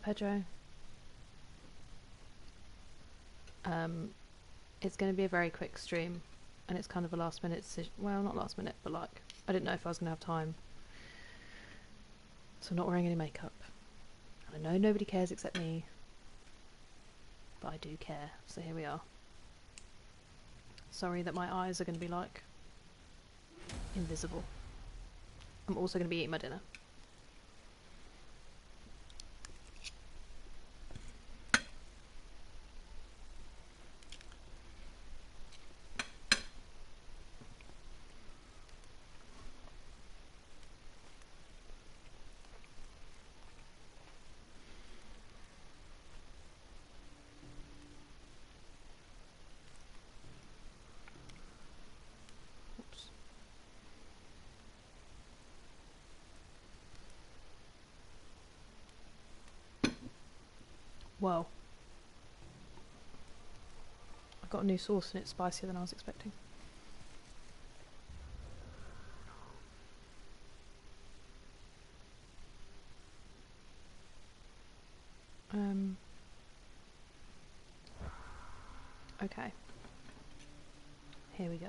Pedro. It's going to be a very quick stream, and it's kind of a last minute decision. Well, not last minute, but like, I didn't know if I was going to have time. So I'm not wearing any makeup. I know nobody cares except me, but I do care, so here we are. Sorry that my eyes are going to be like invisible. I'm also going to be eating my dinner. Oops. Whoa. I got a new sauce and it's spicier than I was expecting. Okay. Here we go.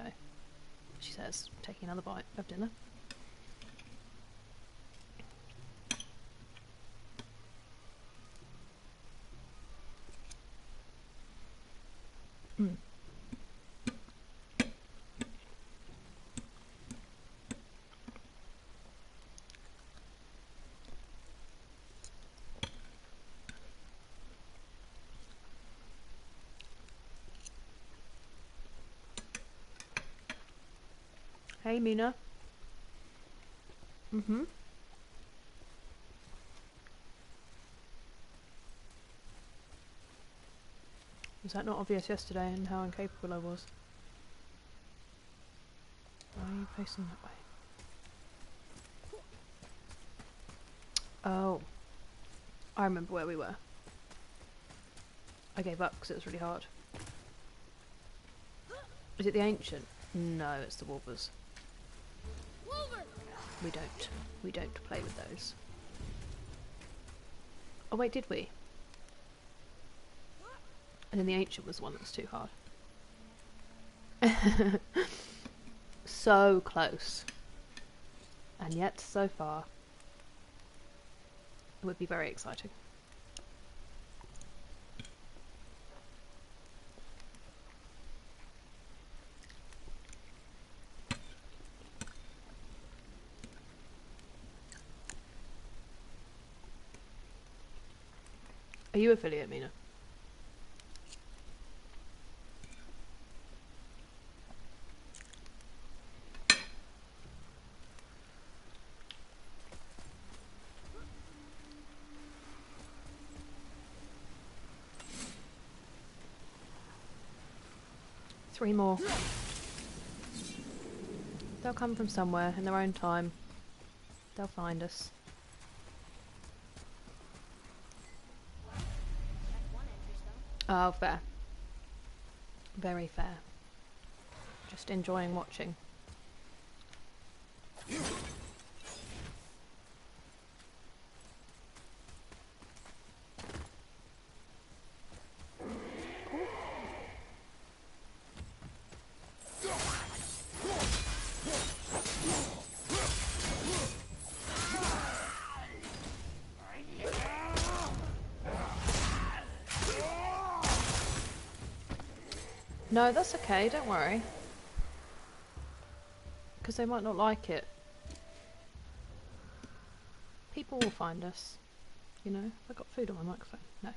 She says, taking another bite of dinner. Mm. Hey, Mina. Mm-hmm. Was that not obvious yesterday and how incapable I was? Why are you facing that way? Oh. I remember where we were. I gave up because it was really hard. Is it the Ancient? No, it's the Warblers. We don't play with those. Oh wait, did we? And then the Ancient was the one that was too hard. So close. And yet so far. It would be very exciting. Are you affiliate, Mina? Three more. They'll come from somewhere in their own time. They'll find us. Oh, fair. Very fair. Just enjoying watching. No, that's okay, don't worry. Because they might not like it. People will find us. You know? I've got food on my microphone. No.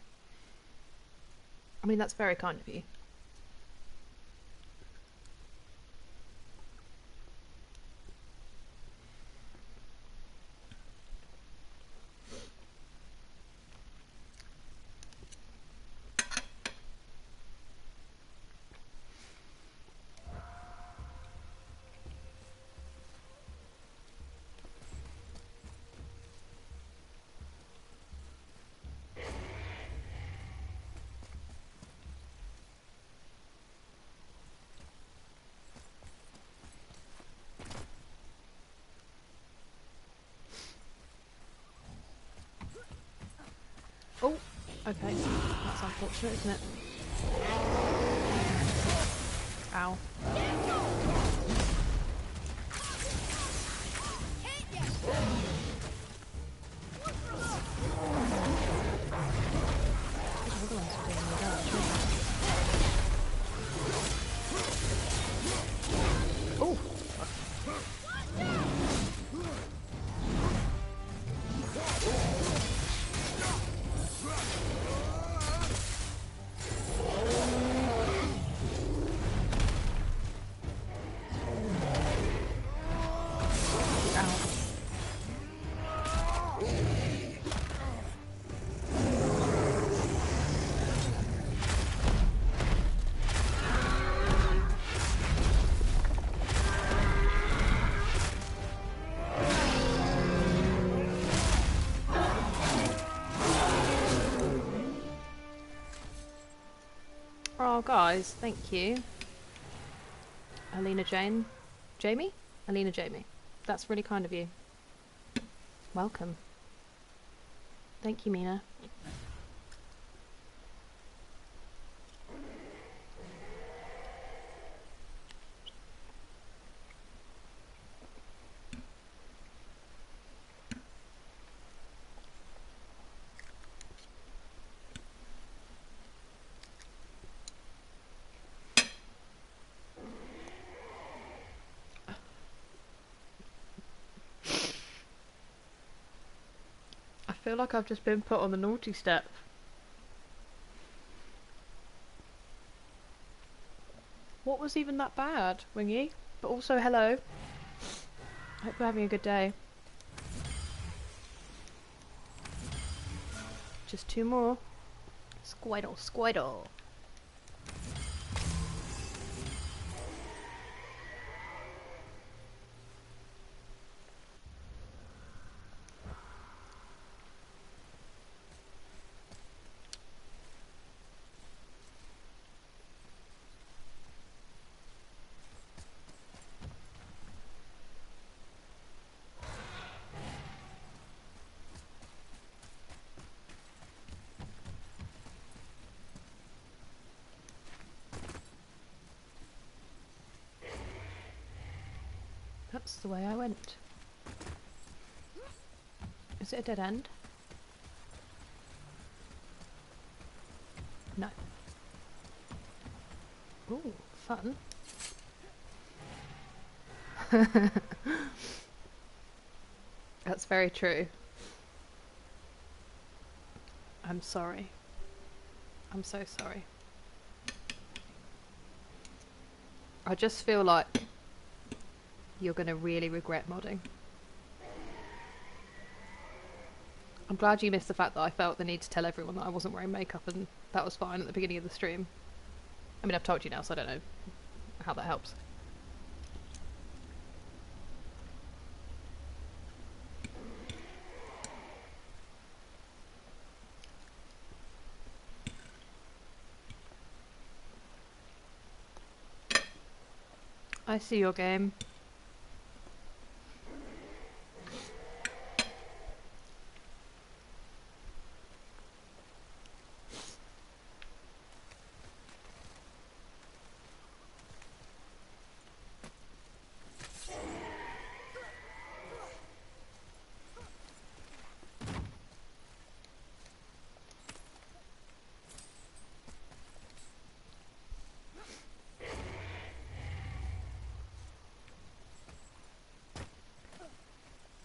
I mean, that's very kind of you. Okay, that's unfortunate, isn't it? Ow. The other ones are doing me damage, really. Oh! Oh, guys, thank you. Alina Jane. Jamie? Alina Jamie. That's really kind of you. Welcome. Thank you, Mina. I feel like I've just been put on the naughty step. What was even that bad, Wingy? But also, hello. I hope you're having a good day. Just two more. Squidle, squidle. That's the way I went. Is it a dead end? No. Ooh, fun. That's very true. I'm sorry. I'm so sorry. I just feel like you're going to really regret modding. I'm glad you missed the fact that I felt the need to tell everyone that I wasn't wearing makeup, and that was fine at the beginning of the stream. I mean, I've told you now, so I don't know how that helps. I see your game.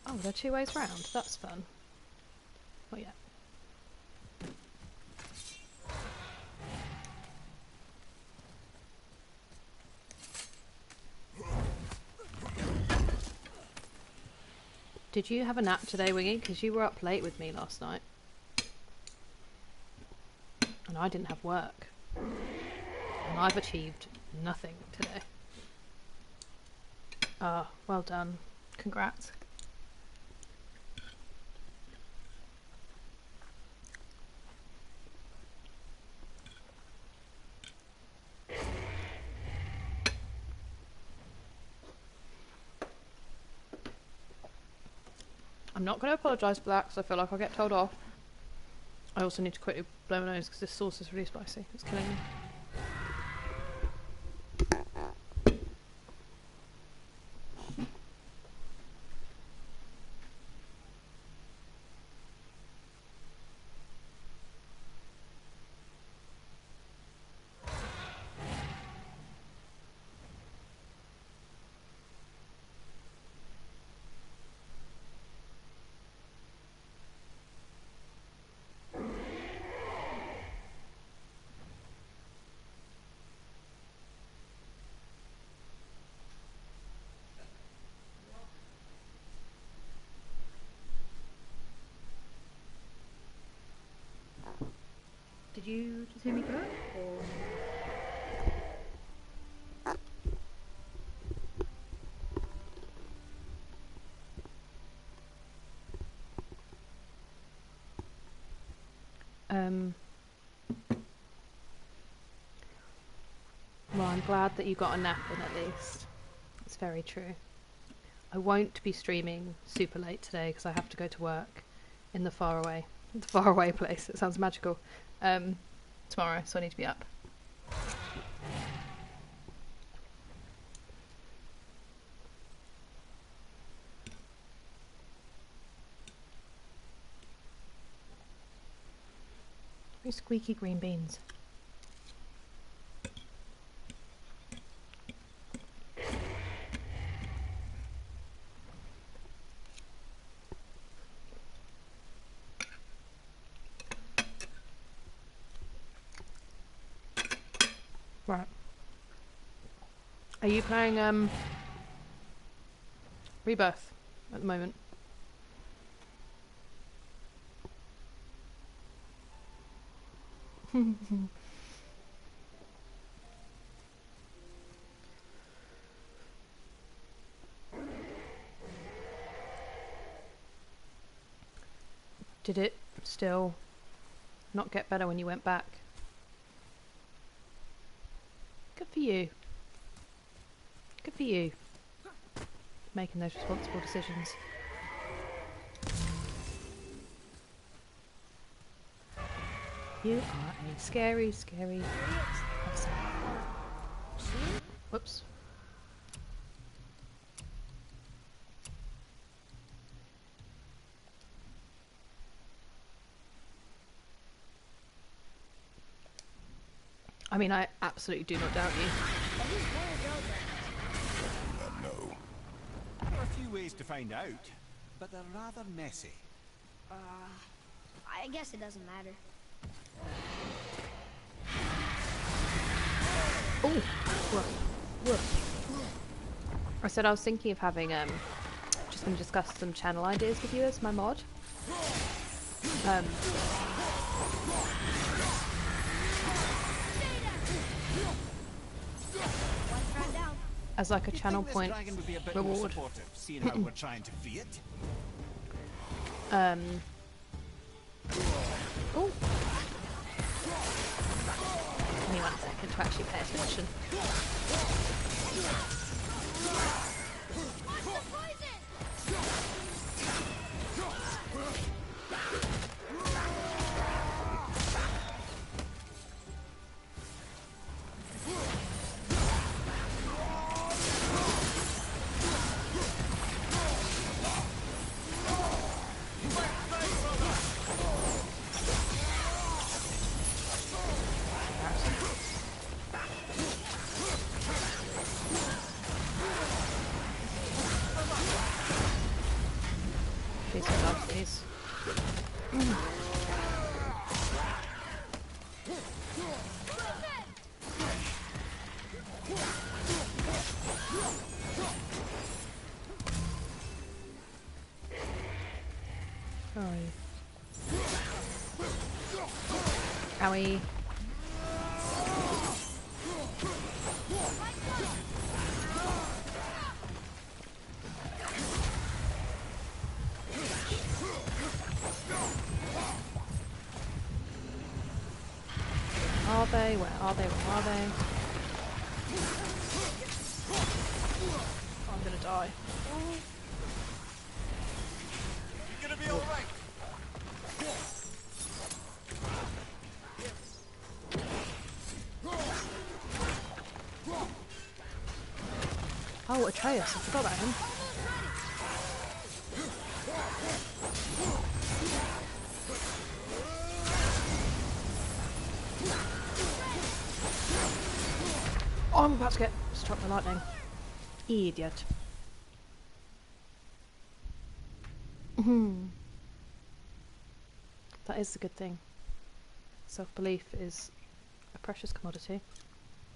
Oh, they're two ways round. That's fun. Oh yeah. Did you have a nap today, Wingy? Because you were up late with me last night. And I didn't have work. And I've achieved nothing today. Ah, well done. Congrats. I'm not going to apologise for that because I feel like I'll get told off. I also need to quickly blow my nose because this sauce is really spicy. It's killing me. Did you just hear me go? Or... Well, I'm glad that you got a nap in at least. It's very true. I won't be streaming super late today because I have to go to work in the faraway place. It sounds magical. Tomorrow, so I need to be up. These squeaky green beans. Right. Are you playing Rebirth at the moment? Did it still not get better when you went back? Good for you. Good for you. Making those responsible decisions. You are a scary, scary person. Whoops. I mean, I absolutely do not doubt you. No. There are a few ways to find out, but they're rather messy. I guess it doesn't matter. Oh, woof. I said I was thinking of having just going to discuss some channel ideas with you as my mod. As like a channel point reward. Seeing how we're trying to free it. Oh. Give me 1 second to actually pay attention. Owie. Are they? Where are they? Where are they? I'm gonna die. You're gonna be alright. Oh, Atreus, I forgot about him. Oh, I'm about to get struck by lightning. Idiot. That is a good thing. Self-belief is a precious commodity.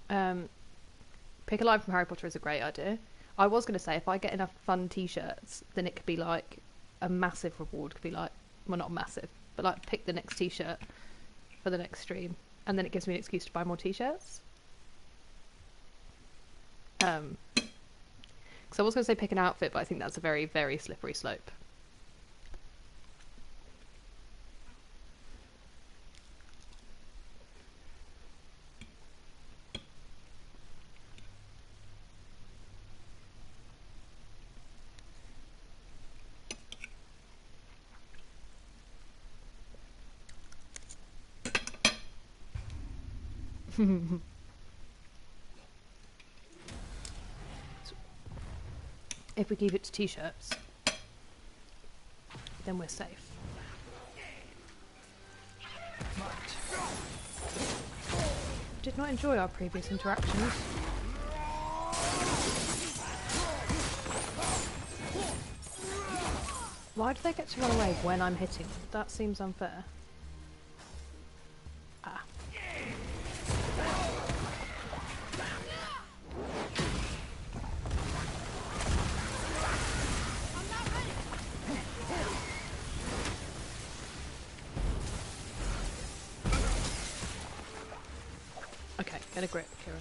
Pick a line from Harry Potter is a great idea. I was going to say, if I get enough fun t-shirts, then it could be like a massive reward. Could be like, well, not massive, but like pick the next t-shirt for the next stream, and then it gives me an excuse to buy more t-shirts. Because I was going to say pick an outfit, but I think that's a very, very slippery slope. If we keep it to t-shirts, then we're safe. Right. Did not enjoy our previous interactions. Why do they get to run away when I'm hitting them? That seems unfair. Ah. Okay, get a grip, Kira.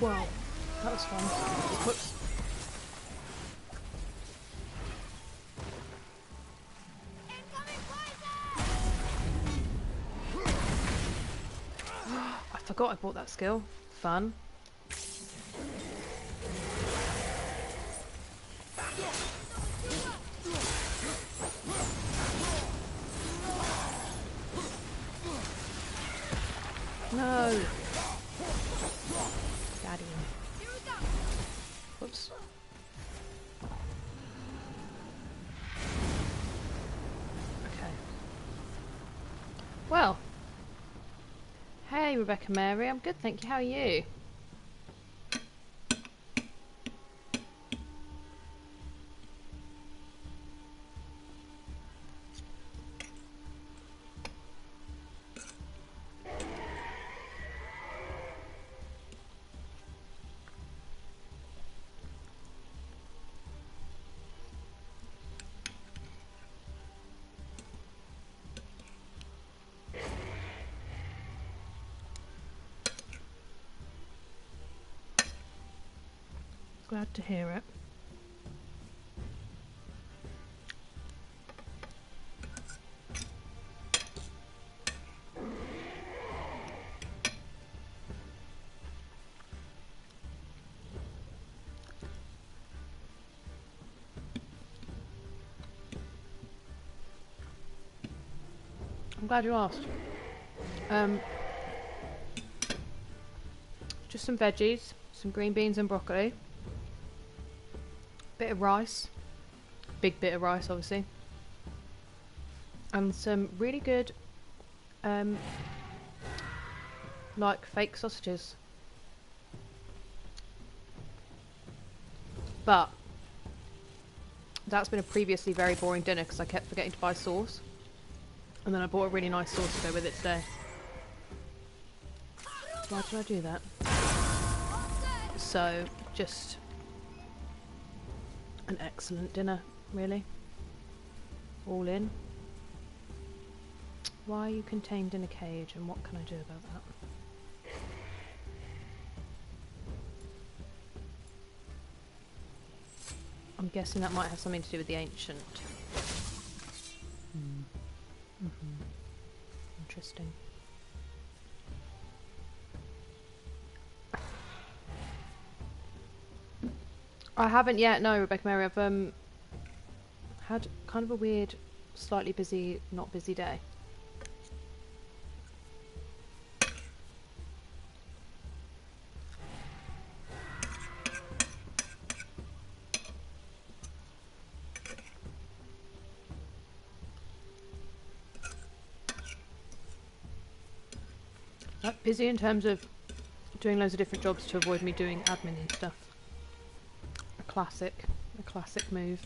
Wow, that was fun. Whoops. I forgot I bought that skill. Fun. No! Daddy. Whoops. Okay. Well. Hey, Rebecca Mary. I'm good, thank you. How are you? Glad to hear it. I'm glad you asked. Just some veggies, some green beans and broccoli. Bit of rice. Big bit of rice, obviously. and some really good like fake sausages. But that's been a previously very boring dinner because I kept forgetting to buy sauce. And then I bought a really nice sauce to go with it today. Why did I do that? So, just an excellent dinner, really. All in. Why are you contained in a cage and what can I do about that? I'm guessing that might have something to do with the ancient. Interesting. I haven't yet, no, Rebecca Mary. I've had kind of a weird, slightly busy, not busy day. Like, busy in terms of doing loads of different jobs to avoid me doing admin and stuff. A classic move.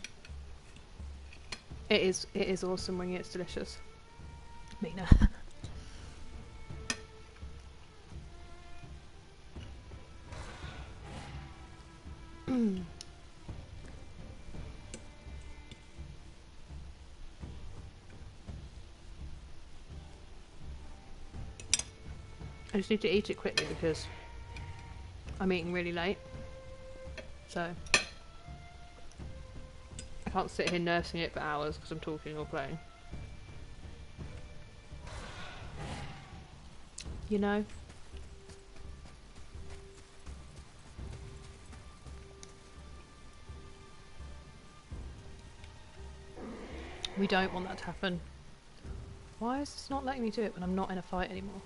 It is awesome when it's delicious. Mina. I just need to eat it quickly because I'm eating really late. So I can't sit here nursing it for hours because I'm talking or playing. You know? We don't want that to happen. Why is this not letting me do it when I'm not in a fight anymore?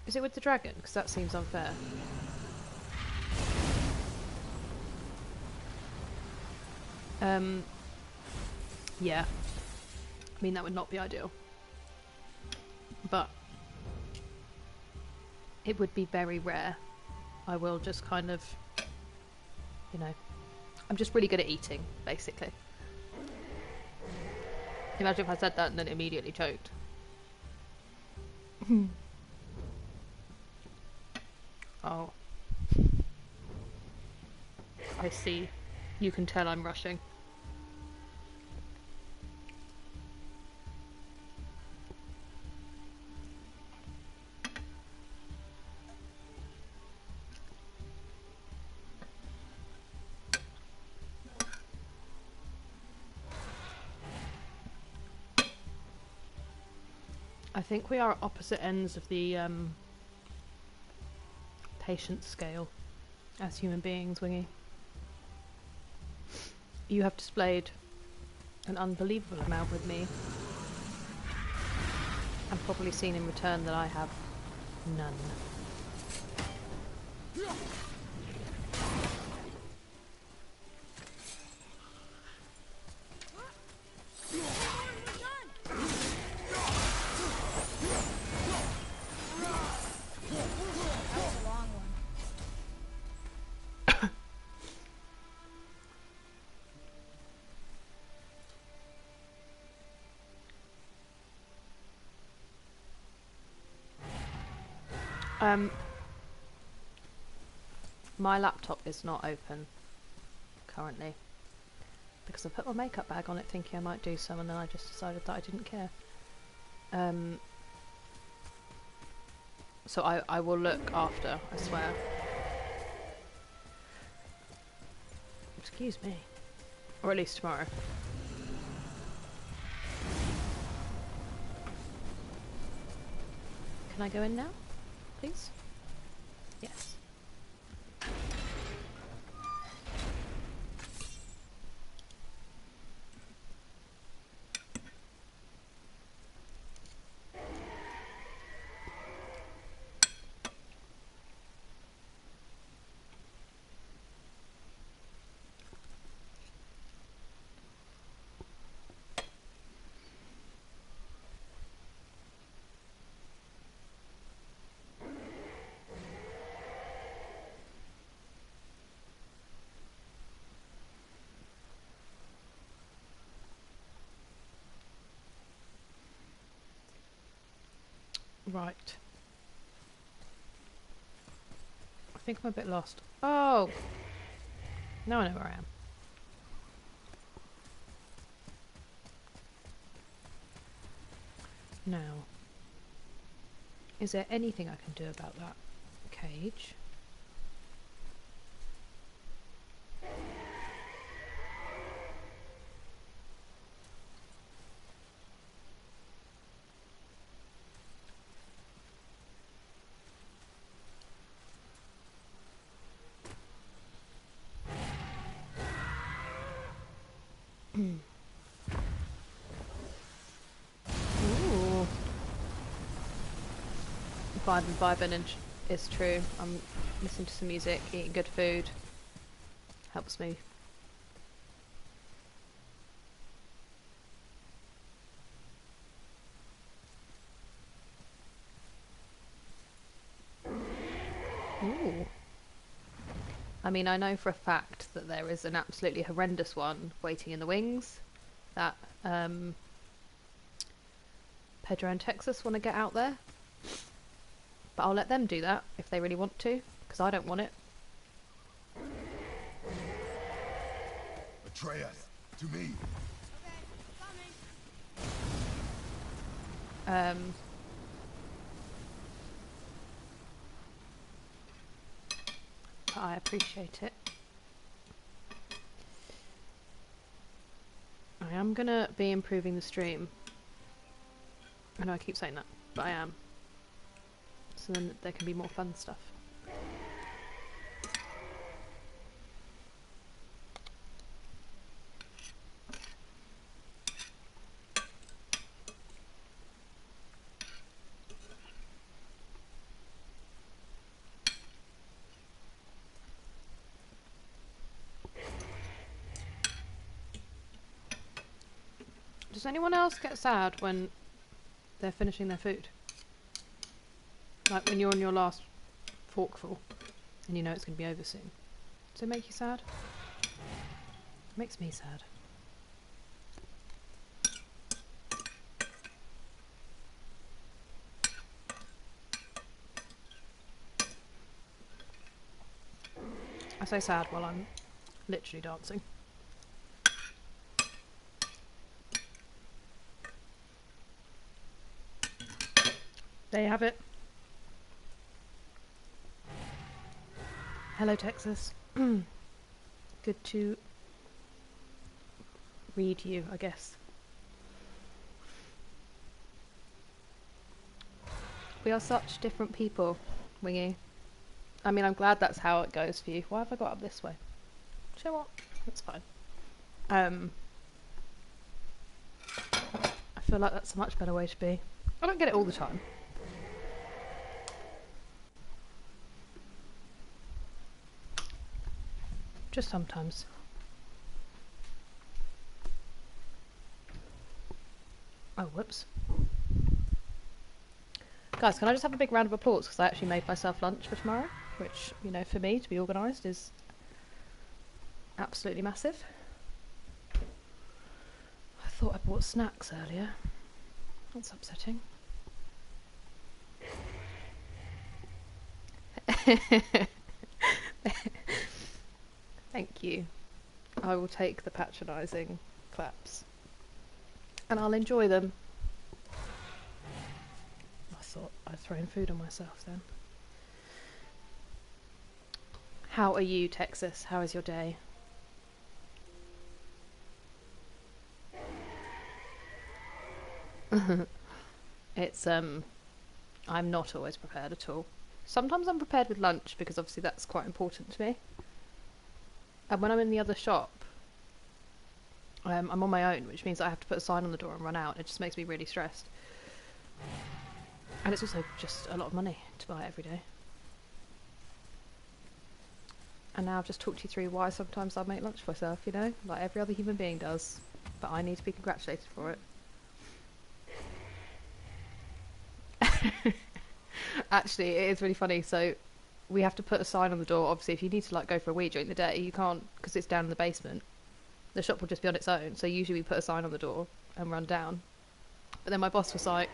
Is it with the dragon? Because that seems unfair. Yeah. I mean, that would not be ideal. But it would be very rare. I will just kind of, you know, I'm just really good at eating, basically. Imagine if I said that and then immediately choked. Oh. I see. You can tell I'm rushing. I think we are at opposite ends of the patience scale as human beings, Wingy. You have displayed an unbelievable amount with me, and probably seen in return that I have none. My laptop is not open currently because I put my makeup bag on it thinking I might do some and then I just decided that I didn't care. So I will look after, I swear. Excuse me. Or at least tomorrow. Can I go in now, please? Yes. Right. I think I'm a bit lost. Oh! Now I know where I am. Now, is there anything I can do about that cage? Ooh. Vibing and it's true. I'm listening to some music, eating good food. Helps me. Ooh. I mean, I know for a fact that there is an absolutely horrendous one waiting in the wings. That Pedro and Texas want to get out there. But I'll let them do that if they really want to, because I don't want it. Atreus, to me. But I appreciate it. I am gonna be improving the stream. I know I keep saying that, but I am. So then there can be more fun stuff. Does anyone else get sad when they're finishing their food? Like when you're on your last forkful and you know it's going to be over soon. Does it make you sad? It makes me sad. I say sad while I'm literally dancing. There you have it. Hello, Texas. Good to read you, I guess. We are such different people, Wingy. I mean, I'm glad that's how it goes for you. Why have I got up this way? Do you know what? That's fine. I feel like that's a much better way to be. I don't get it all the time. Just sometimes. Oh, whoops. Guys, can I just have a big round of applause because I actually made myself lunch for tomorrow, which, you know, for me to be organised is absolutely massive. I thought I bought snacks earlier. That's upsetting. Thank you. I will take the patronising claps. And I'll enjoy them. I thought I'd thrown food on myself then. How are you, Texas? How is your day? It's, I'm not always prepared at all. Sometimes I'm prepared with lunch because obviously that's quite important to me. And when I'm in the other shop, I'm on my own, which means I have to put a sign on the door and run out. It just makes me really stressed. And it's also just a lot of money to buy every day. And now I've just talked you through why sometimes I make lunch for myself, you know? Like every other human being does. But I need to be congratulated for it. Actually, it is really funny. So we have to put a sign on the door. Obviously, if you need to like go for a wee during the day, you can't because it's down in the basement. The shop will just be on its own. So usually we put a sign on the door and run down. But then my boss was like,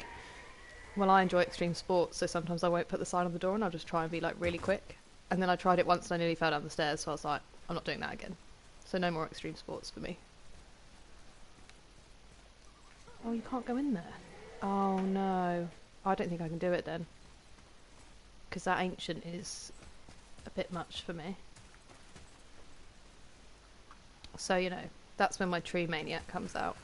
Well, I enjoy extreme sports, so sometimes I won't put the sign on the door and I'll just try and be like really quick. And then I tried it once and I nearly fell down the stairs, so I was like, I'm not doing that again. So no more extreme sports for me. Oh, you can't go in there. Oh no. I don't think I can do it then. Because that ancient is a bit much for me. So, you know, that's when my tree maniac comes out.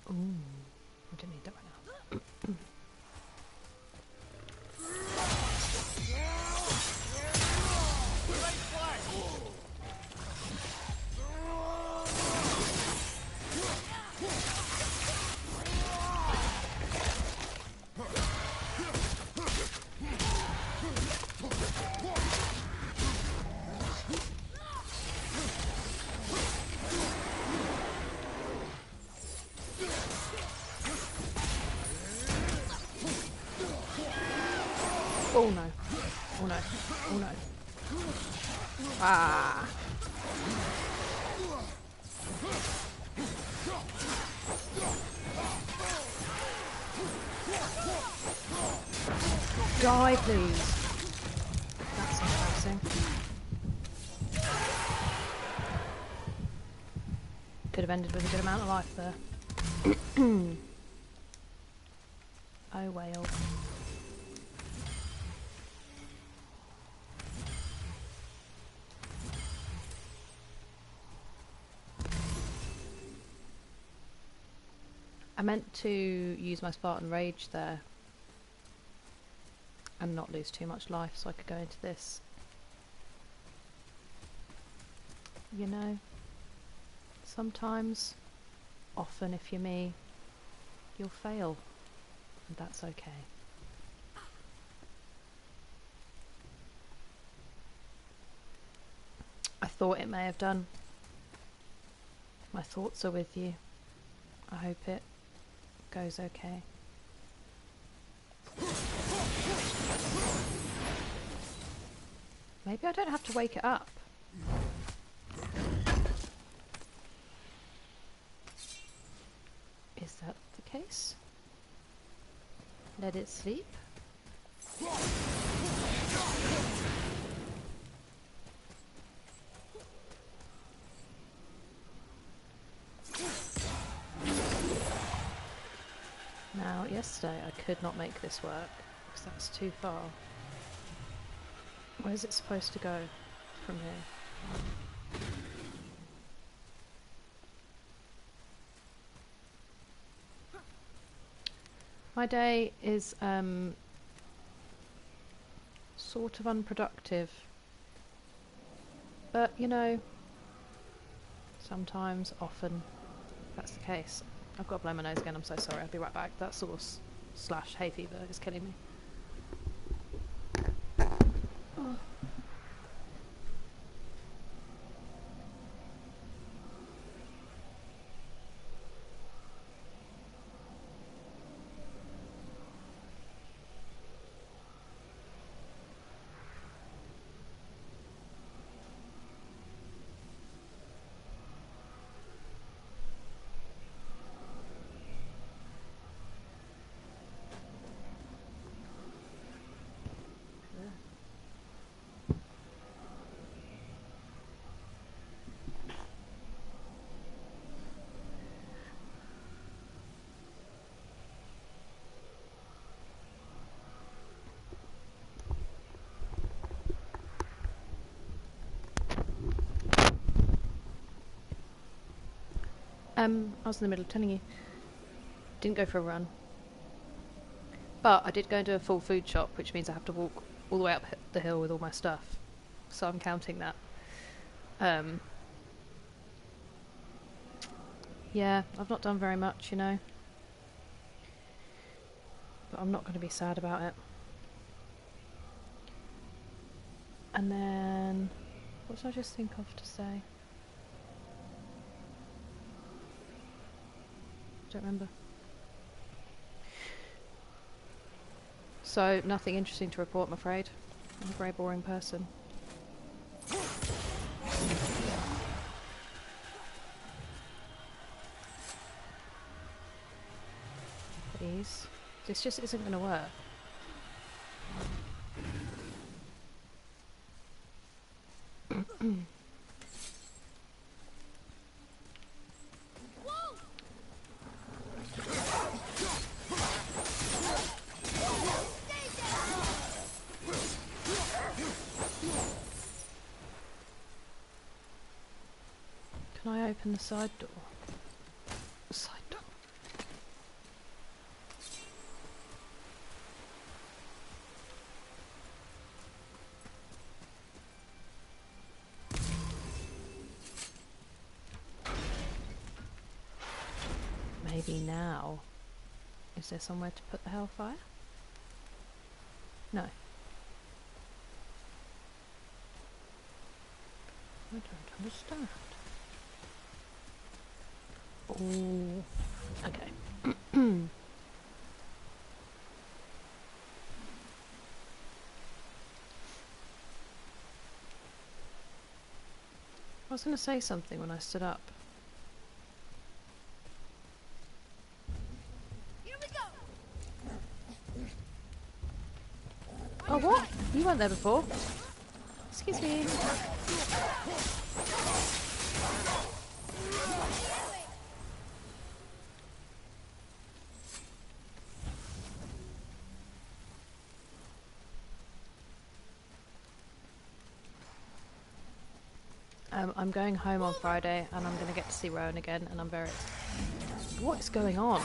Ooh, I didn't need that right now. Oh no. Oh no. Oh no. Ah. Die, please. That's embarrassing. Could have ended with a good amount of life there. Oh, whale. I meant to use my Spartan Rage there and not lose too much life so I could go into this. You know, sometimes, often if you're me, you'll fail, and that's okay. I thought it may have done. My thoughts are with you. I hope it goes okay. Maybe I don't have to wake it up. Is that the case? Let it sleep? Now, yesterday I could not make this work because that's too far. Where's it supposed to go from here? My day is sort of unproductive, but you know, sometimes, often, that's the case. I've got to blow my nose again, I'm so sorry, I'll be right back. That sauce / hay fever is killing me. Oh. I was in the middle of telling you. Didn't go for a run. But I did go into a full food shop, which means I have to walk all the way up the hill with all my stuff. So I'm counting that. Yeah, I've not done very much, you know. But I'm not going to be sad about it. And then... what did I just think of to say? Don't remember. So, nothing interesting to report, I'm afraid. I'm a very boring person. Please. This just isn't going to work. Can I open the side door? Side door. Maybe now. Is there somewhere to put the hellfire? No. I don't understand. Oh, okay. I was going to say something when I stood up. Here we go. Oh, what? You weren't there before. Excuse me. I'm going home on Friday and I'm going to get to see Rowan again and I'm very excited. What is going on?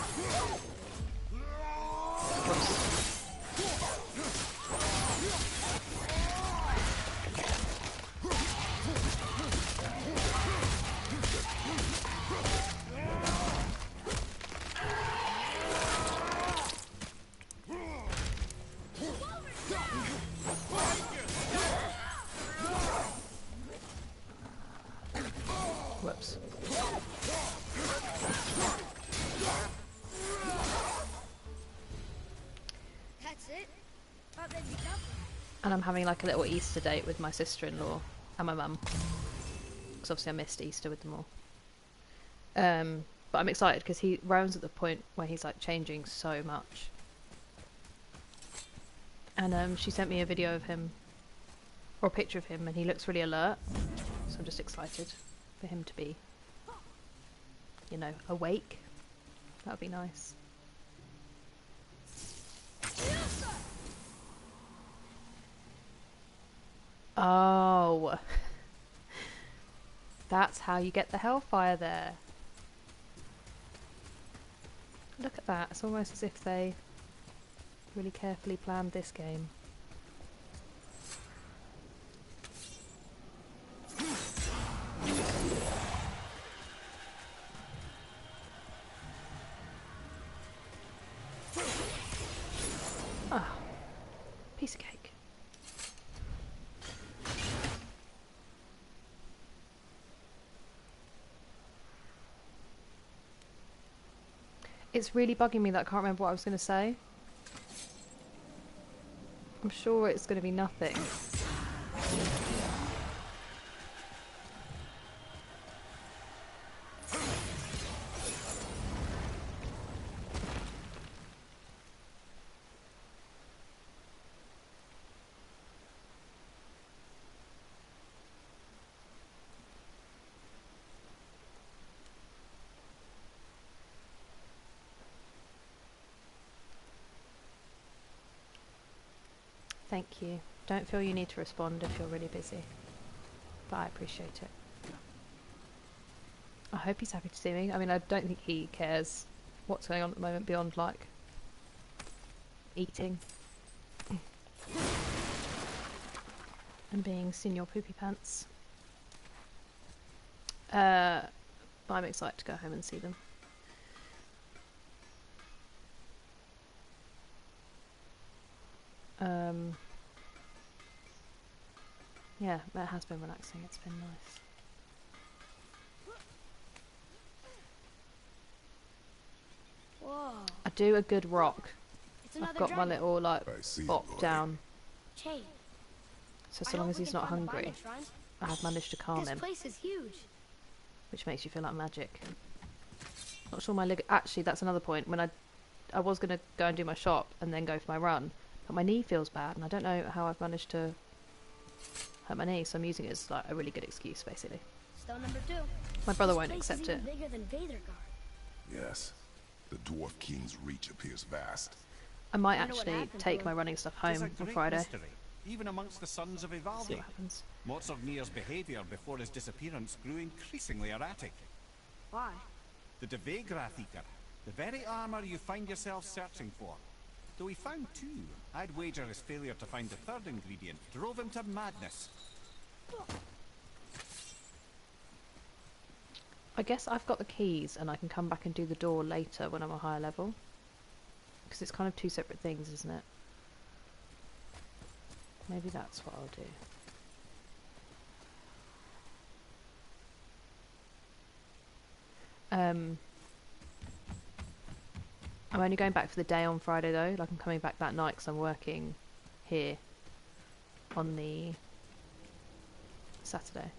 Whoops. That's it. But then you double. And I'm having like a little Easter date with my sister-in-law and my mum. Because obviously I missed Easter with them all. But I'm excited because Rowan's at the point where he's like changing so much. And she sent me a video of him, or a picture of him, and he looks really alert. So I'm just excited for him to be, you know, awake. That would be nice. Oh. That's how you get the hellfire there. Look at that. It's almost as if they really carefully planned this game. Ah, piece of cake. It's really bugging me that I can't remember what I was going to say. I'm sure it's going to be nothing. Thank you. Don't feel you need to respond if you're really busy. But I appreciate it. I hope he's happy to see me. I mean, I don't think he cares what's going on at the moment beyond, like, eating. And being Senior Poopy Pants. But I'm excited to go home and see them. Yeah, it has been relaxing. It's been nice. Whoa. I do a good rock. It's I've another got my dragon. little like I see, bop boy. down, Chain. so I so long hope as we he's can not find the hungry, binding shrines. I have managed to calm This him, place is huge. which makes you feel like magic. Not sure my leg. Actually, that's another point. When I was gonna go and do my shop and then go for my run, but my knee feels bad, and I don't know how I've managed to hurt my knee, so I'm using it as like a really good excuse, basically. Stone number 2. My brother This won't place accept is it. even bigger than Vadergard. Yes. The Dwarf King's reach appears vast. I might Wonder what actually happened to take him. my running stuff It is home a on great Friday. mystery, even amongst the sons of See Ivaldi. what happens. Mozarnir's behaviour before his disappearance grew increasingly erratic. Why? The Devegrath Eater, the very armour you find yourself searching for. Though he found two, I'd wager his failure to find the third ingredient drove him to madness. I guess I've got the keys and I can come back and do the door later when I'm a higher level. Because it's kind of two separate things, isn't it? Maybe that's what I'll do. I'm only going back for the day on Friday though. Like I'm coming back that night because I'm working here on the Saturday.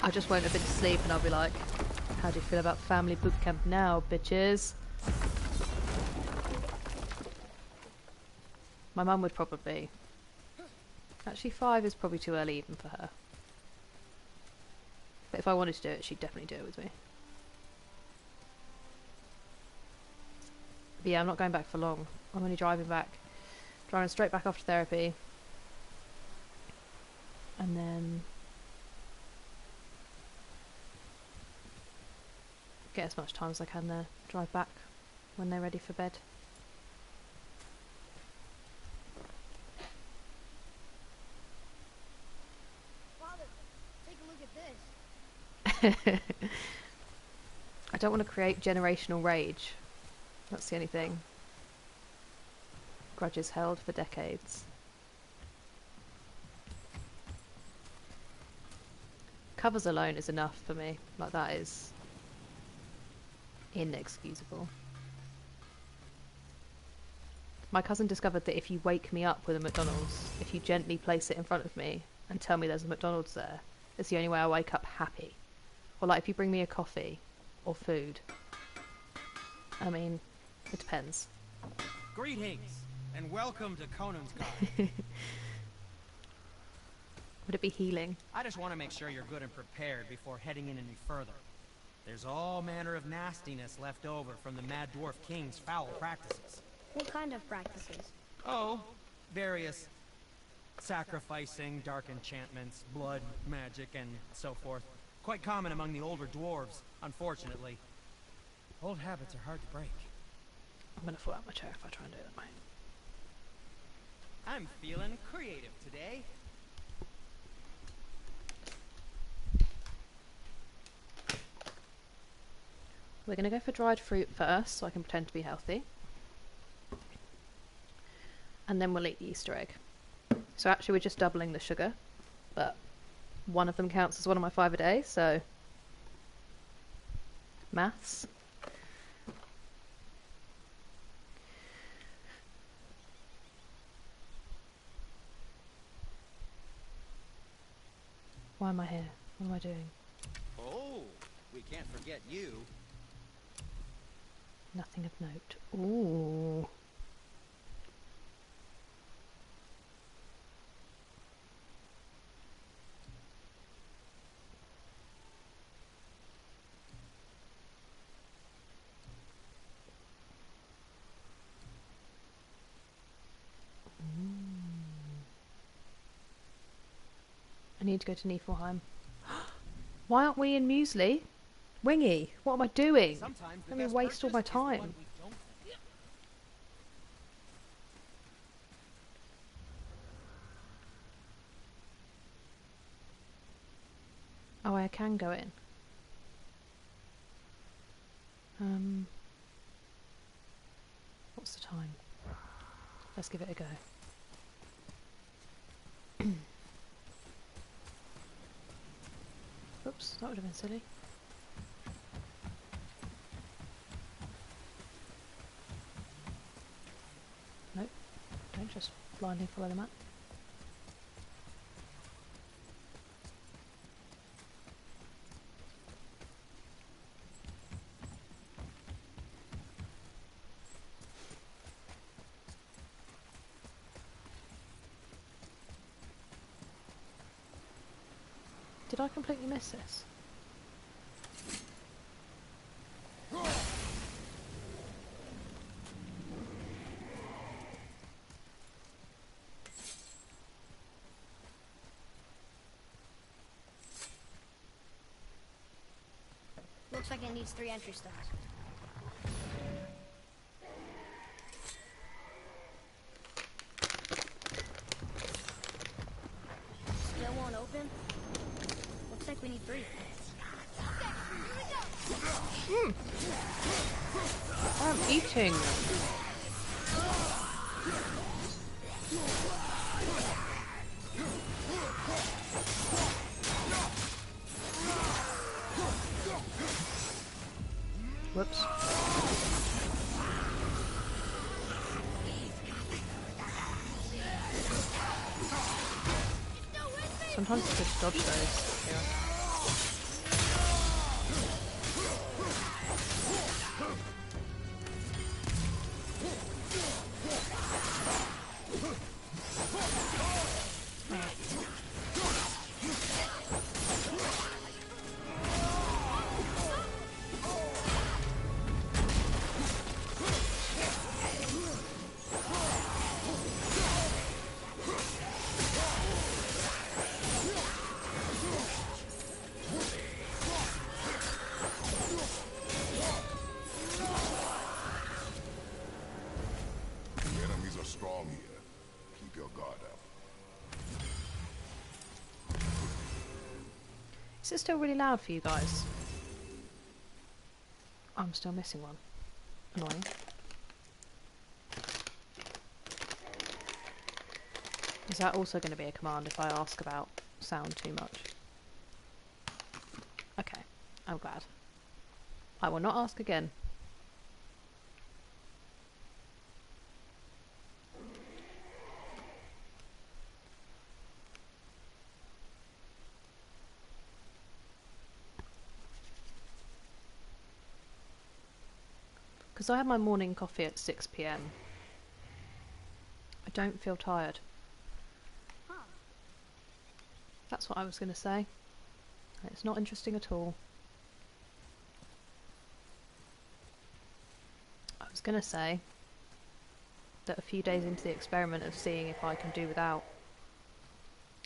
I just won't have been to sleep and I'll be like, how do you feel about family boot camp now, bitches? My mum would probably... Actually 5 is probably too early even for her. But if I wanted to do it, she'd definitely do it with me. But yeah, I'm not going back for long. I'm only driving back. Driving straight back after therapy. And then... get as much time as I can there. Drive back when they're ready for bed. Father, take a look at this. I don't want to create generational rage. That's the only thing. Grudges held for decades. Covers alone is enough for me. Like that is inexcusable. My cousin discovered that if you wake me up with a McDonald's, if you gently place it in front of me and tell me there's a McDonald's there, it's the only way I wake up happy. Or like if you bring me a coffee or food. I mean, it depends. Greetings, and welcome to Konungsgard. Would it be healing? I just want to make sure you're good and prepared before heading in any further. There's all manner of nastiness left over from the Mad Dwarf King's foul practices. What kind of practices? Oh, various sacrificing, dark enchantments, blood, magic, and so forth. Quite common among the older dwarves, unfortunately. Old habits are hard to break. I'm gonna fall out my chair if I try and do it that way. I'm feeling creative today. We're gonna go for dried fruit first, so I can pretend to be healthy. And then we'll eat the Easter egg. So actually we're just doubling the sugar, but one of them counts as one of my 5 a day, so... maths. Why am I here? What am I doing? Oh, we can't forget you. Nothing of note. Ooh. I need to go to Niflheim. Why aren't we in Muesli? Wingy, what am I doing? Sometimes the Let me best waste all my purchase is the one time. we don't make. Oh, I can go in. What's the time? Let's give it a go. Oops, that would have been silly. Just blindly follow the map. Did I completely miss this? Looks like it needs 3 entry stones. Still won't open? Looks like we need 3. I'm eating! Whoops. Sometimes it's good to dodge those. Yeah. The enemies are strong here. Keep your guard up. Is it still really loud for you guys? I'm still missing one. Annoying. Is that also going to be a command if I ask about sound too much? Okay, I'm glad. I will not ask again. Because I had my morning coffee at 6 PM. I don't feel tired. That's what I was going to say. It's not interesting at all. I was going to say that a few days into the experiment of seeing if I can do without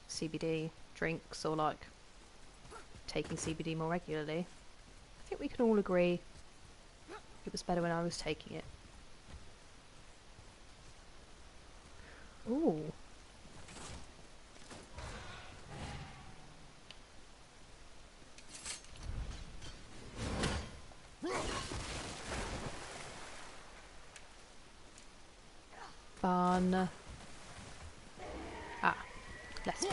CBD drinks or like taking CBD more regularly, I think we can all agree it was better when I was taking it. Ooh. Fun. Ah, let's go.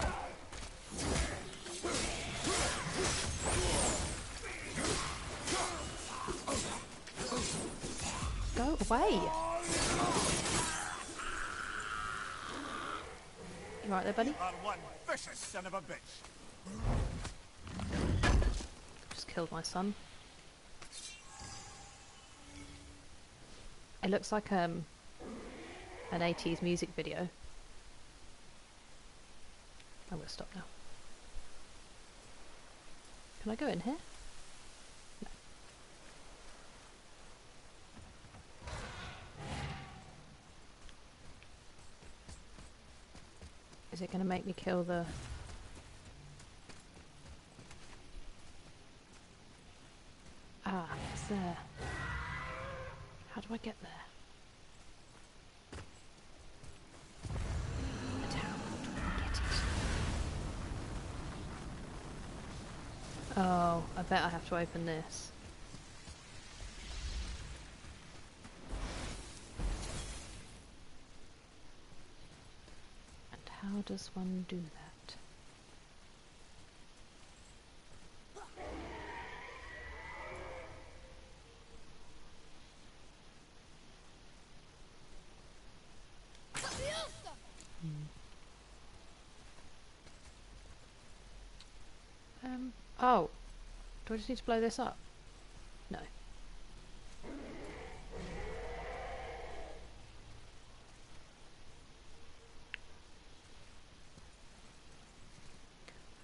Go away. You right there, buddy? Are one vicious son of a bitch. Just killed my son. It looks like an 80s music video. I'm gonna stop now. Can I go in here? No. Is it gonna make me kill the... Ah, it's there. How do I get there? And how do I get it? Oh, I bet I have to open this. And how does one do that? Oh. Do I just need to blow this up? No. I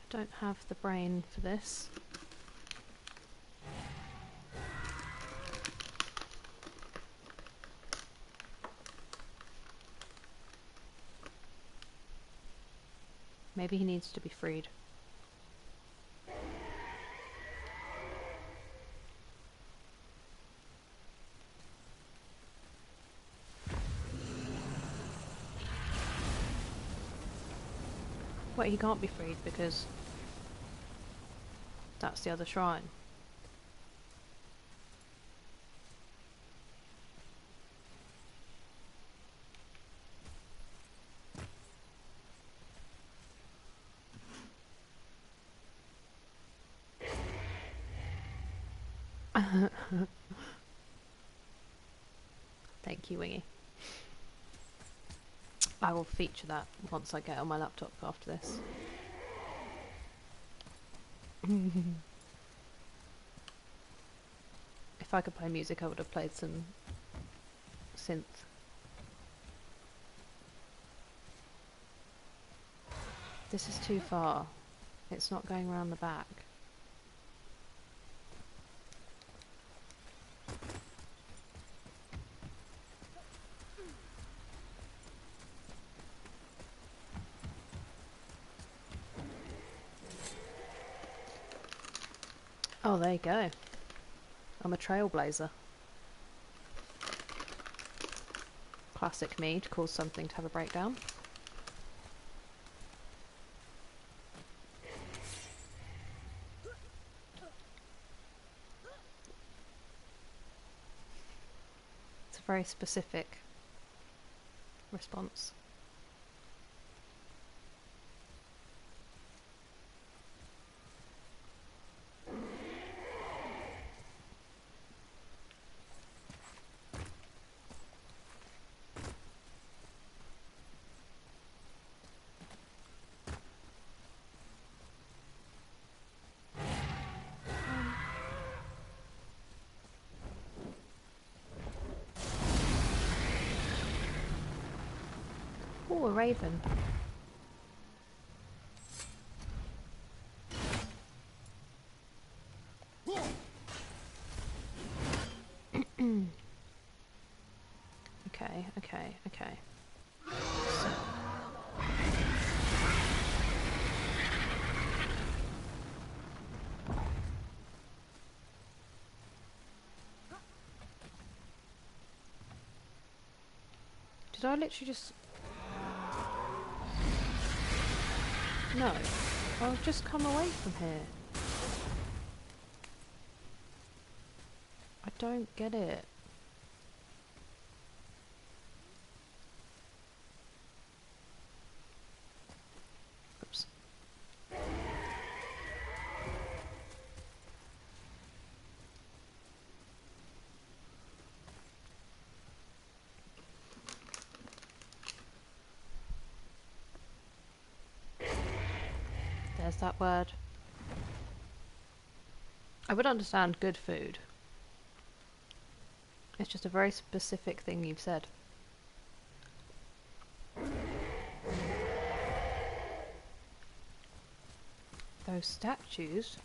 don't have the brain for this. Maybe he needs to be freed. Wait, he can't be freed because that's the other shrine. Thank you, Wingy. I will feature that once I get on my laptop after this. If I could play music, I would have played some synth. This is too far. It's not going around the back. Oh, there you go. I'm a trailblazer. Classic me to cause something to have a breakdown. It's a very specific response. Oh, a raven. Okay. Did I literally just... No. I'll just come away from here. I don't get it. Oops. There's that word. I would understand good food. It's just a very specific thing you've said. Those statues.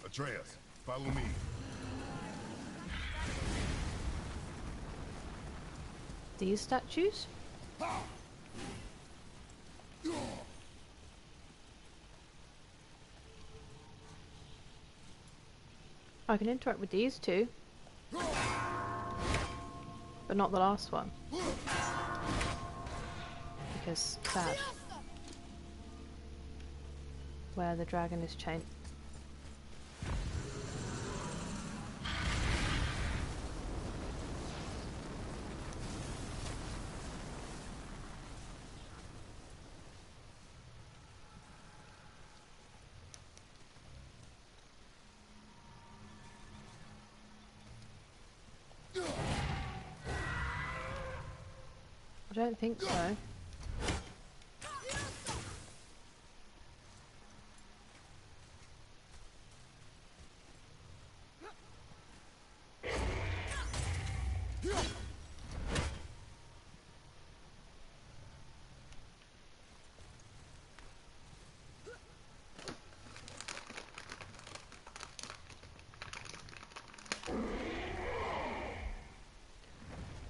Atreus, follow me. These statues? I can interact with these two. But not the last one. Because sad. Where the dragon is chained. don't think so.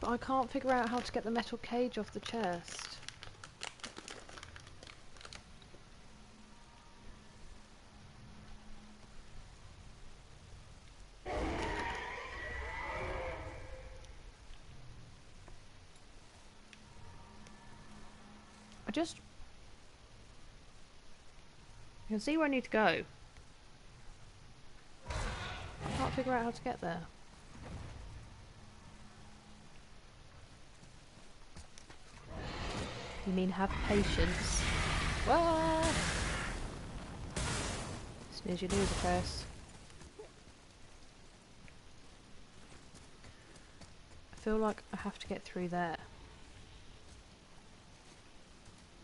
But I can't figure out how to get the metal cage off the chest. I can see where I need to go. I can't figure out how to get there. You mean have patience? Whoa! Snooze you loser, Chris. I feel like I have to get through there.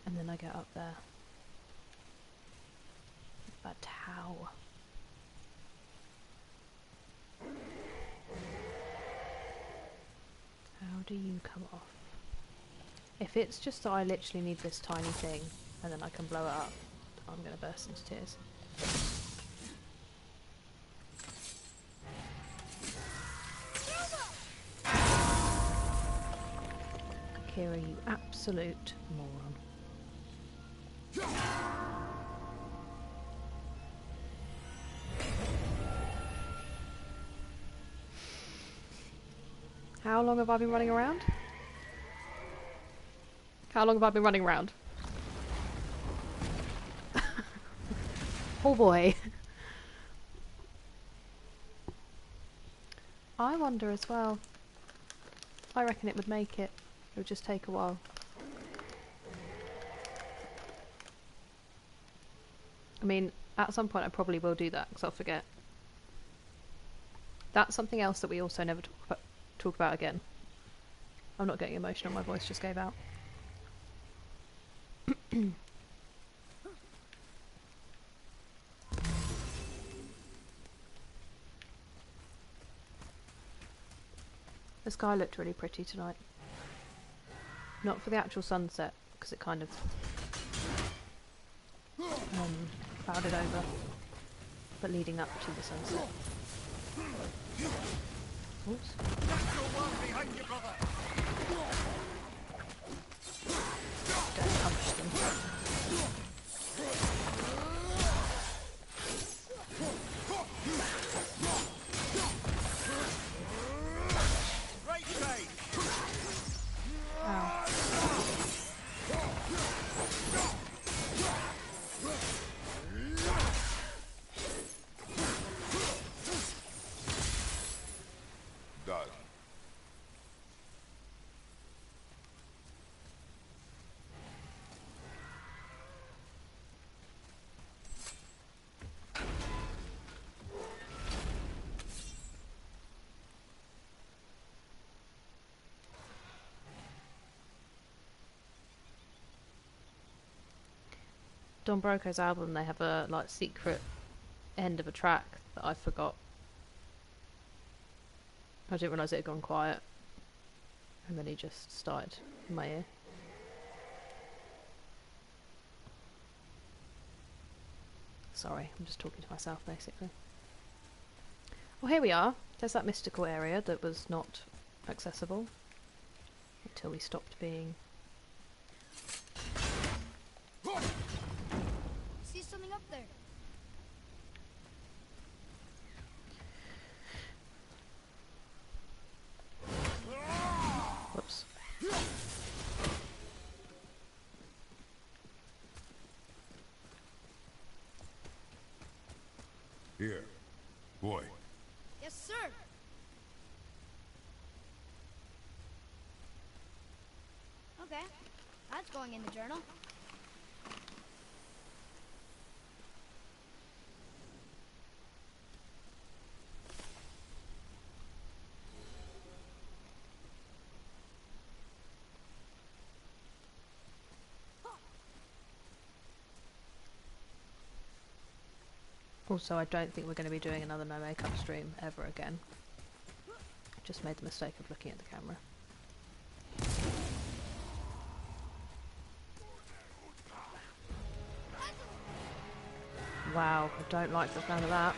And then I get up there. But how? How do you come off? If it's just that I literally need this tiny thing and then I can blow it up, I'm gonna burst into tears. Akira, you absolute moron. How long have I been running around? How long have I been running around? Oh boy. I wonder as well. I reckon it would make it. It would just take a while. I mean, at some point I probably will do that because I'll forget. That's something else that we also never talk about again. I'm not getting emotional, my voice just gave out. The sky looked really pretty tonight. Not for the actual sunset, because it kind of clouded over, but leading up to the sunset. Oops. Don't punch them. Don Broco's album, they have a like secret end of a track that I forgot. I didn't realise it had gone quiet, and then he just started in my ear. Sorry, I'm just talking to myself basically. Well, here we are. There's that mystical area that was not accessible until we stopped being. See something up there? Whoops. Here. Boy. Yes, sir. Okay, that's going in the journal. Also, I don't think we're going to be doing another no makeup stream ever again. Just made the mistake of looking at the camera. Wow, I don't like the sound of that.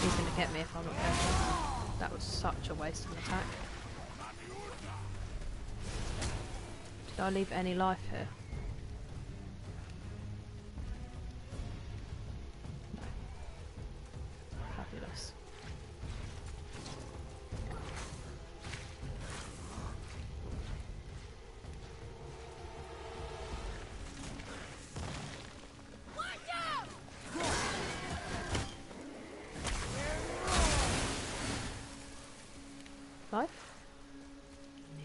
He's going to get me if I'm not careful. That was such a waste of an attack. Did I leave any life here? No. Fabulous. Life? No.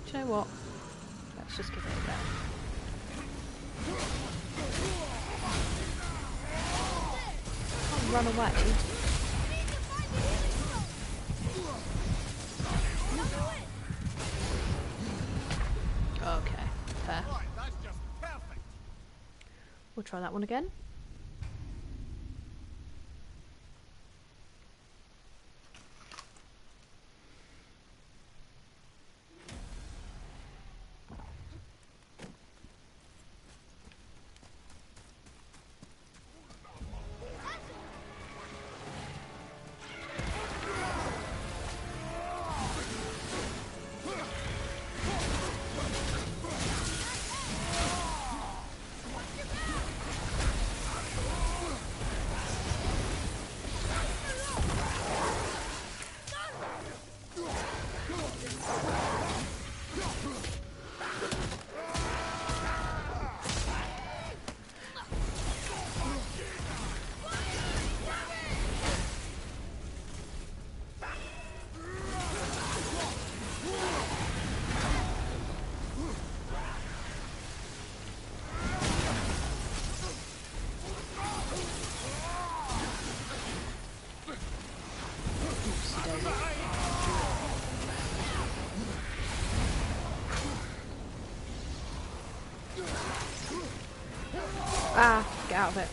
Do you know what? Let's just give it a go. Can't run away. Okay, fair. Right, that's just perfect. We'll try that one again. Ah, get out of it.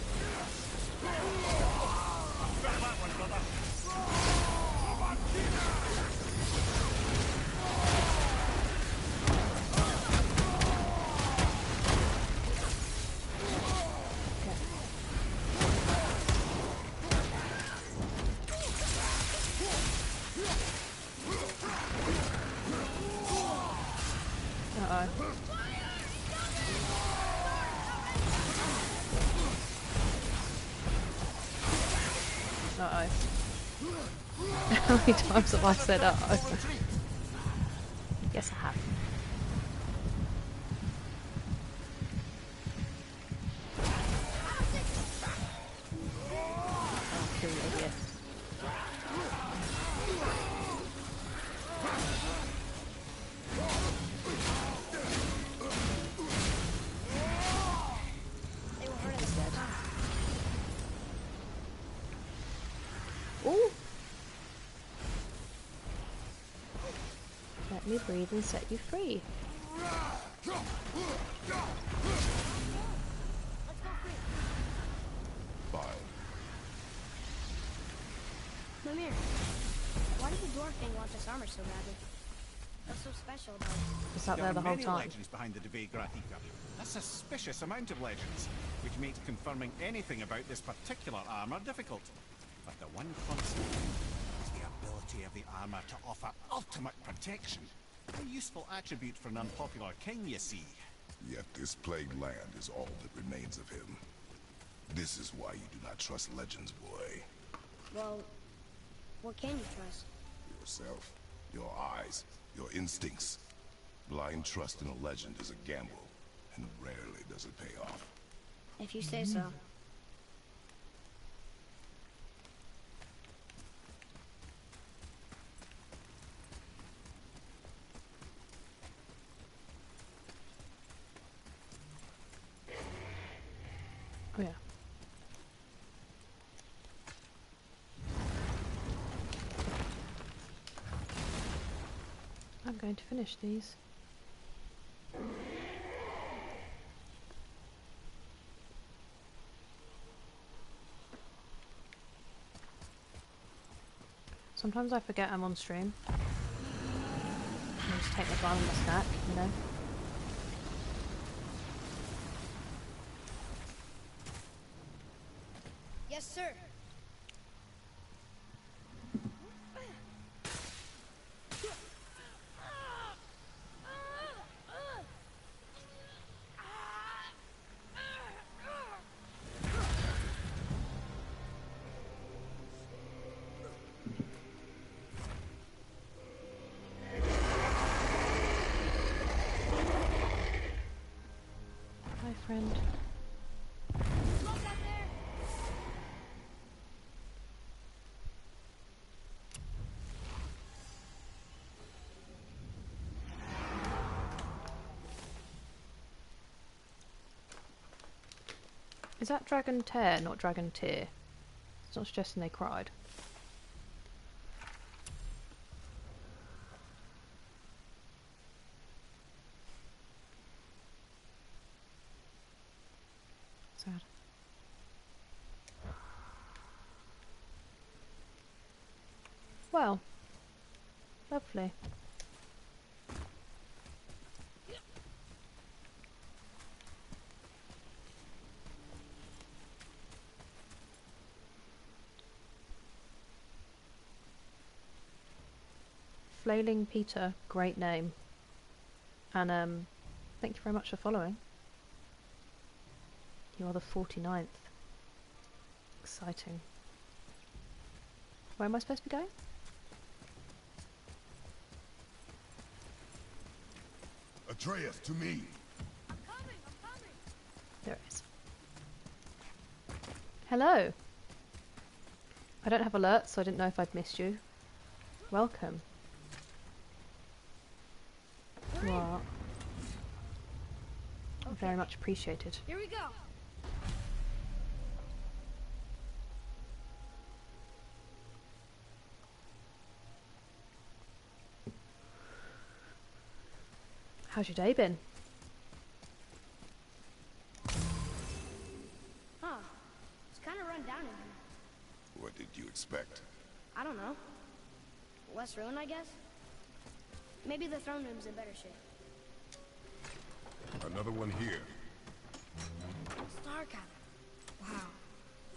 Uh-oh. Uh-oh. How many times have I said uh-oh? Yes, I have. Oh, kill you, idiot. Ooh! Let me breathe and set you free. Fine. Mimir, why Why did the Dwarf King want this armor so badly? What's so special about it? It's out There there are the whole many time. legends behind the Dve Grathika. A suspicious amount of legends, which makes confirming anything about this particular armor difficult. But the one constant is the ability of the armor to offer ultimate protection. A useful attribute for an unpopular king, you see. Yet this plagued land is all that remains of him. This is why you do not trust legends, boy. Well, what can you trust? Yourself, your eyes, your instincts. Blind trust in a legend is a gamble, and rarely does it pay off. If you say so. Oh yeah. I'm going to finish these. Sometimes I forget I'm on stream. I just take my time on the snack, you know. Yes, sir. Hi, friend. Look out there! Is that Dragon Tear, not Dragon Tear? It's not suggesting they cried. Sad. Well, lovely. Flailing Peter, great name. And thank you very much for following. You are the 49th. Exciting. Where am I supposed to be going? Atreus, to me! I'm coming! There it is. Hello! I don't have alerts, so I didn't know if I'd missed you. Welcome. You are very much appreciated. Here we go! How's your day been? Huh. It's kind of run down in here. What did you expect? I don't know. Less ruin, I guess? Maybe the throne room's in better shape. Another one here. Starkather. Wow.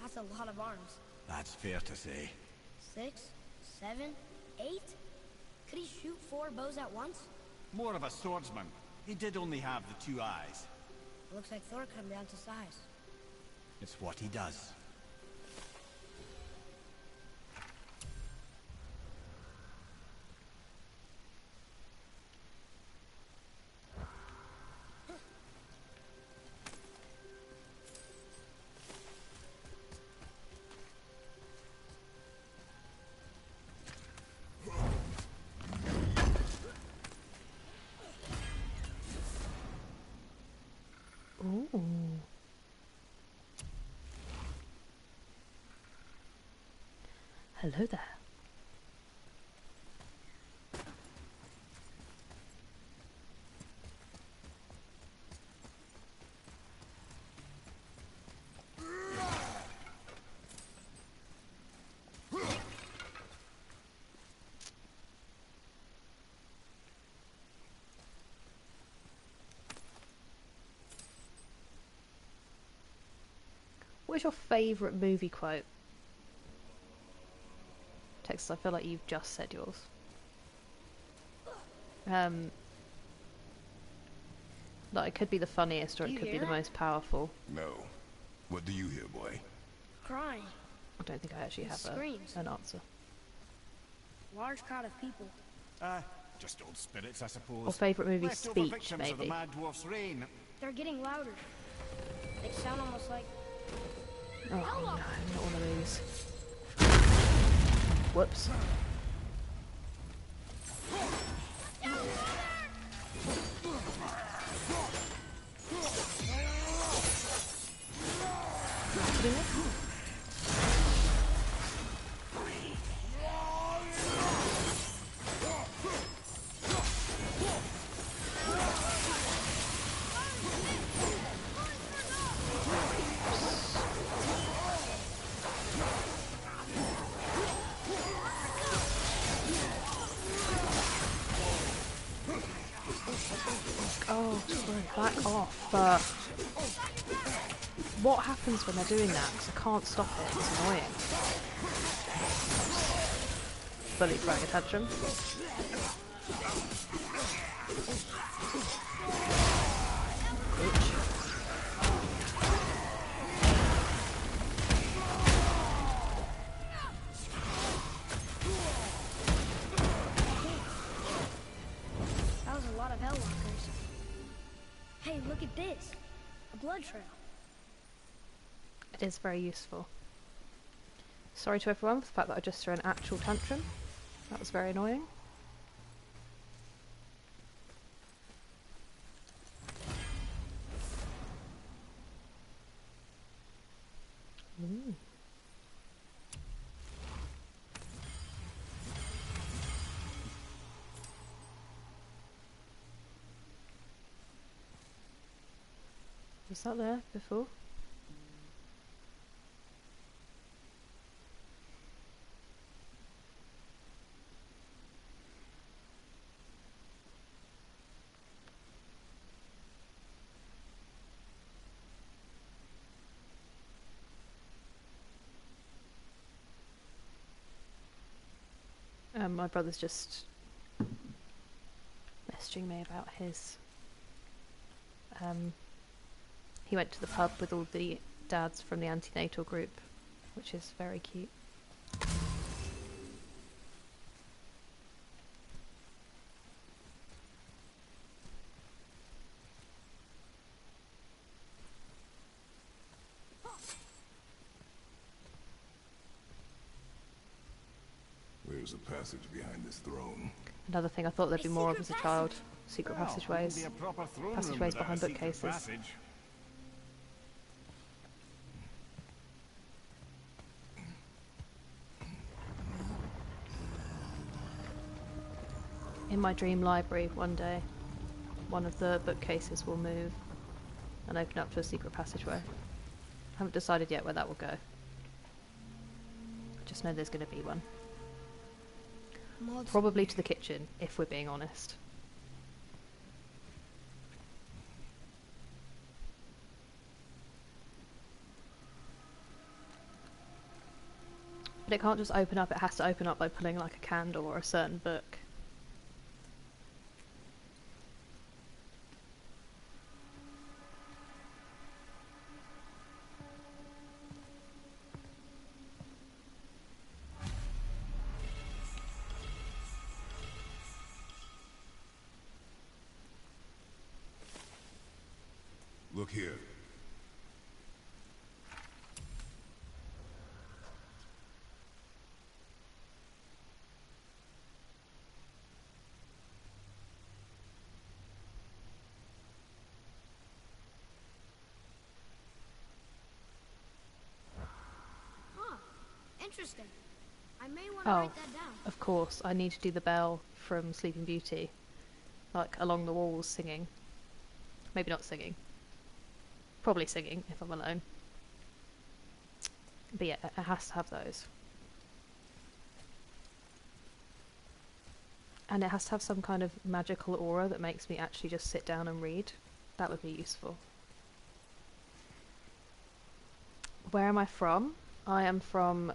That's a lot of arms. That's fair to say. 6, 7, 8? Could he shoot 4 bows at once? More of a swordsman. He did only have the 2 eyes. It looks like Thor cut him down to size. It's what he does. Ooh. Hello there. What is your favourite movie quote? Texas, I feel like you've just said yours. Like, it could be the funniest or Do it you could be hear the that? most powerful. No. What do you hear, boy? Crying. I don't think I actually have Screams. an answer. Large crowd of people. Just old spirits, I suppose. Or favourite movie Leftover speech, victims of the maybe. Mad Dwarf's reign. They're getting louder. They sound almost like... Oh no, not one of these. Whoops. Kidding me? Oh, sorry, back off. What happens when they're doing that? Because I can't stop it. It's annoying. Fully throwing a tantrum. Bitch. That was a lot of Hellwalkers. Hey, look at this. A blood trail. It is very useful. Sorry to everyone for the fact that I just threw an actual tantrum. That was very annoying. Ooh. Was that there before? My brother's just messaging me about his... he went to the pub with all the dads from the antenatal group, which is very cute. There's a passage behind this throne. Another thing I thought there'd be more of as a child. Secret Well, passageways. wouldn't be a proper throne room Passageways without behind a secret bookcases. passage. In my dream library one day, one of the bookcases will move and open up to a secret passageway. I haven't decided yet where that will go. I just know there's going to be one. Mods. Probably to the kitchen, if we're being honest. But it can't just open up, it has to open up by pulling like a candle or a certain book. Look here. Huh. Interesting. I may want to Oh, write that down. of course, I need to do the bell from Sleeping Beauty. Like, along the walls singing. Maybe not singing. Probably singing, if I'm alone. But yeah, it has to have those. And it has to have some kind of magical aura that makes me actually just sit down and read. That would be useful. Where am I from? I am from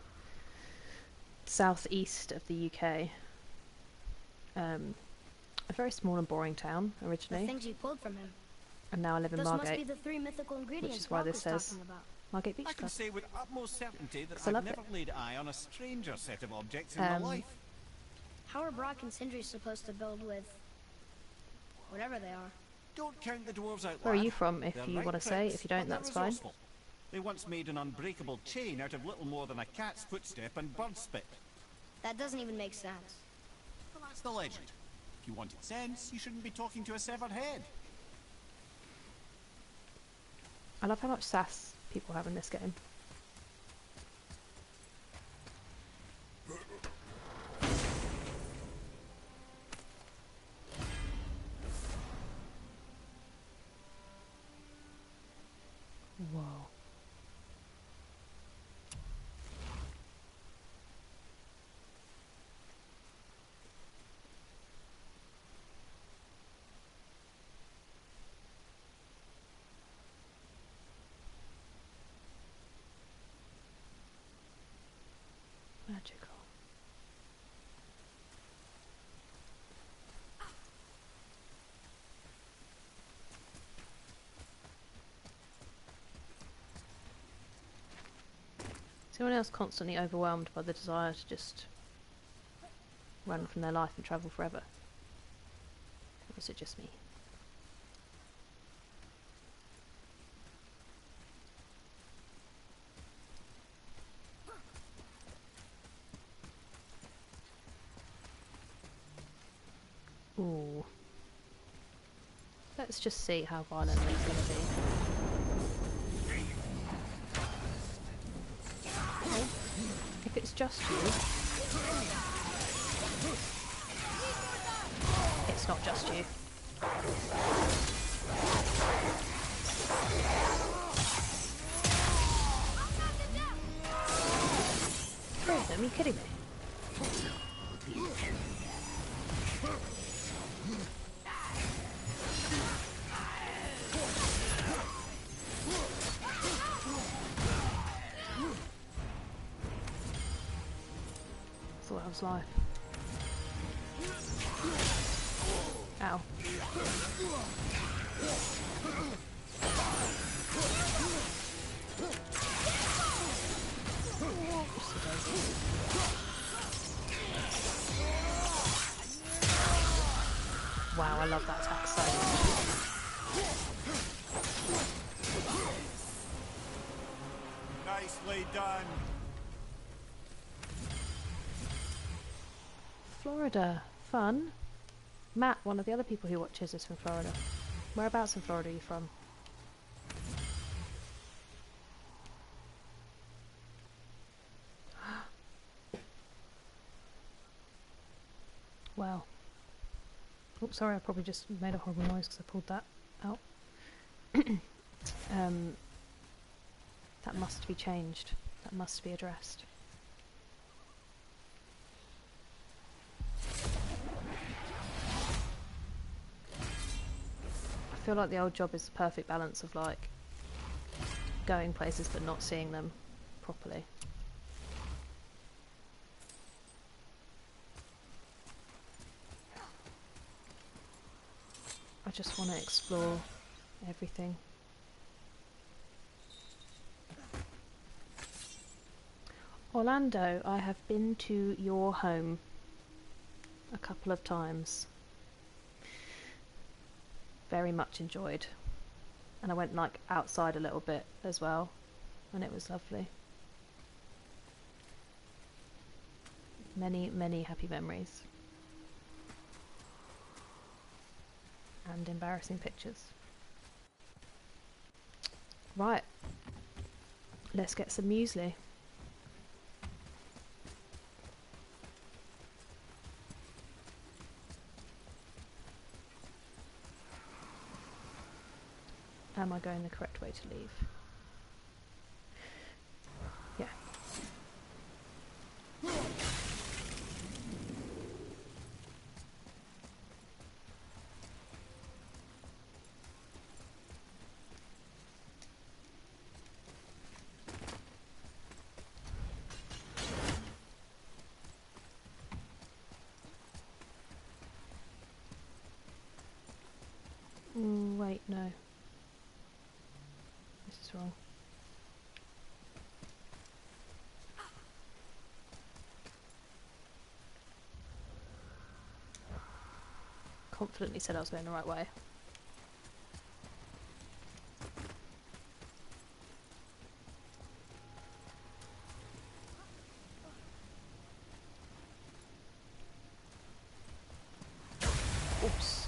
southeast of the UK. A very small and boring town The originally, things you pulled from him. and now I live in Those must be Margate, the 3 mythical ingredients which is why this Brock was says talking about. Margate Beach I can Club. say with utmost certainty that So I've lovely. never laid eye on a stranger set of objects in my life. How are Brock and Sindri supposed to build with whatever they are? Don't count the dwarves out, Where are lad. you from, if They're you right want to say? pricks, If you don't, but they're that's fine. resourceful. They once made an unbreakable chain out of little more than a cat's footstep and bird spit. That doesn't even make sense. Well, that's the legend. If you wanted sense, you shouldn't be talking to a severed head. I love how much sass people have in this game. Whoa. Magical. Is anyone else constantly overwhelmed by the desire to just run from their life and travel forever? Or is it just me? Ooh. Let's just see how violent it's going to be. Okay. If it's just you... It's not just you. Three of them? Are you kidding me? Thought I was live. Ow. Wow, I love that attack so much. Nicely done. Florida. Fun. Matt, one of the other people who watches, is from Florida. Whereabouts in Florida are you from? Wow. Oops, sorry, I probably just made a horrible noise because I pulled that out. That must be changed. That must be addressed. I feel like the old job is the perfect balance of like going places but not seeing them properly. I just want to explore everything. Orlando, I have been to your home a couple of times. Very much enjoyed. And I went like outside a little bit as well, and it was lovely. Many, many happy memories. And embarrassing pictures. Right. Let's get some muesli. Am I going the correct way to leave? Yeah. No. This is wrong. Confidently said I was going the right way. Oops.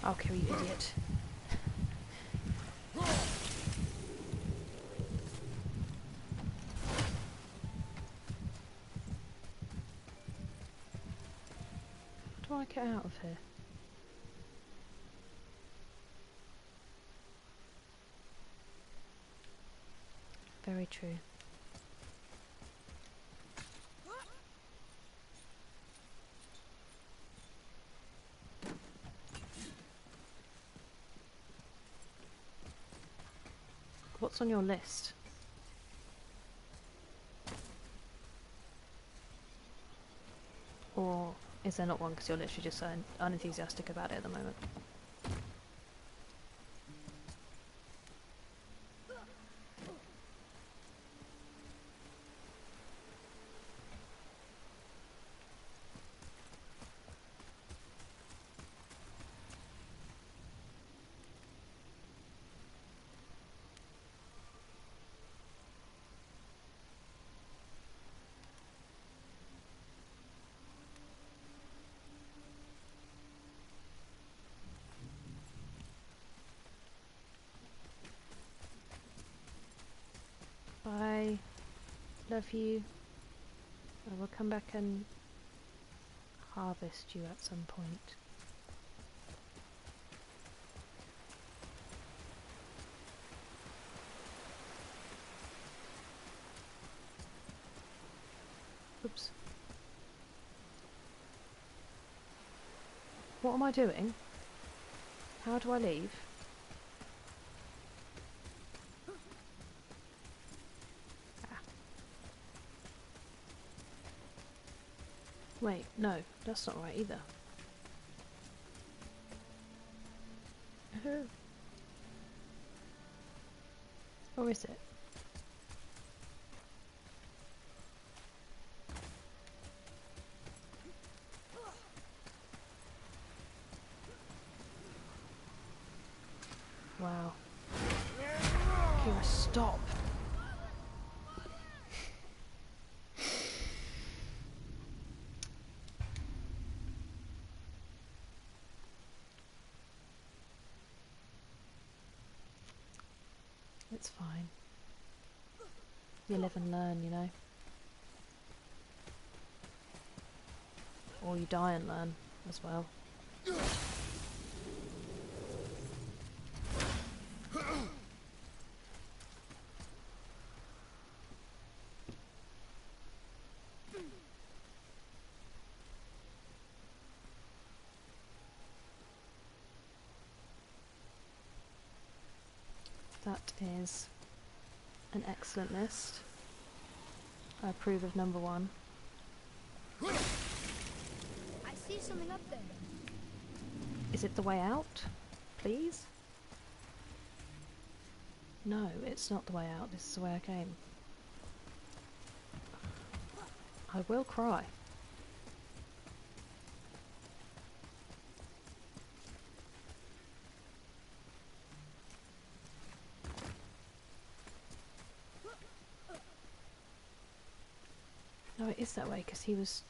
I'll kill you, idiot. How do I get out of here? Very true. What's on your list? Or is there not one because you're literally just so unenthusiastic about it at the moment? Bye. Love you. I will come back and harvest you at some point. Oops. What am I doing? How do I leave? Wait, no, that's not right either. Or is it? Wow. Kira, stop! It's fine. You live and learn, you know? Or you die and learn as well. That is an excellent list. I approve of number 1. I see something up there. Is it the way out? Please? No, it's not the way out. This is the way I came. I will cry. No, it is that way because he was...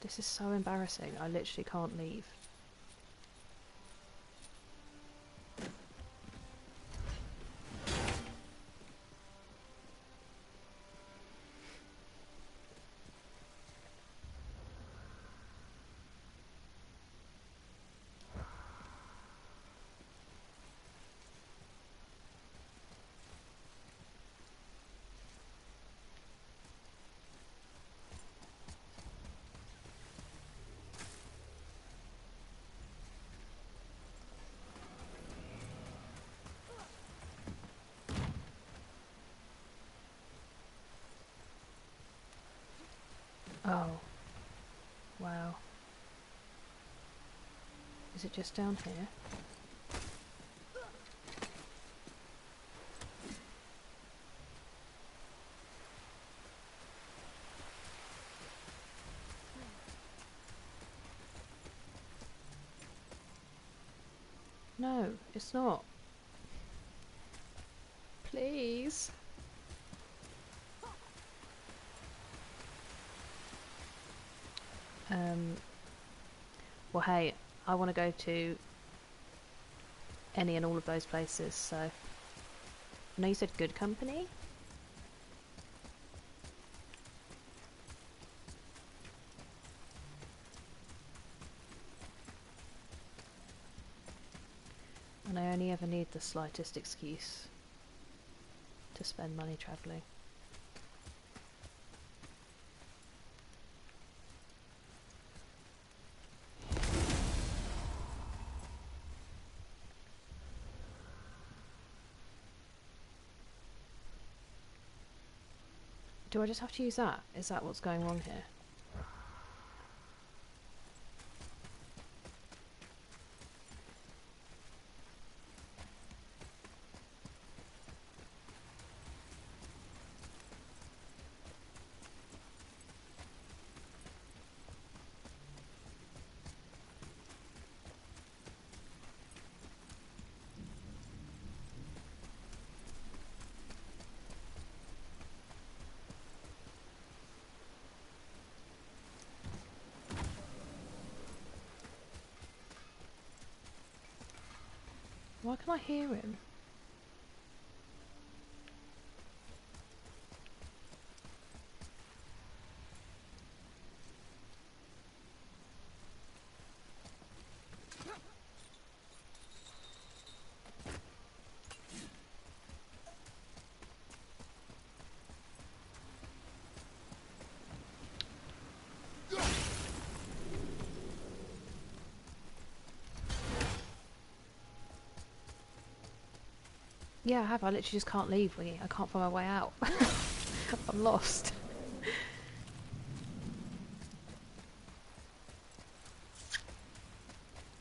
This is so embarrassing. I literally can't leave. Oh. Wow. Is it just down here? No, it's not. Please. Well, hey, I want to go to any and all of those places, so... I know you said good company? And I only ever need the slightest excuse to spend money travelling. Do I just have to use that? Is that what's going wrong here? Why can I hear him? Yeah, I have. I literally just can't leave. I can't find my way out. I'm lost.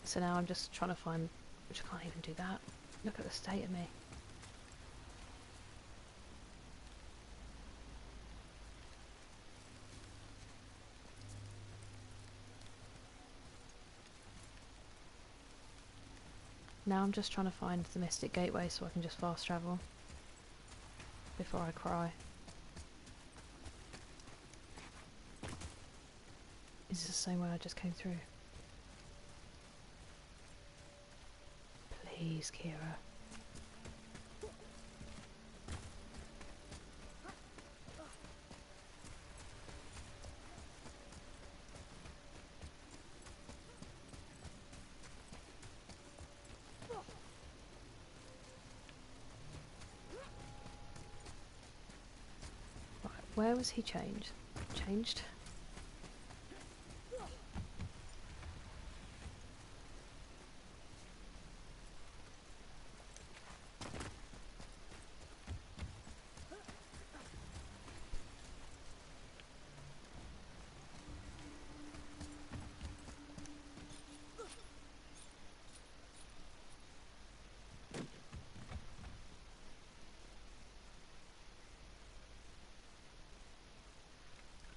So now I'm just trying to find... Which I can't even do that. Look at the state of me. Now I'm just trying to find the Mystic Gateway so I can just fast travel before I cry. Is this the same way I just came through? Please, Kira. Right, where was he changed? Changed?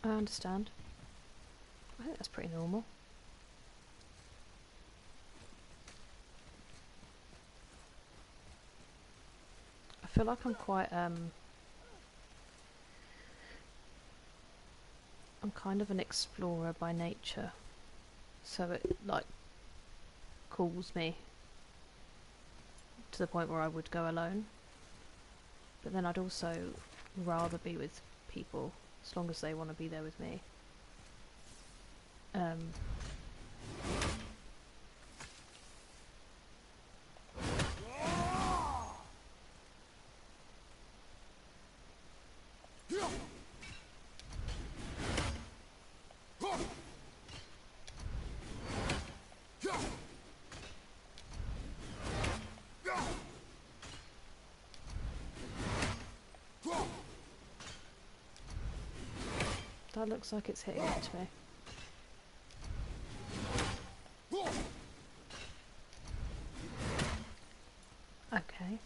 I understand. I think that's pretty normal. I feel like I'm quite, I'm kind of an explorer by nature. So it, like, calls me to the point where I would go alone. But then I'd also rather be with people as long as they want to be there with me. That looks like it's hitting into me. Okay.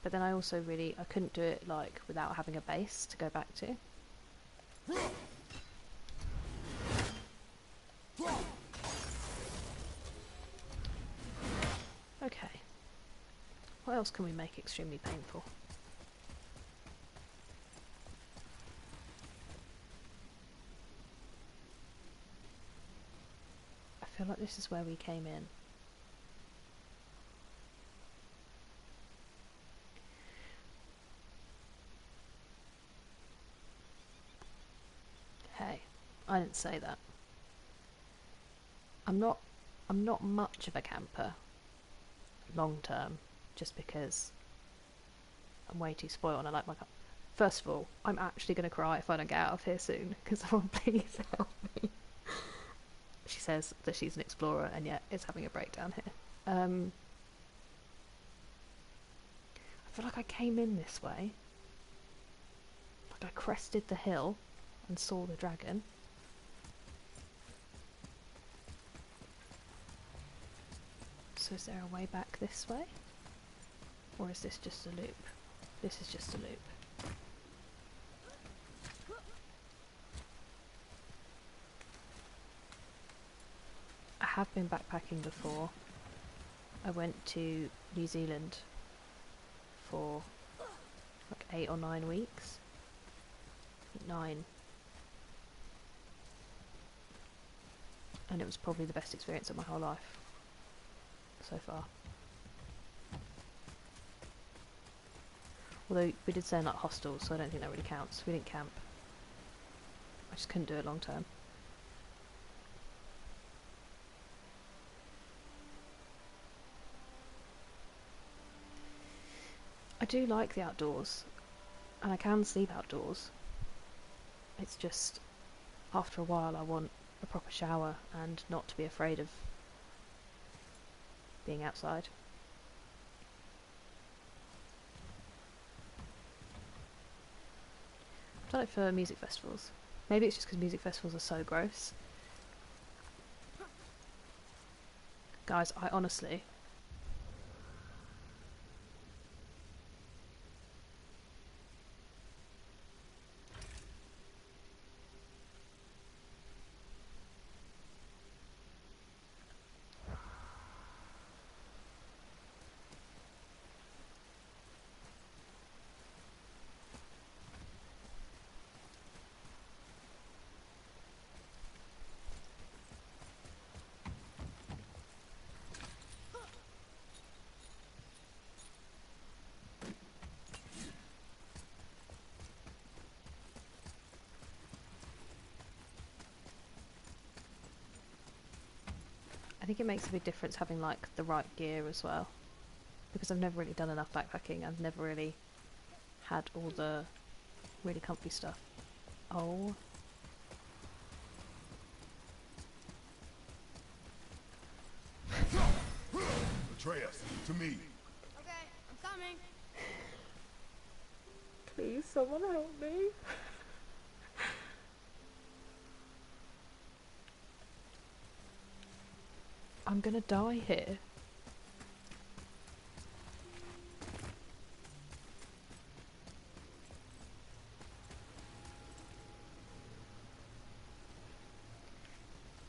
But then I also I couldn't do it like without having a base to go back to. Okay. What else can we make extremely painful? I feel like this is where we came in. Hey, I didn't say that. I'm not much of a camper long term, just because I'm way too spoiled and I like my First of all, I'm actually going to cry if I don't get out of here soon, because someone please help me. She says that she's an explorer and yet is having a breakdown here. I feel like I came in this way. Like I crested the hill and saw the dragon. So is there a way back this way? Or is this just a loop? This is just a loop. I have been backpacking before. I went to New Zealand for like 8 or 9 weeks. 9. And it was probably the best experience of my whole life so far. Although we did stay in like hostels, so I don't think that really counts. We didn't camp. I just couldn't do it long term. I do like the outdoors, and I can sleep outdoors. It's just, after a while I want a proper shower and not to be afraid of being outside. I've done it for music festivals. Maybe it's just because music festivals are so gross. Guys, I honestly... I think it makes a big difference having like the right gear as well, because I've never really done enough backpacking. I've never really had all the really comfy stuff. Oh. Atreus, to me. Okay, I'm coming. Please, someone help me. I'm gonna die here.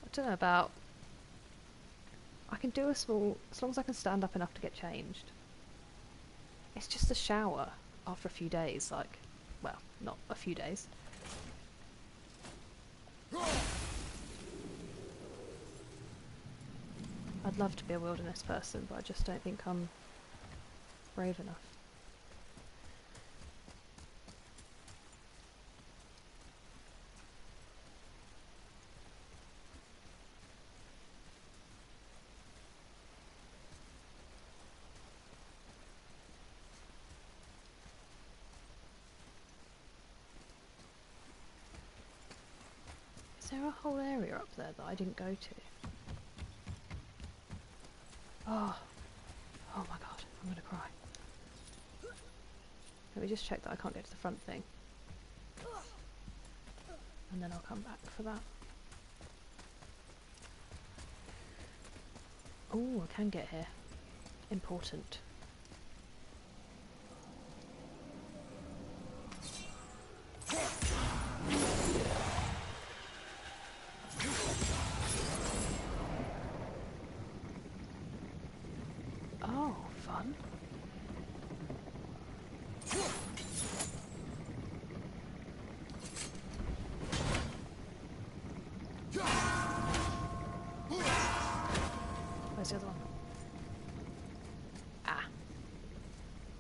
I don't know about... I can do a small... as long as I can stand up enough to get changed. It's just a shower after a few days, like... well, not a few days. I'd love to be a wilderness person, but I just don't think I'm brave enough. Is there a whole area up there that I didn't go to? Oh, just check that I can't get to the front thing. And then I'll come back for that. Oh, I can get here. Important. Oh, fun. Where's the other one? Ah.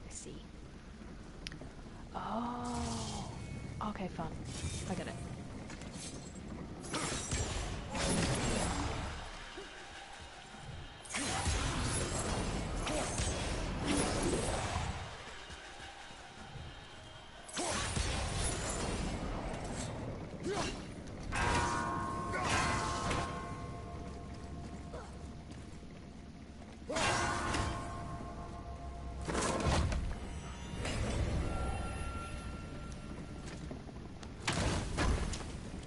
I see. Oh. Okay, fun. I get it.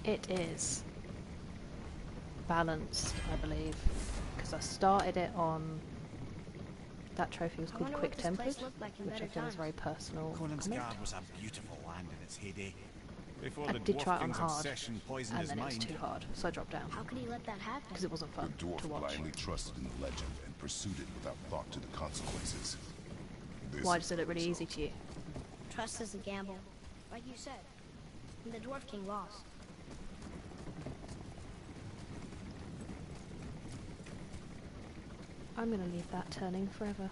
It is balanced, I believe, because I started it on that trophy was I called wonder Quick what this place Tempered, looked like in which I better feel is times. very personal. Conan's comment. Guard was a beautiful land in its heyday. Before I the did Dwarf try it on King's hard, obsession poisoned and his then it was mind. too hard, so I dropped down How could he let that happen? because it wasn't fun The dwarf to watch. blindly trusted in the legend and pursued it without thought to the consequences. This Why is does it look really easy to you? Trust is a gamble, like you said. And the Dwarf King lost. I'm gonna leave that turning forever.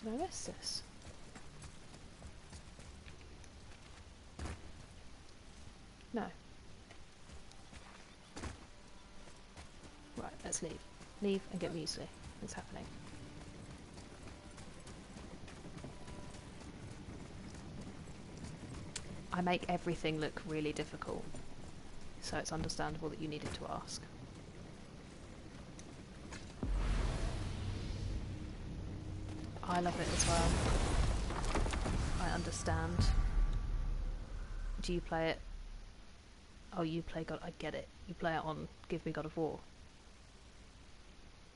Did I miss this? No. Right, let's leave. Leave and get muesli. What's happening? I make everything look really difficult, so it's understandable that you needed to ask. I love it as well. I understand. Do you play it? Oh, you play God. I get it. You play it on Give Me God of War.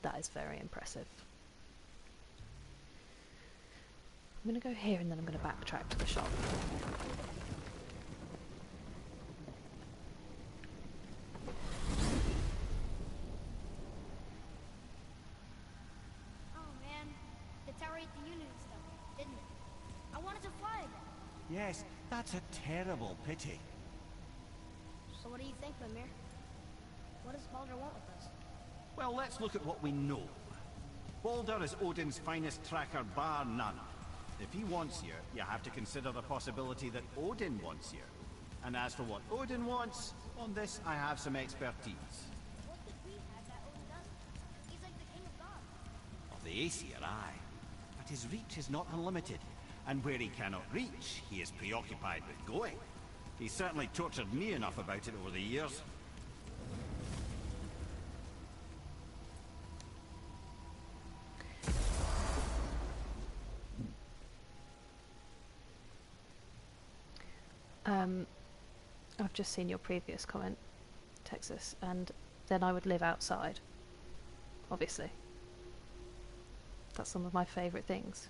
That is very impressive. I'm going to go here and then I'm going to backtrack to the shop. Oh man, the tower ate the unit and stuff, didn't it? I wanted to fly again. Yes, that's a terrible pity. So what do you think, Mimir? What does Baldur want with us? Well, let's look at what we know. Baldur is Odin's finest tracker bar none. If he wants you, you have to consider the possibility that Odin wants you. And as for what Odin wants, on this I have some expertise. What could we have that Odin doesn't? He's like the king of gods. Of the Aesir, aye. But his reach is not unlimited. And where he cannot reach, he is preoccupied with going. He's certainly tortured me enough about it over the years. I've just seen your previous comment, Texas, and then I would live outside. Obviously. That's some of my favourite things.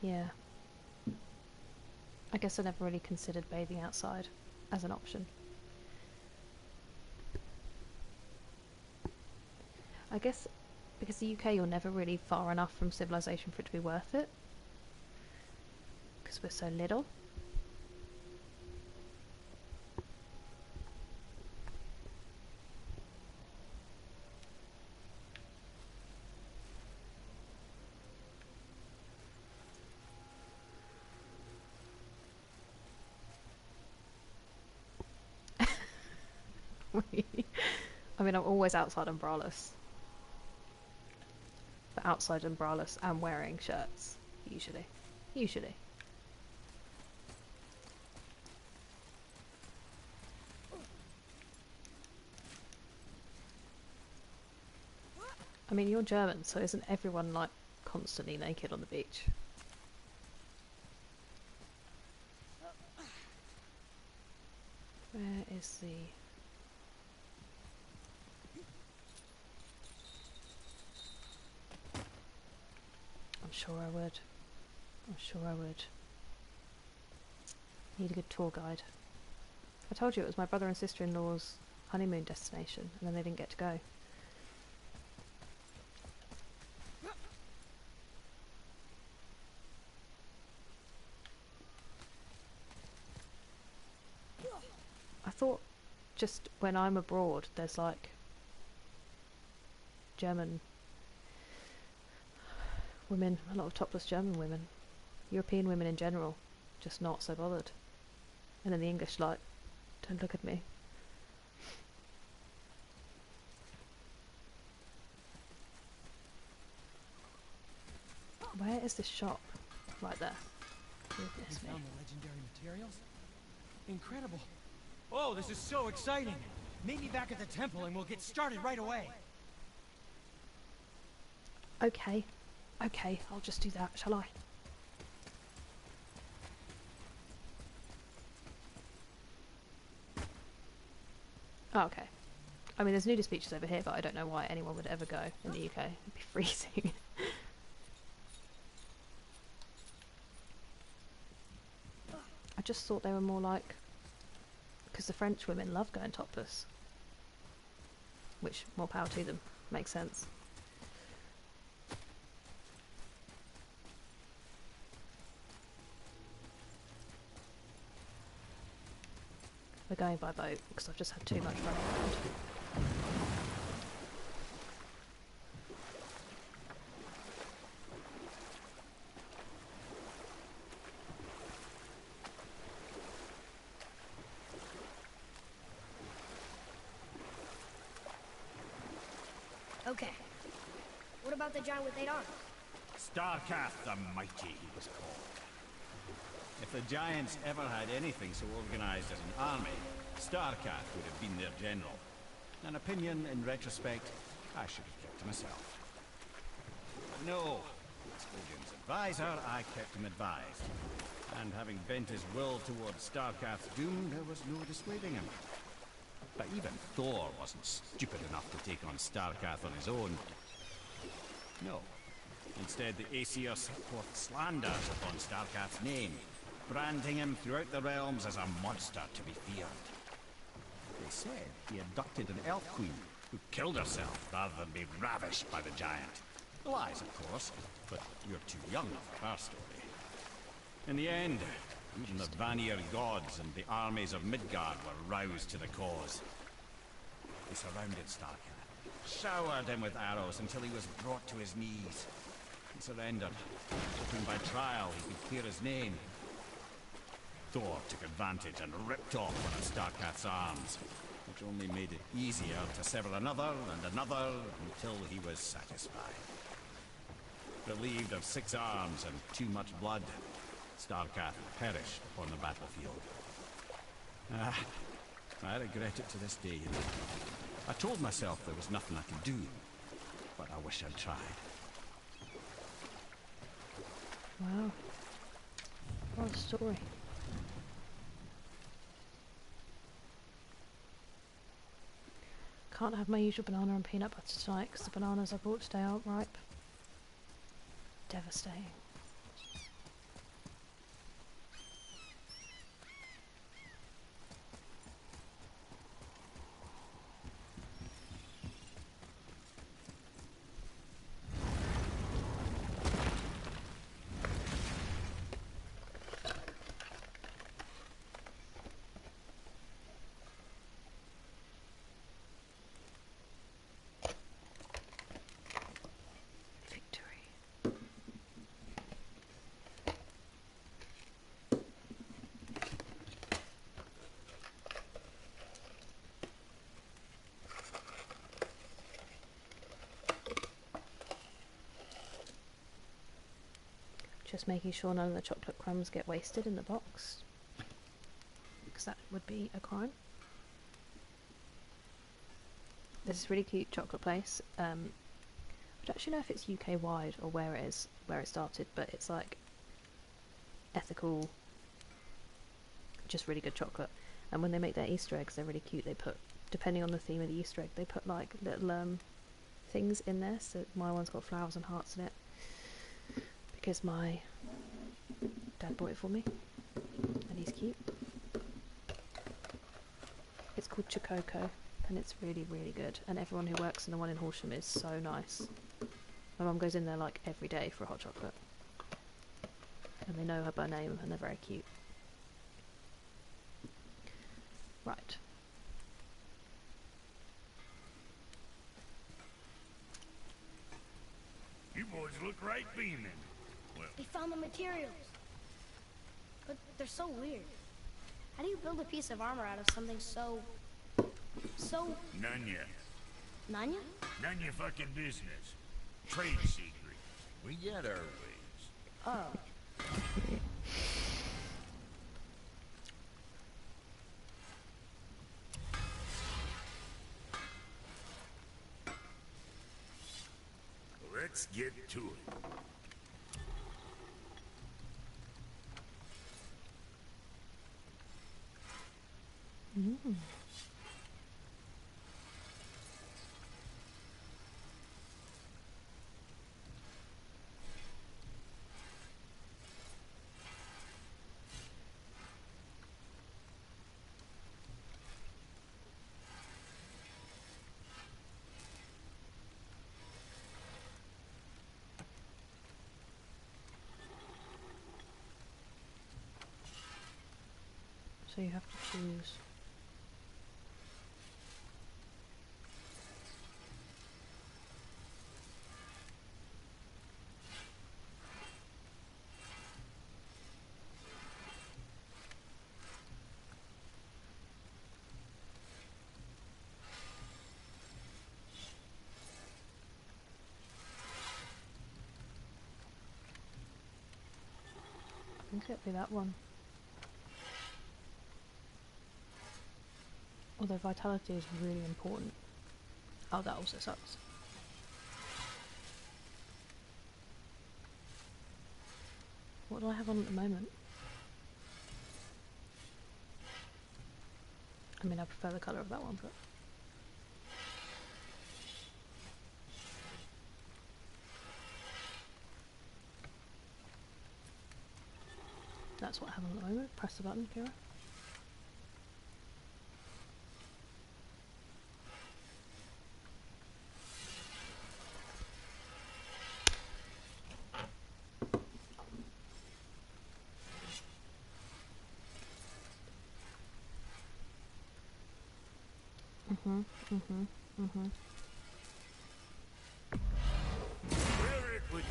Yeah. I guess I never really considered bathing outside as an option. I guess because the UK, you're never really far enough from civilization for it to be worth it. Because we're so little. I mean, I'm always outside umbrellas. but outside and braless and wearing shirts, usually. Usually. I mean, you're German, so isn't everyone, like, constantly naked on the beach? Where is the... I'm sure I would. I'm sure I would. Need a good tour guide. I told you it was my brother and sister-in-law's honeymoon destination, and then they didn't get to go. I thought just when I'm abroad there's like German women, a lot of topless German women, European women in general, just not so bothered. And then the English like, don't look at me. Where is this shop? Right there. Goodness me. Found the legendary materials? Incredible. Oh, this is so exciting. Meet me back at the temple and we'll get started right away. Okay. Okay, I'll just do that, shall I? Oh, okay. I mean, there's nudist beaches over here, but I don't know why anyone would ever go in the UK. It'd be freezing. I just thought they were more like... because the French women love going topless. Which, more power to them. Makes sense. We're going by boat, because I've just had too much running around. Okay. What about the giant with 8 arms? Starkath the Mighty, he was called. If the Giants ever had anything so organized as an army, Starkath would have been their general. An opinion, in retrospect, I should have kept to myself. But no, as Odin's advisor, I kept him advised. And having bent his will towards Starkath's doom, there was no dissuading him. But even Thor wasn't stupid enough to take on Starkath on his own. No. Instead, the Aesir set forth slanders upon Starkath's name, branding him throughout the realms as a monster to be feared. They said he abducted an elf queen who killed herself rather than be ravished by the giant. Lies, of course, but you're too young for her story. In the end, even the Vanir gods and the armies of Midgard were roused to the cause. They surrounded Starkath, showered him with arrows until he was brought to his knees. He surrendered, hoping by trial he could clear his name. Thor took advantage and ripped off one of Starkath's arms, which only made it easier to sever another and another until he was satisfied. Relieved of 6 arms and too much blood, Starkath perished upon the battlefield. I regret it to this day. I told myself there was nothing I could do, but I wish I'd tried. Wow. What a story. Can't have my usual banana and peanut butter tonight because the bananas I bought today aren't ripe. Devastating. Victory. just making sure none of the chocolate crumbs get wasted in the box, because that would be a crime. There's this really cute chocolate place. I don't actually know if it's UK wide or where it is, where it started, but it's like ethical, just really good chocolate. And when they make their Easter eggs, they're really cute. They put, depending on the theme of the Easter egg, they put like little things in there. So my one's got flowers and hearts in it because my dad bought it for me, and he's cute. It's called Chococo, and it's really, really good. And everyone who works in the one in Horsham is so nice. My mum goes in there like every day for a hot chocolate, and they know her by name, and they're very cute. Right. You boys look right beaming. Well, We found the materials. But they're so weird. How do you build a piece of armor out of something so... none yet. Nanya? None your fucking business. Trade secret. We get our ways. Oh. Let's get to it. So you have to choose. I think it'll be that one. Although vitality is really important. Oh, that also sucks. What do I have on at the moment? I mean, I prefer the colour of that one, but... That's what I have on at the moment. Press the button, Kira. Where it would...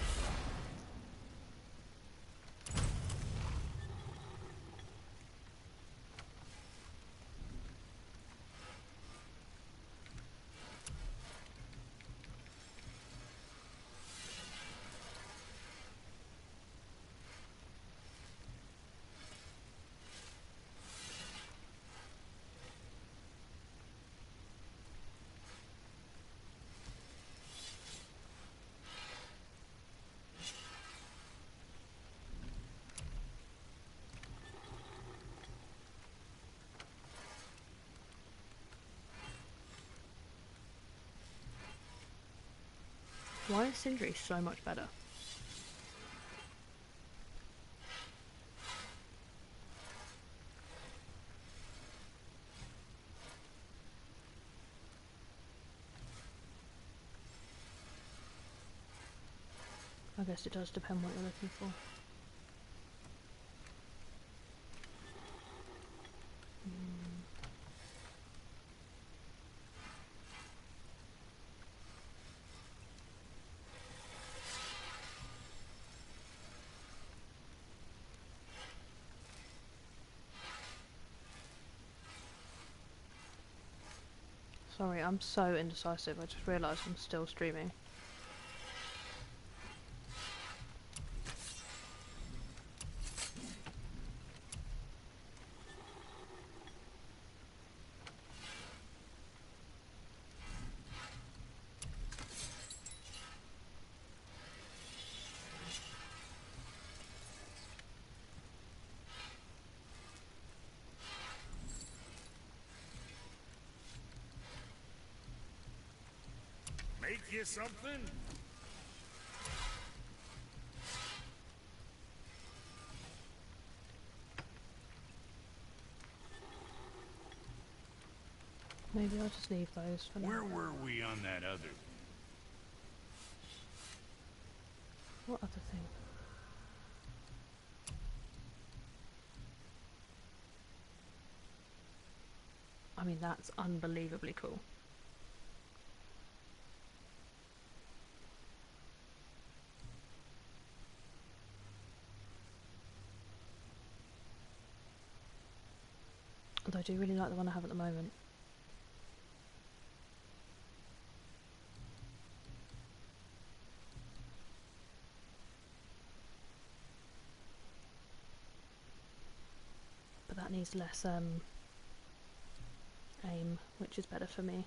Why is Sindri so much better? I guess it does depend what you're looking for. Sorry, I'm so indecisive. I just realised I'm still streaming. you something? Maybe I'll just leave those for now. Where were we on that other? What other thing? I mean, that's unbelievably cool. Although I do really like the one I have at the moment. But that needs less aim, which is better for me.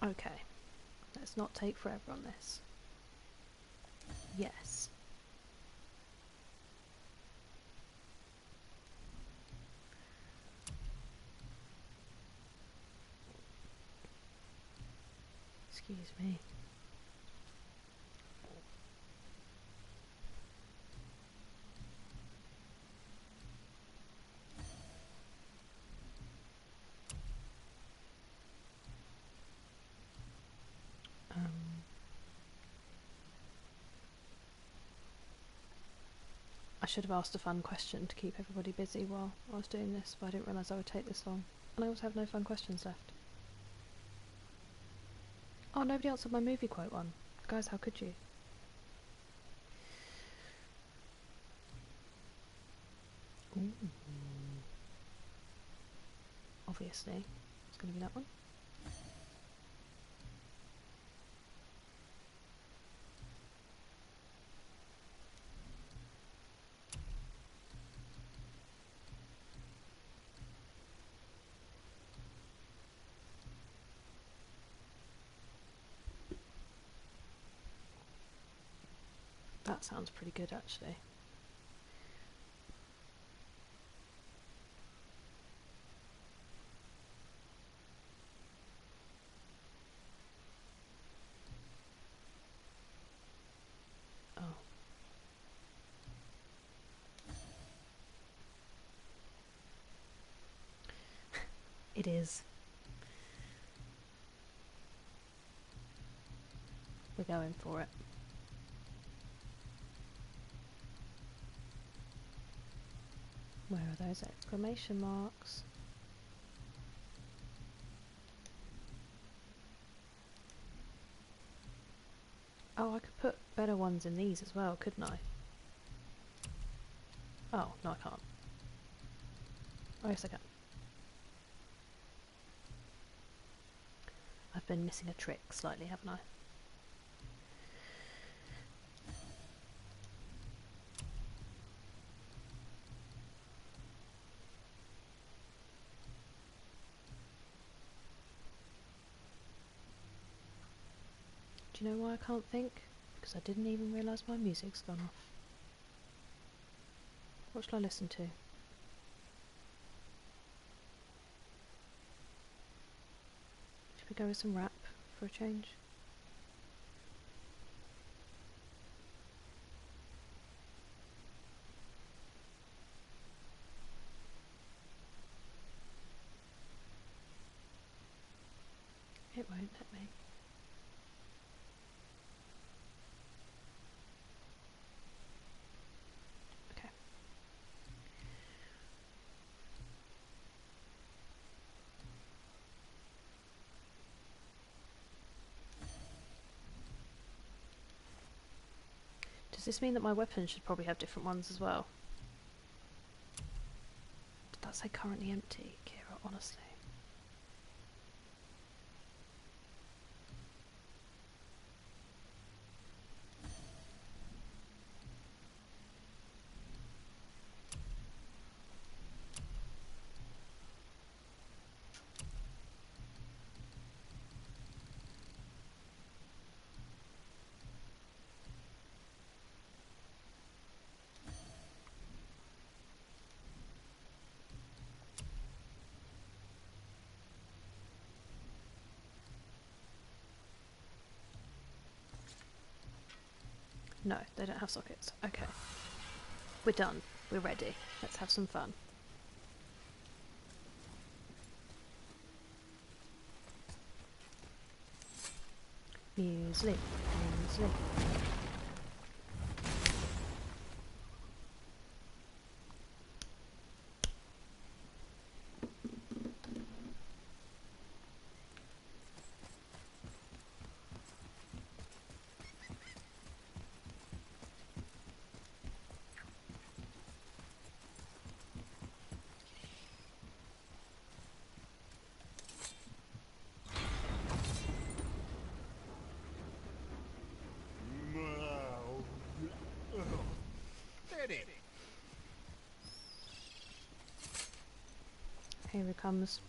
Okay, let's not take forever on this. Yes. Excuse me. I should have asked a fun question to keep everybody busy while I was doing this, but I didn't realise I would take this long. And I also have no fun questions left. Oh, nobody answered my movie quote one. Guys, how could you? Ooh. Obviously, it's going to be that one. That sounds pretty good, actually. Oh. It is. We're going for it. Where are those exclamation marks? Oh, I could put better ones in these as well, couldn't I? Oh, no I can't. Oh, yes I can. I've been missing a trick slightly, haven't I? Do you know why I can't think? Because I didn't even realise my music's gone off. What shall I listen to? Should we go with some rap for a change? It won't let me. Okay. Does this mean that my weapons should probably have different ones as well? Did that say currently empty, Kira? Honestly. No, they don't have sockets. Okay. We're done. We're ready. Let's have some fun. Muesli. Muesli. Steady. Here he comes.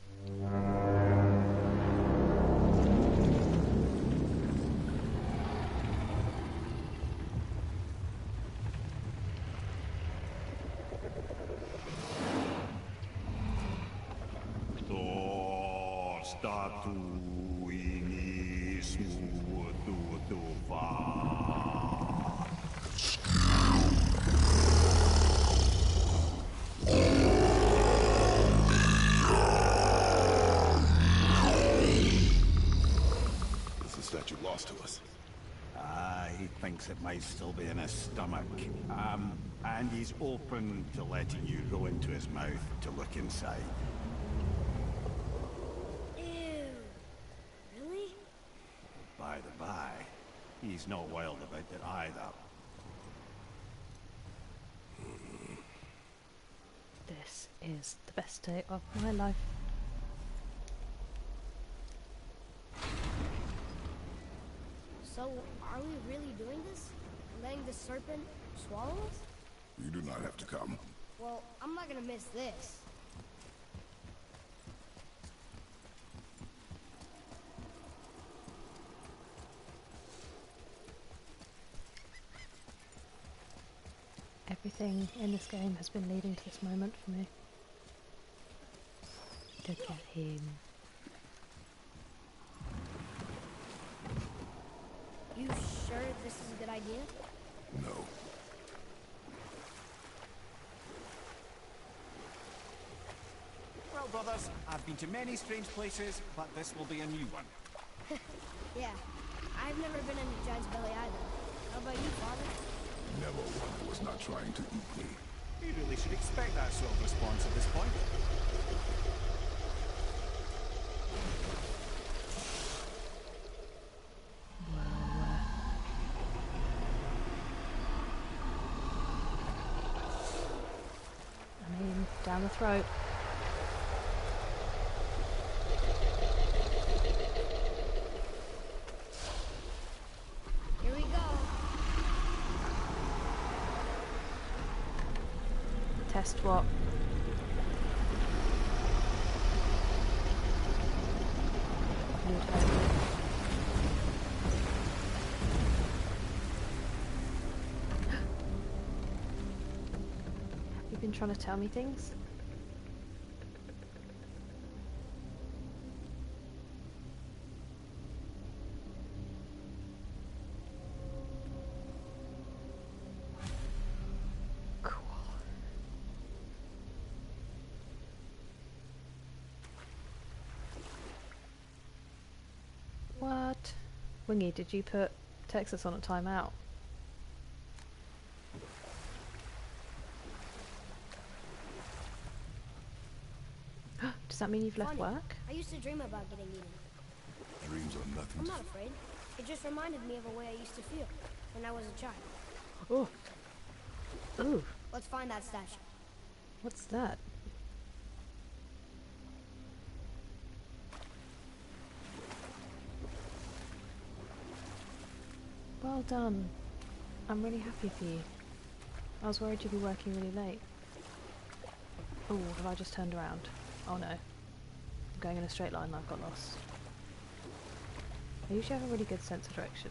It's the statue lost to us. He thinks it might still be in his stomach. And he's open to letting you go into his mouth to look inside. Ew. Really? By the by, he's not wild about it either. This is the best day of my life. So, are we really doing this? Letting the serpent swallow us? You do not have to come. Well, I'm not gonna miss this. Everything in this game has been leading to this moment for me. Look at him. You sure this is a good idea? No. Well, brothers, I've been to many strange places, but this will be a new one. Yeah. I've never been in a giant's belly either. How about you, Father? Never one who was not trying to eat me. You really should expect that sort of response at this point. I mean, down the throat. Here we go. Test what? You'd hope. Have you been trying to tell me things? Cool. What? Wingy, did you put Texas on a timeout? Does that mean you've left Funny. work? I used to dream about getting eaten. Dreams are nothing I'm to... not afraid. It just reminded me of a way I used to feel when I was a child. Oh. Ooh, Let's find that statue. what's that? Well done. I'm really happy for you. I was worried you'd be working really late. Oh, have I just turned around? Oh no. I'm going in a straight line and I've got lost. I usually have a really good sense of direction.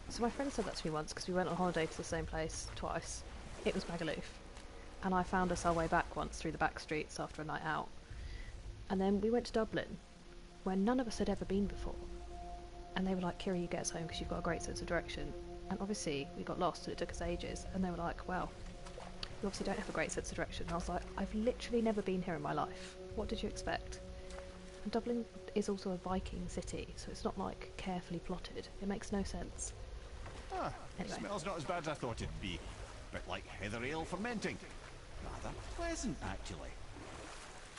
So my friend said that to me once because we went on holiday to the same place twice. It was Magaluf. And I found us our way back once through the back streets after a night out. And then we went to Dublin, where none of us had ever been before. And they were like, Kira, you get us home because you've got a great sense of direction. And obviously we got lost and it took us ages. And they were like, well, you obviously don't have a great sense of direction. And I was like, I've literally never been here in my life. What did you expect? And Dublin is also a Viking city, so it's not like carefully plotted. It makes no sense. Ah, Anyway. smells not as bad as I thought it'd be. Bit like heather ale fermenting. Rather pleasant, actually.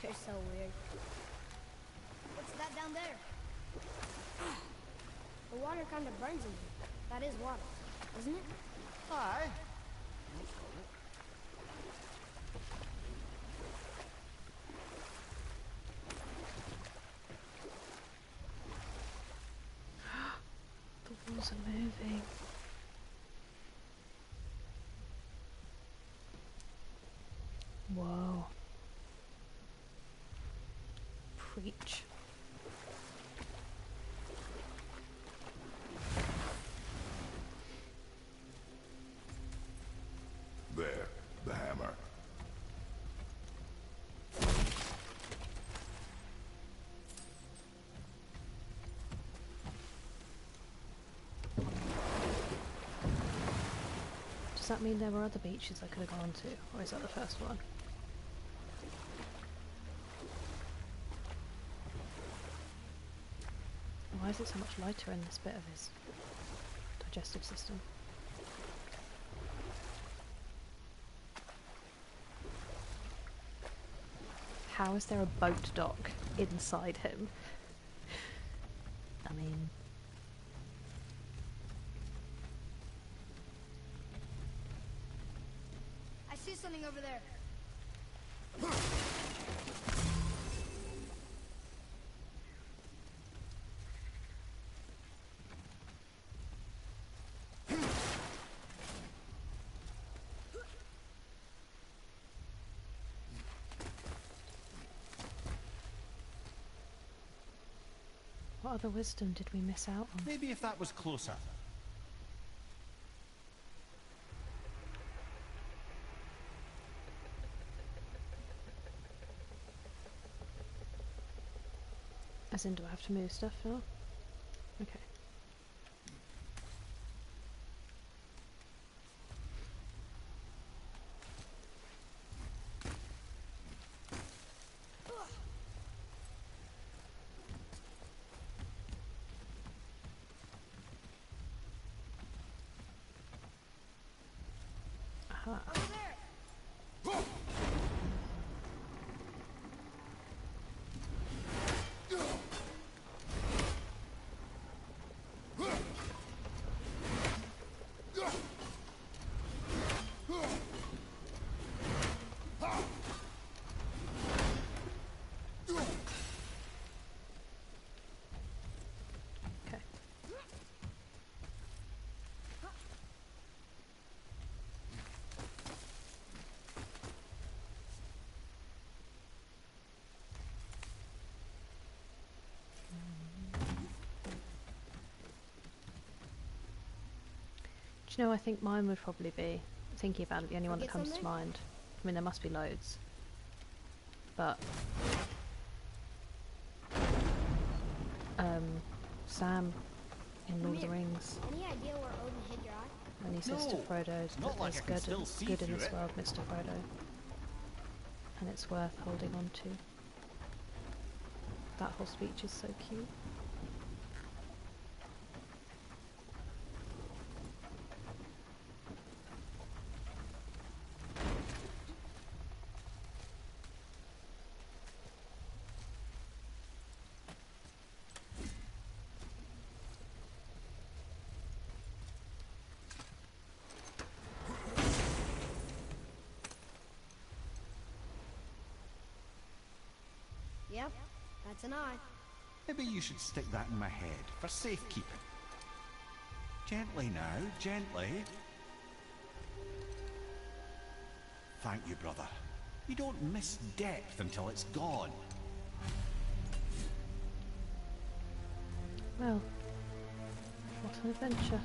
You're so weird. What's that down there? The water kind of burns in here. That is water, isn't it? Aye. The walls are moving. Whoa. Preach. There, the hammer. Does that mean there were other beaches I could have gone to, or is that the first one? Why is it so much lighter in this bit of his digestive system? How is there a boat dock inside him? I mean... I see something over there. What other wisdom did we miss out on? Maybe if that was closer. As in, do I have to move stuff now? Okay. Aha. Over there. Okay. Do you know, I think mine would probably be, thinking about it, the only one that Get comes some to there? mind. I mean, there must be loads. But... Sam in Lord of the Mimir, Rings. Any idea where Odin hid your eye? And he says to No, Frodo not that like there's I can still see good in through this it. world, Mr. Frodo. And it's worth holding on to. That whole speech is so cute. Yep, that's an eye. Maybe you should stick that in my head for safekeeping. Gently now, gently. Thank you, brother. You don't miss depth until it's gone. Well, what an adventure.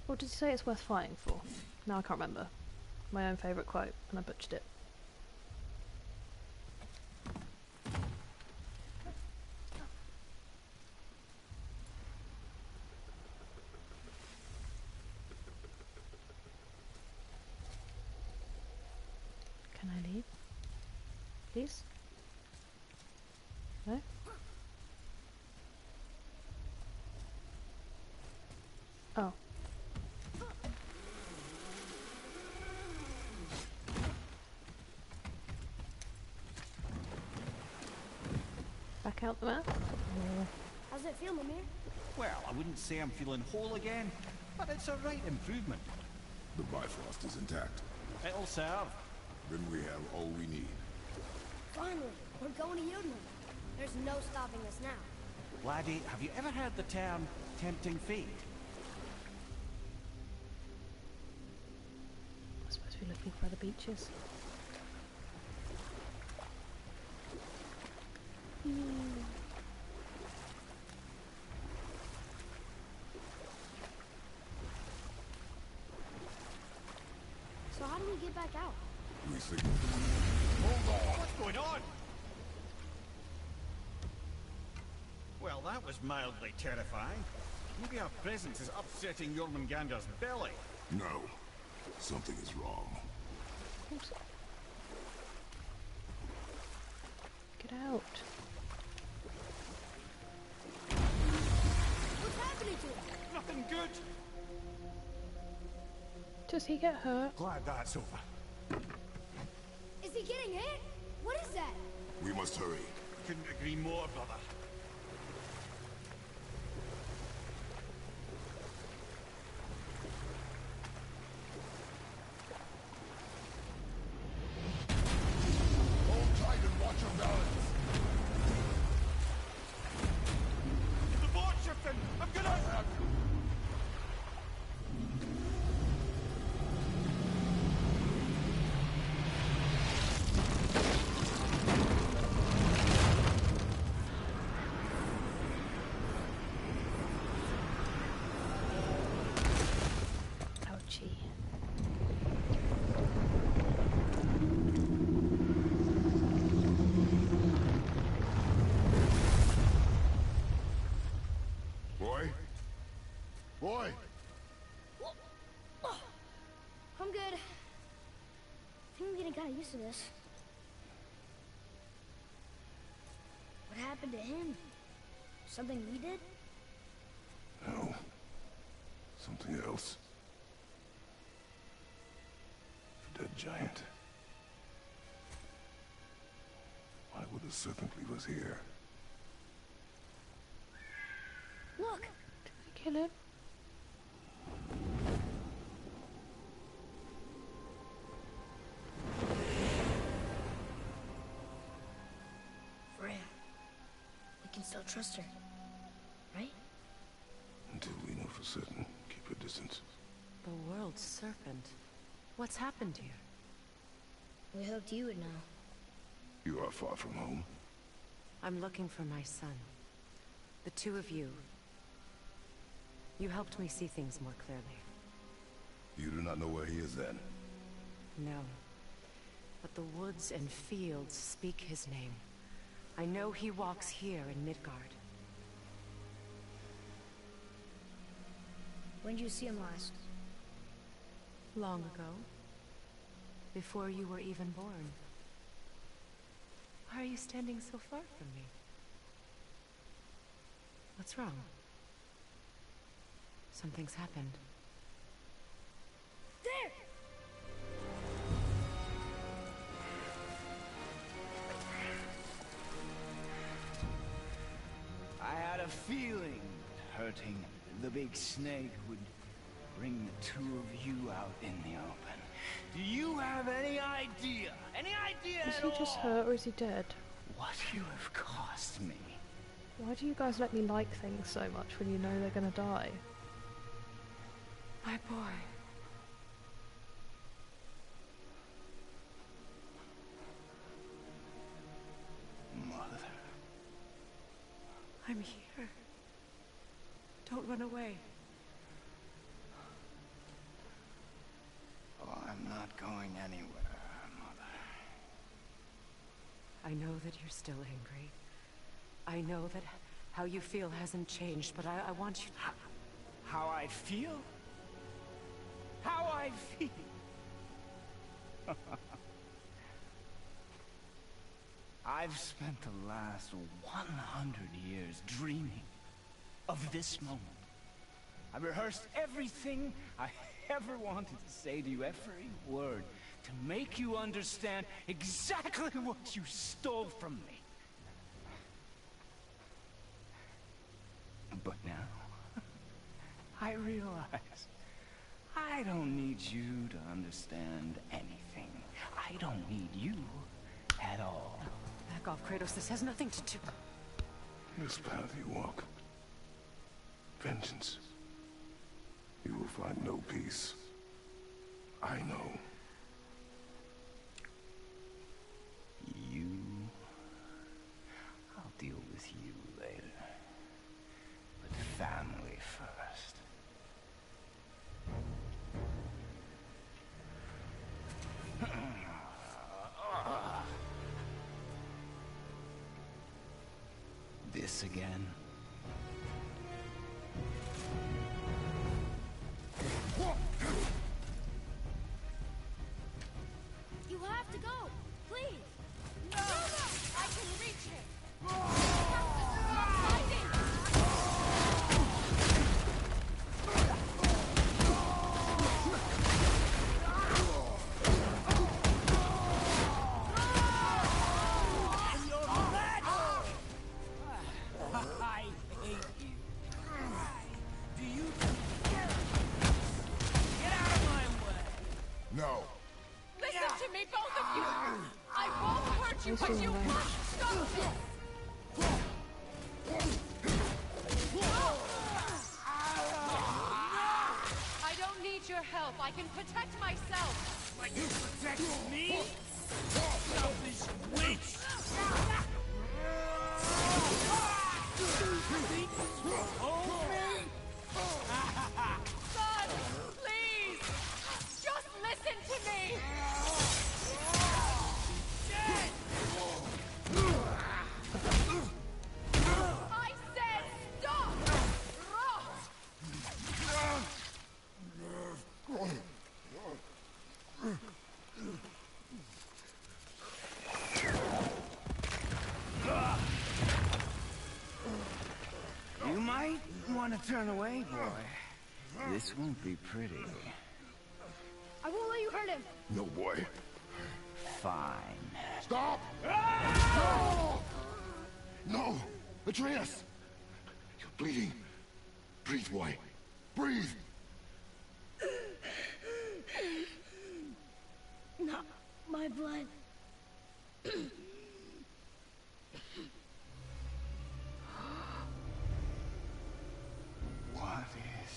What did you say it's worth fighting for? No, I can't remember. my own favourite quote, and I butchered it. Can I leave? Please? No? Oh. Back out the map? How's it feel, Mimir? Well, I wouldn't say I'm feeling whole again, but it's a right improvement. The Bifrost is intact. It'll serve. Then we have all we need. Finally, we're going to Yudman. There's no stopping us now. Laddie, have you ever heard the term tempting fate? I'm supposed to be looking for other beaches. So how do we get back out? We signal. Hold on! What's going on? Well, that was mildly terrifying. Maybe our presence is upsetting Jormungandr's belly. No. Something is wrong. Get out. What's happening to him? Nothing good! Does he get hurt? Glad that's over. Is he getting hit? What is that? We must hurry. Couldn't agree more, brother. Hold tight and watch your balance. The board shifting! I'm gonna... Ouchie. Boy? Boy! I'm good. I think I'm getting kind of used to this. What happened to him? Something we did? No. Something else. The dead giant. Why would the serpent leave us here? Look! Did I kill him? Freya. We can still trust her. Right? Until we know for certain, keep your distance. The world's serpent. What's happened here? We hoped you would know. You are far from home. I'm looking for my son. The two of you. You helped me see things more clearly. You do not know where he is then? No. But the woods and fields speak his name. I know he walks here in Midgard. When did you see him last? Long ago. Before you were even born. Why are you standing so far from me? What's wrong? Something's happened. There! I had a feeling hurting the big snake would bring the two of you out in the open. Do you have any idea? Any idea Is at he just all hurt or is he dead? what you have cost me? Why do you guys let me like things so much when you know they're gonna die? My boy. Mother. I'm here. Don't run away. Oh, I'm not going I know that you're still angry. I know that how you feel hasn't changed, but I want you to... How I feel? How I feel? I've spent the last 100 years dreaming of this moment. I rehearsed everything I ever wanted to say to you, every word, to make you understand exactly what you stole from me. But now, I realize I don't need you to understand anything. I don't need you at all. Back off, Kratos. This has nothing to do... This path you walk, vengeance, you will find no peace. I know. You... I'll deal with you later. But family first. This again? You have to go, please. No! I can reach him! Stop fighting! I hate you. Do you... Get out of my way! No. Listen to me, both of you! I won't hurt you, but you must stop this! I don't need your help. I can protect myself. Like you protect me? Selfish witch! Son, please! Just listen to me! I said stop! You might want to turn away, boy. This won't be pretty. I won't let you hurt him. No, boy. Fine. Stop! No! No! Atreus! You're bleeding. Breathe, boy. Breathe! Not my blood. What is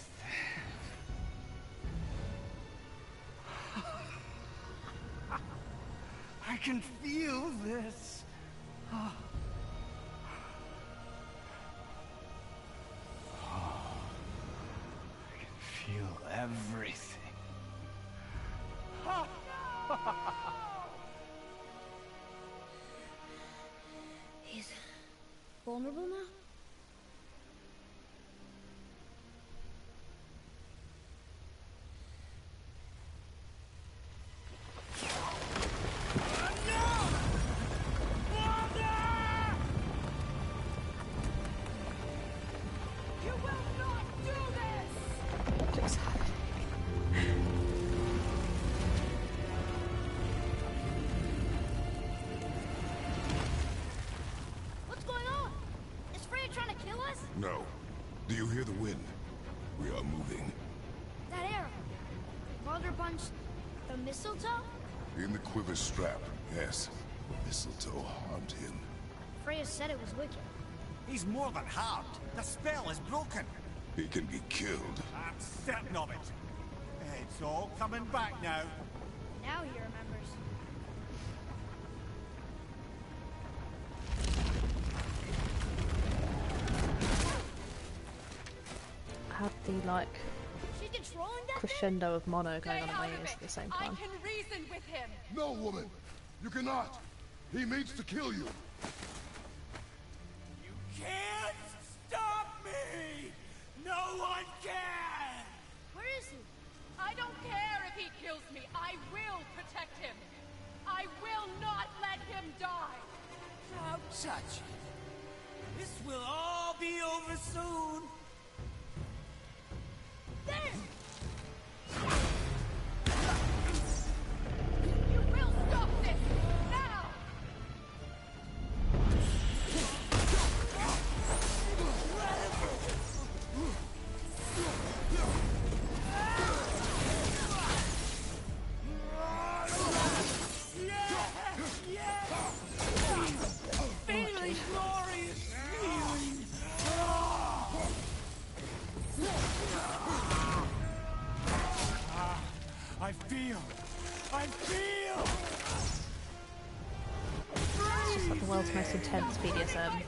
that? I can feel this. I can feel everything. He's vulnerable now? You will not do this! What's happening? What's going on? Is Freya trying to kill us? No. Do you hear the wind? We are moving. That arrow. Father punched the mistletoe? In the quiver strap, yes. Mistletoe harmed him. Freya said it was wicked. He's more than harmed. The spell is broken. He can be killed. I'm certain of it. It's all coming back now. Now he remembers. Had the like She's controlling that thing? crescendo of mono going Stay on in my out of ears it. at the same I time. can reason with him. No, woman! You cannot! He means to kill you. You can't stop me! No one can! Where is he? I don't care if he kills me. I will protect him. I will not let him die. How touching. This will all be over soon. There! You will stop this now. Feeling glorious feeling. I feel. It's just like the world's most intense BDSM.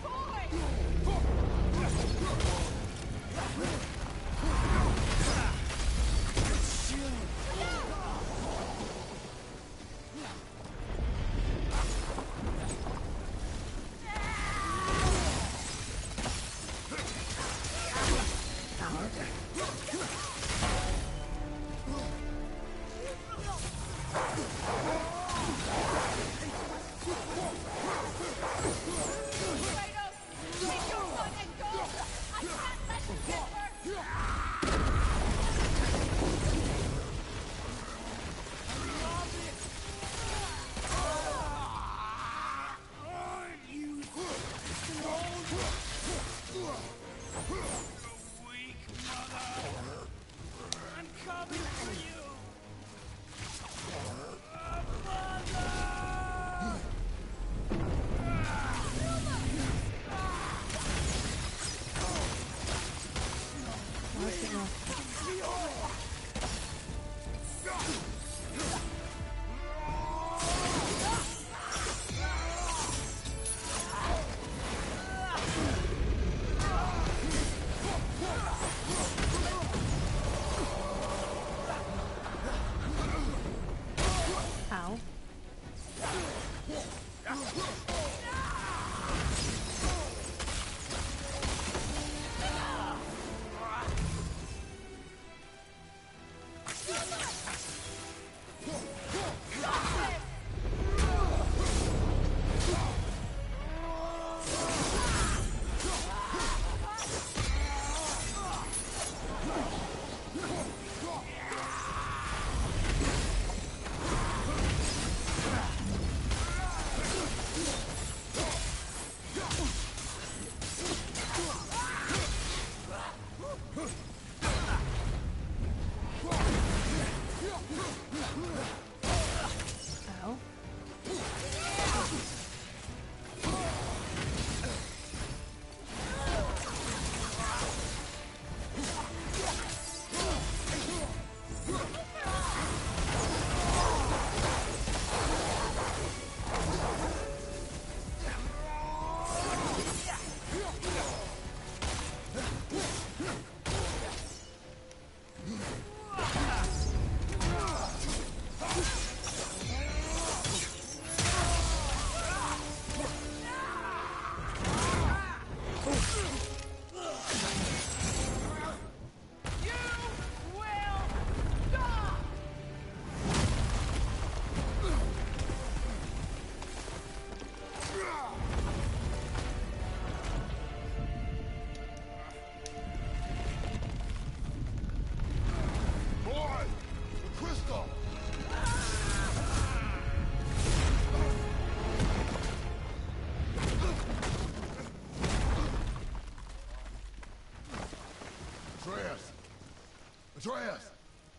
Atreus!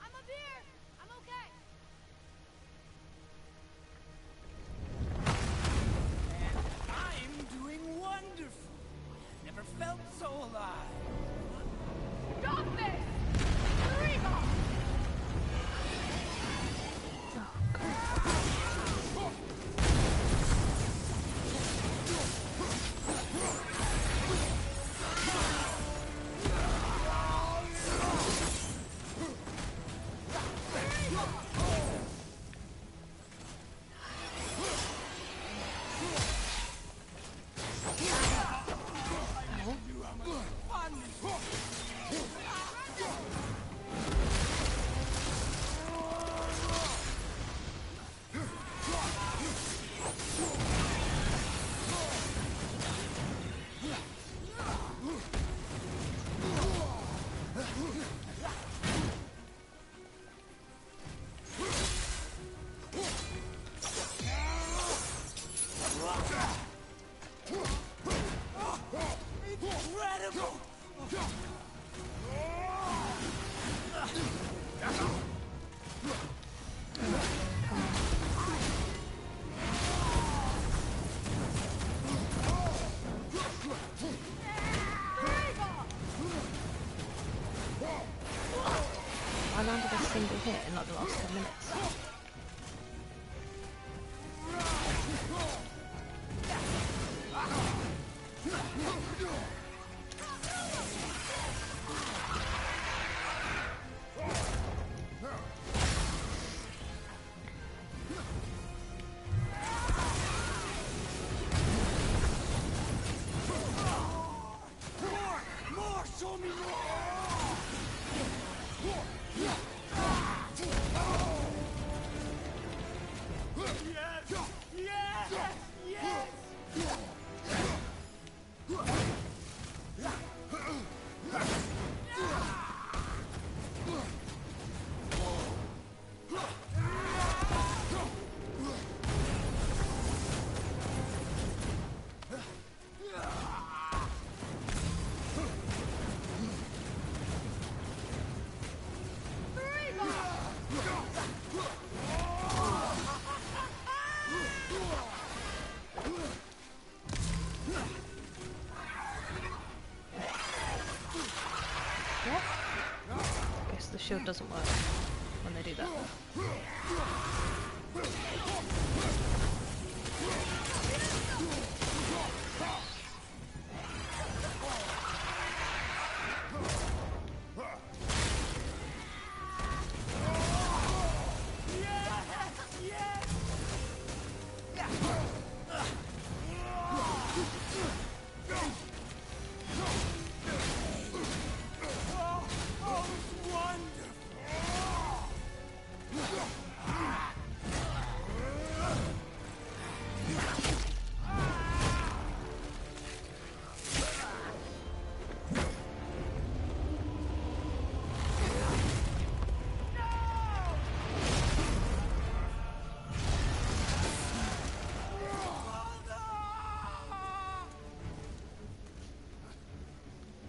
I'm up here! I'm okay! I'm doing wonderful. Never felt so alive. Stop this! Reba! hit in like the last 10 minutes. More! Show me more! Guess the shield doesn't work when they do that.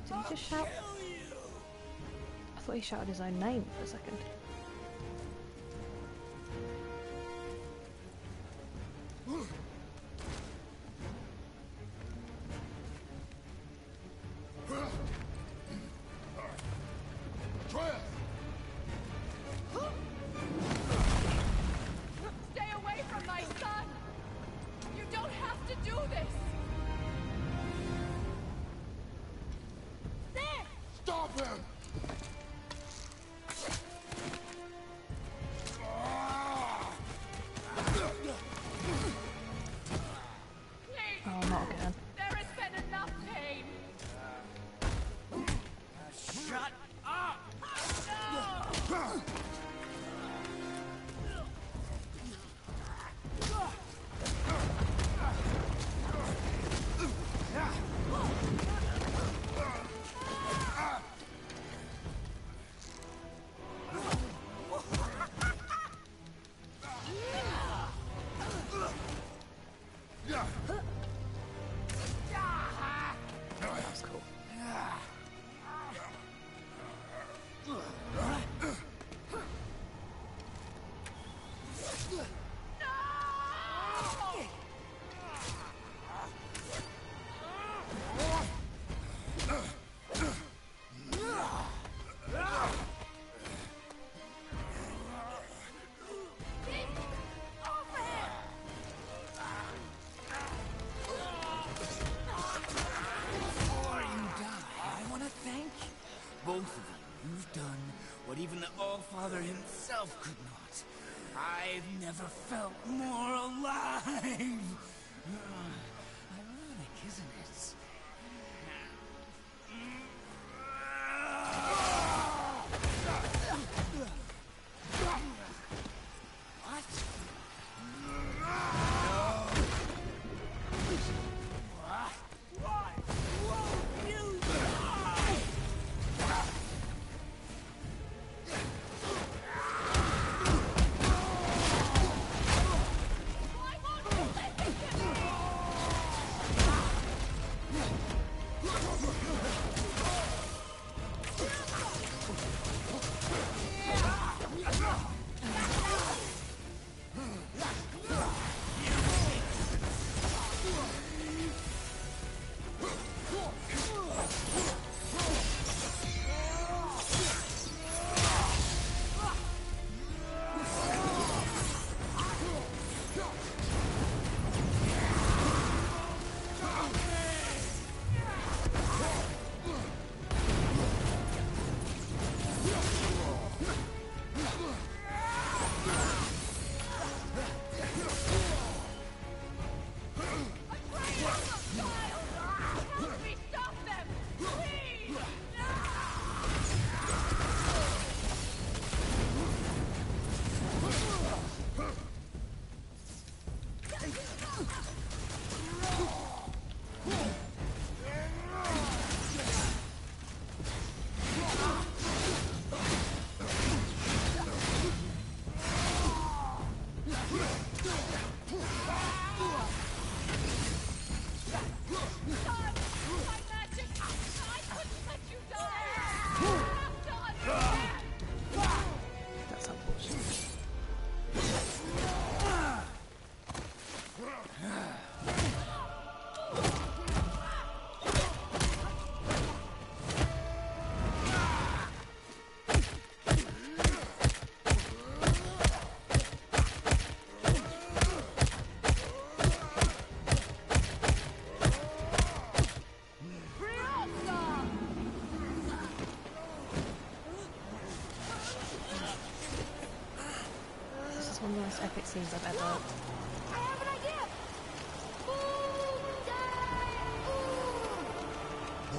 Did he just shout? I thought he shouted his own name for a second. Stay away from my son! You don't have to do this! There! Stop him! Please! Oh, not again. There has been enough pain! Shut up! No! That's cool. Before you die, I want to thank you. Both of you. You've done what even the All-Father himself could not. I've never felt more alive. Ironic, isn't it? What? Why won't you die? Why won't you let me get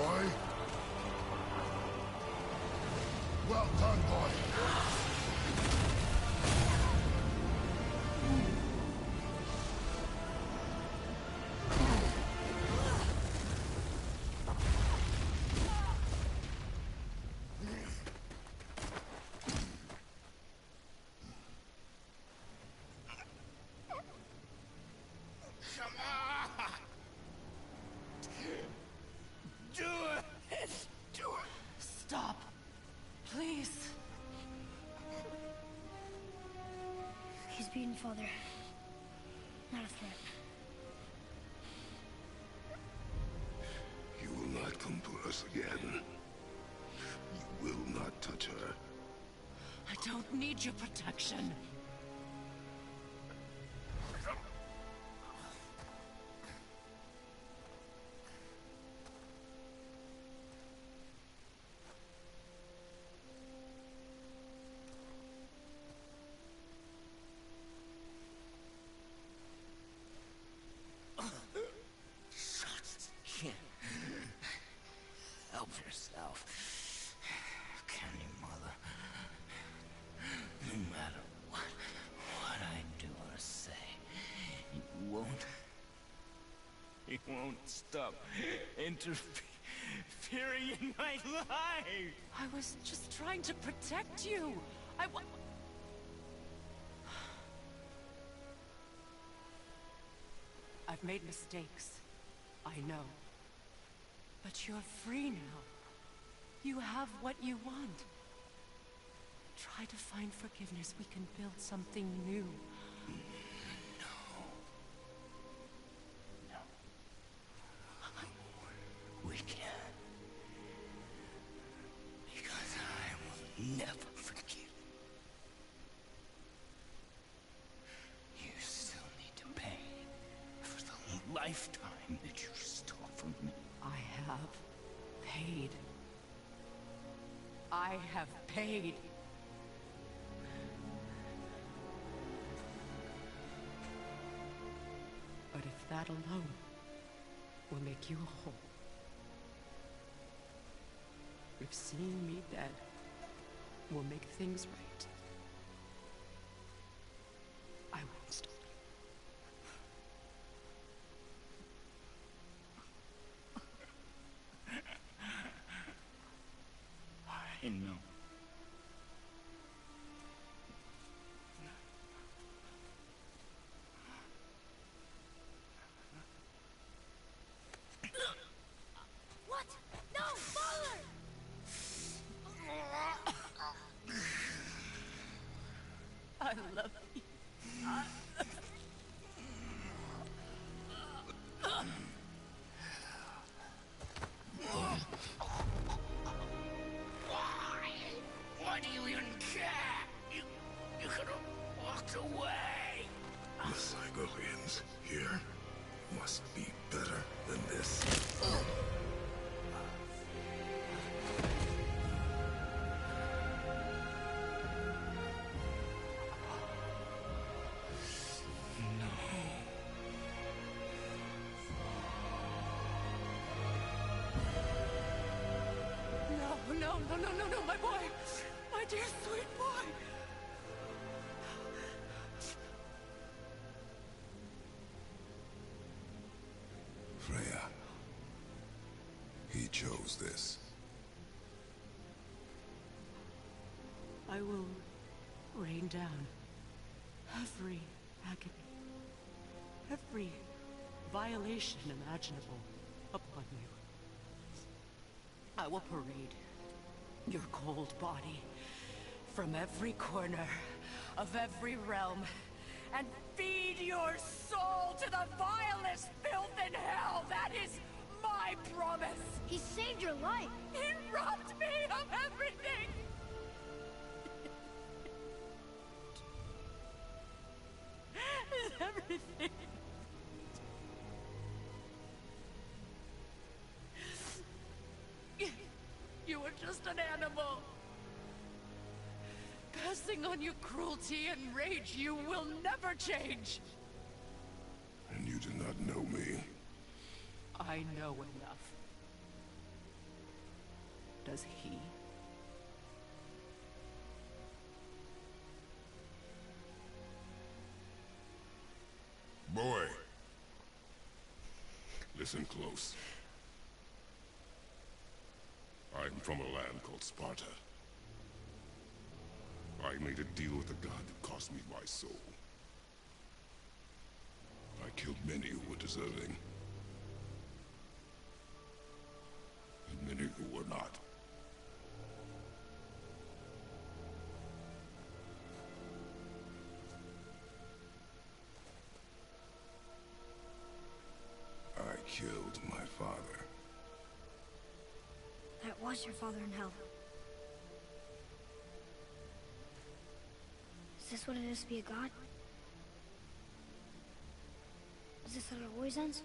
boy. Well done, boy. Come on! Do it! Do it! Stop. Please. He's beaten, Father. Not a threat. You will not come to us again. You will not touch her. I don't need your protection. Help yourself. Can you, Mother? No matter what I do or say, you won't stop interfering in my life. I was just trying to protect you. I've made mistakes. I know. But you're free now. You have what you want. Try to find forgiveness. We can build something new. No. We can't. Because I will never forgive. You still need to pay for the lifetime that you stole from me. I have paid. I have paid. But if that alone will make you whole, if seeing me dead will make things right, I won't stop. I know. What? No, Father! I love you. Why do you even care? You could have walked away. The Sigurians here must be better than this. No, my boy! My dear sweet boy! Freya. He chose this. I will rain down every agony, every violation imaginable upon you. I will parade your cold body from every corner of every realm and feed your soul to the vilest filth in hell. That is my promise. He saved your life. He robbed me of everything. Everything. You were just an animal. Passing on your cruelty and rage, you will never change. And you do not know me. I know enough. as he. Boy, listen close. I'm from a land called Sparta. I made a deal with a god that cost me my soul. I killed many who were deserving. And many who were not. I killed my father. That was your father in hell. Is this what it is to be a god? Is this how it always ends?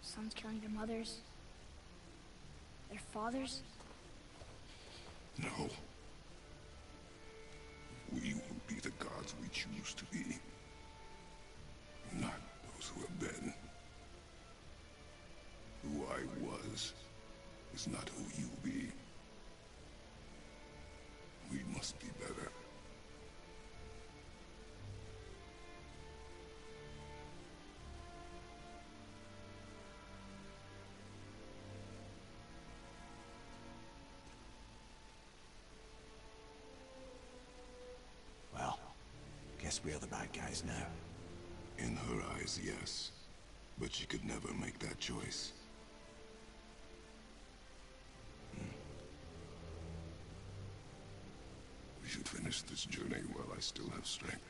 Sons killing their mothers? Their fathers? No. We will be the gods we choose to be. Not those who have been. Who I was is not who you be. We must be better. Well, guess we're the bad guys now. In her eyes, yes. But she could never make that choice. We should finish this journey while I still have strength.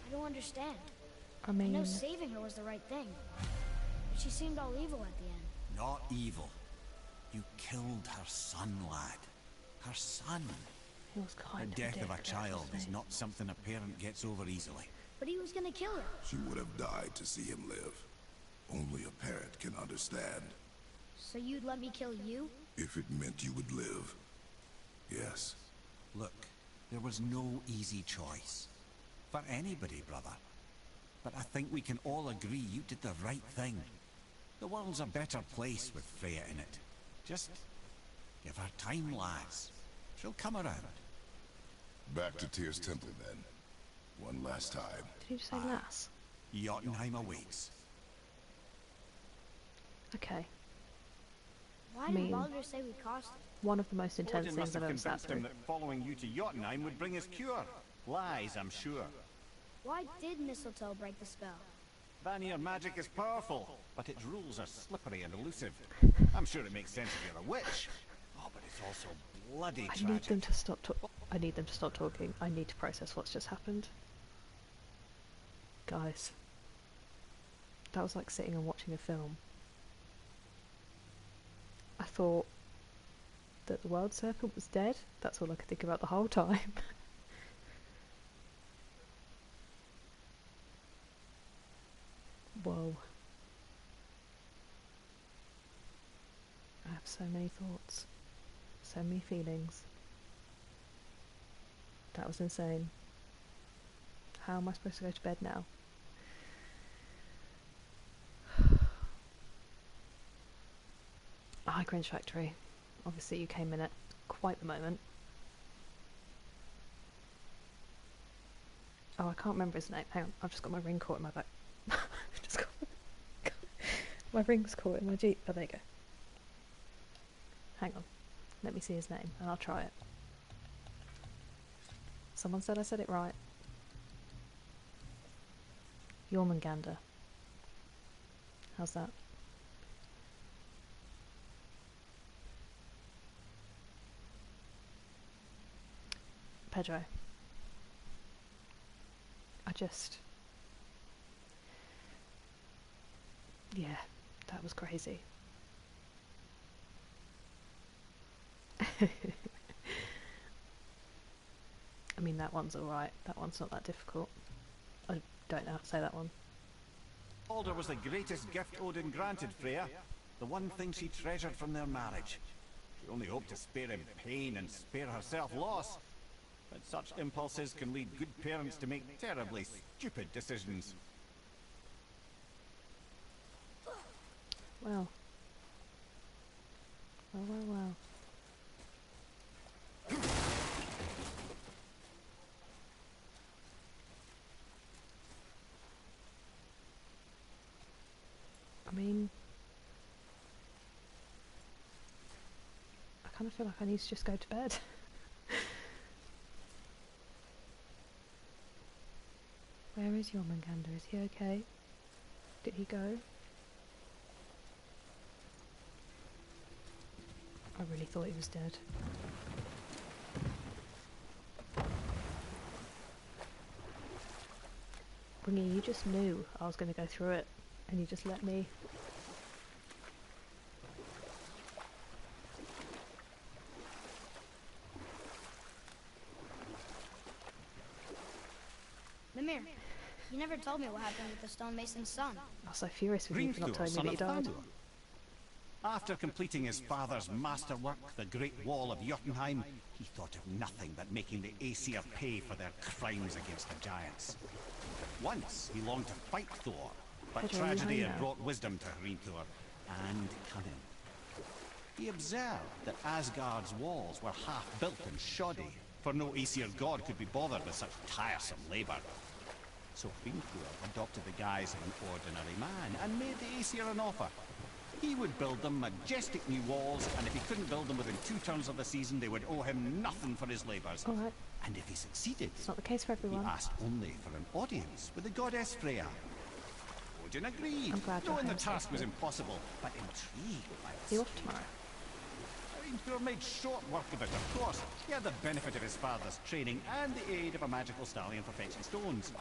I don't understand. I mean... I know saving her was the right thing. But she seemed all evil at the end. Not evil. You killed her son, lad. Her son. He was kind The of death of a dick, child wasn't is he? not something a parent gets over easily. But he was gonna kill her. She would have died to see him live. Only a parent can understand. So you'd let me kill you? If it meant you would live. Yes. Look, there was no easy choice. For anybody, brother. But I think we can all agree you did the right thing. The world's a better place with Freya in it. Just give her time, lads. She'll come around. Back to Tyr's temple, then. One last time. Did you just say lass? Jotunheim awaits. Okay. Why I did mean- Baldur say we cost him? One of the most intense Odin must things I've have ever sat convinced him through. that following you to Jotunheim would bring his cure. Lies, I'm sure. Why did mistletoe break the spell? Vanir magic is powerful, but its rules are slippery and elusive. I'm sure it makes sense if you're a witch. Oh, but it's also bloody I tragic. need them to stop I need them to stop talking. I need to process what's just happened. Guys. That was like sitting and watching a film. I thought that the world serpent was dead. That's all I could think about the whole time. Whoa. I have so many thoughts. So many feelings. That was insane. How am I supposed to go to bed now? Hi, Cringe Factory. Obviously you came in at quite the moment. Oh, I can't remember his name. Hang on, I've just got my ring caught in my back. I've just got my ring's caught in my Jeep. Oh, there you go. Hang on. Let me see his name and I'll try it. Someone said I said it right. Jormungandr. How's that? Pedro. Yeah, that was crazy. I mean, that one's alright. That one's not that difficult. I don't know how to say that one. Baldur was the greatest gift Odin granted Freya. The one thing she treasured from their marriage. We only hope to spare him pain and spare herself loss. But such impulses can lead good parents to make terribly stupid decisions. Well. Well. I mean, I kind of feel like I need to just go to bed. Where is Jormungandr? Is he okay? Did he go? I really thought he was dead. Bringy, you just knew I was going to go through it, and you just let me. Mimir, you never told me what happened with the stonemason's son. I was so furious with you for not telling me that he died. After completing his father's masterwork, the Great Wall of Jotunheim, he thought of nothing but making the Aesir pay for their crimes against the giants. Once he longed to fight Thor, but tragedy had brought wisdom to Hrimthur and cunning. He observed that Asgard's walls were half built and shoddy, for no Aesir god could be bothered with such tiresome labor. So Hrimthur adopted the guise of an ordinary man and made the Aesir an offer. He would build them majestic new walls, and if he couldn't build them within 2 turns of the season, they would owe him nothing for his labours. Alright. And if he succeeded, it's not the case for everyone. He asked only for an audience with the goddess Freya. Odin agreed, I'm glad knowing the task was impossible, but intrigued by it. Are you off tomorrow? Hrimthur made short work of it, of course. He had the benefit of his father's training and the aid of a magical stallion for fetching stones.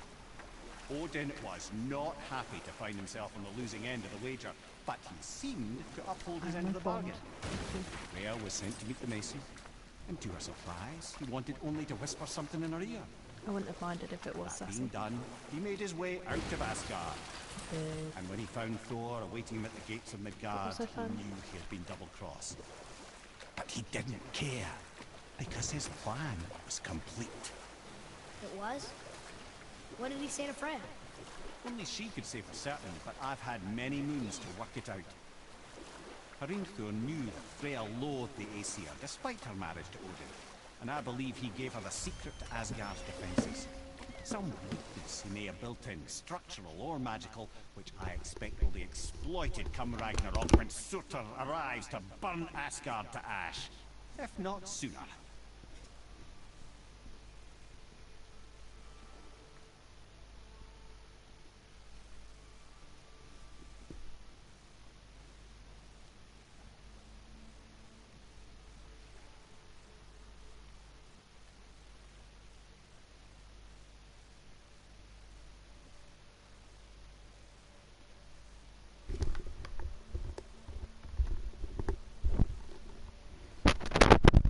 Odin was not happy to find himself on the losing end of the wager, but he seemed to uphold his end of the bargain. Freya was sent to meet the mason, and to her surprise, he wanted only to whisper something in her ear. I wouldn't have minded if it was that sassy. being done, he made his way out of Asgard. And when he found Thor awaiting him at the gates of Midgard, he knew he had been double-crossed. But he didn't care, because his plan was complete. It was? What did he say to Freya? Only she could say for certain, but I've had many moons to work it out. Hrimthur knew that Freya loathed the Aesir, despite her marriage to Odin, and I believe he gave her the secret to Asgard's defences. Some weakness he may have built in, structural or magical, which I expect will be exploited come Ragnarok when Surtur arrives to burn Asgard to ash, if not sooner.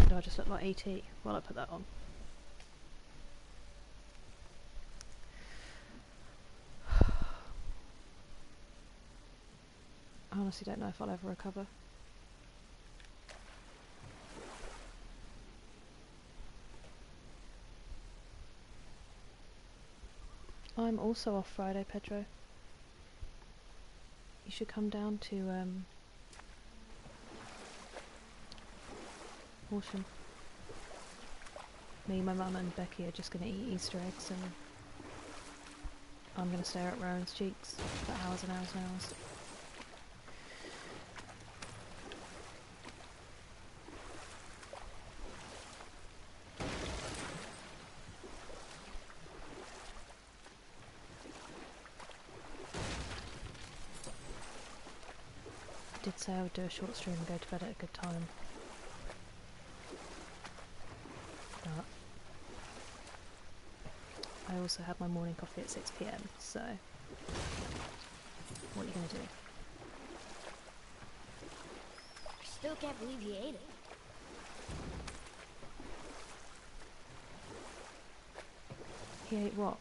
Do I just look like E.T. while I put that on? I honestly don't know if I'll ever recover. I'm also off Friday, Pedro. You should come down to Horsham. Me, my mum and Becky are just going to eat Easter eggs, and I'm going to stare at Rowan's cheeks for hours and hours and hours. I did say I would do a short stream and go to bed at a good time. But I also had my morning coffee at 6 PM, so what are you going to do? I still can't believe he ate it. He ate what?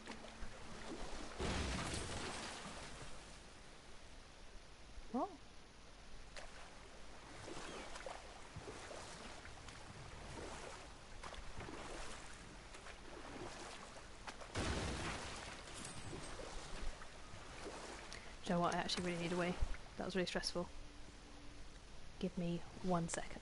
What? Do you know what? I actually really need a wee. That was really stressful. Give me 1 second.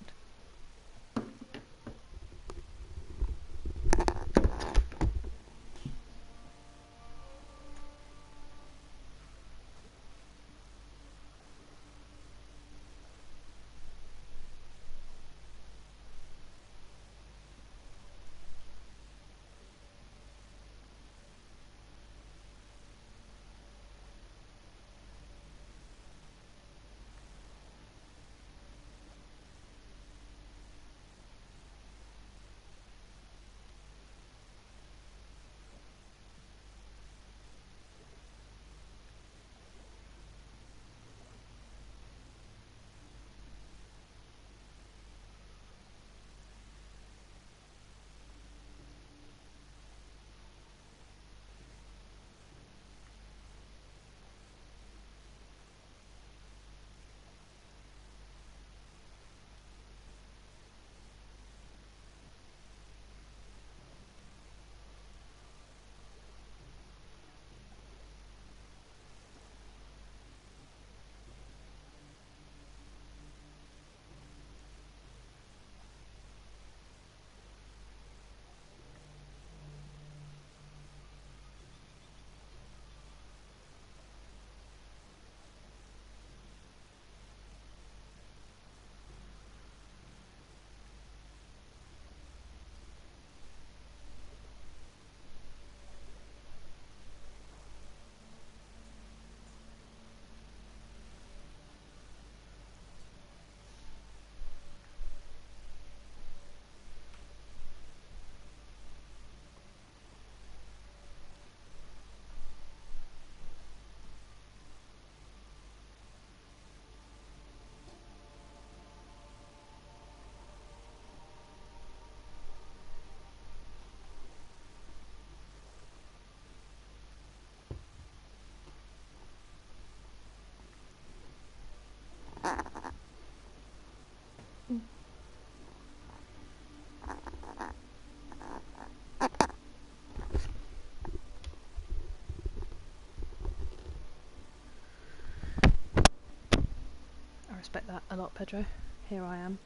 I respect that a lot, Pedro. Here I am,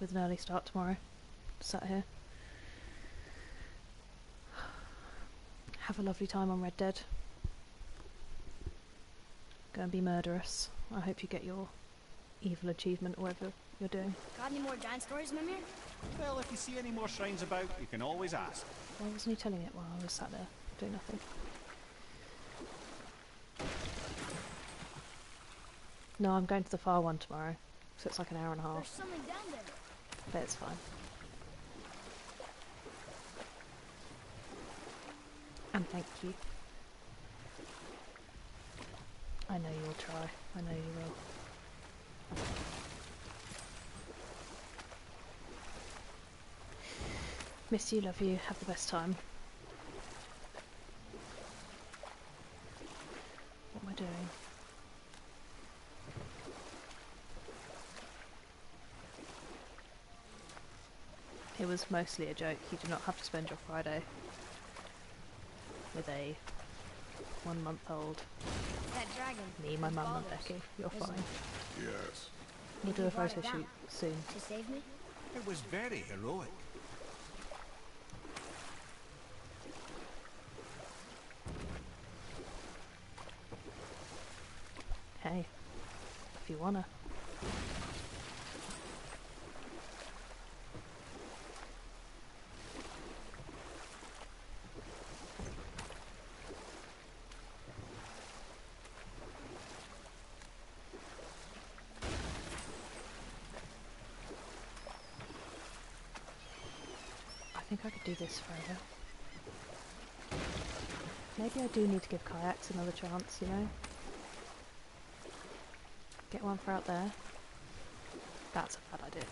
with an early start tomorrow, sat here. Have a lovely time on Red Dead. Go and be murderous. I hope you get your evil achievement or whatever you're doing. Got any more giant stories, Mimir? Well, if you see any more shrines about, you can always ask. Why wasn't he telling it while I was sat there doing nothing? No, I'm going to the far one tomorrow, so it's like an hour and a half. There's something down there. But it's fine. And thank you. I know you'll try. I know you will. Miss you, love you, have the best time. What am I doing? It was mostly a joke. You do not have to spend your Friday with a 1-month-old. That dragon. Me, my mum and Becky. You're fine. Yes. We'll do a You brought photo it down shoot soon. to save me? It was very heroic. Hey, if you wanna. I think I could do this forever. Maybe I do need to give kayaks another chance, you know? Get one for out there. That's a bad idea.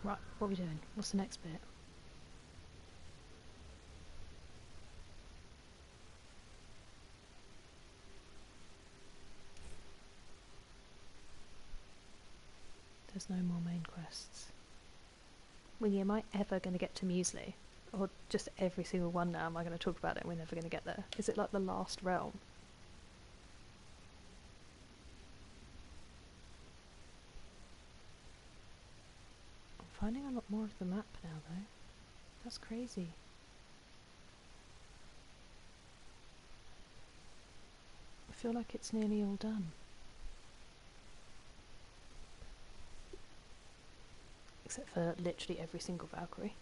Right, what are we doing? What's the next bit? There's no more main quests. Wingy, am I ever going to get to Muesli? Or just every single one now am I going to talk about it and we're never going to get there? Is it like the last realm? I'm finding a lot more of the map now though. That's crazy. I feel like it's nearly all done. Except for literally every single Valkyrie.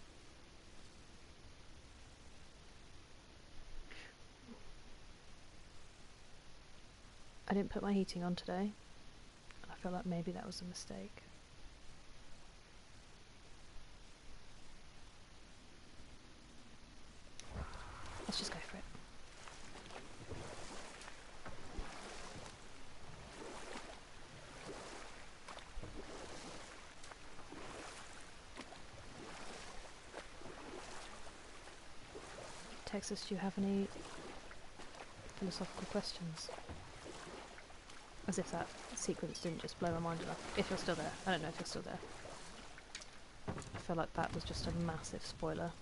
I didn't put my heating on today, and I feel like maybe that was a mistake. Let's just go for it. Texas, do you have any philosophical questions? As if that sequence didn't just blow my mind enough. If you're still there. I don't know if you're still there. I feel like that was just a massive spoiler.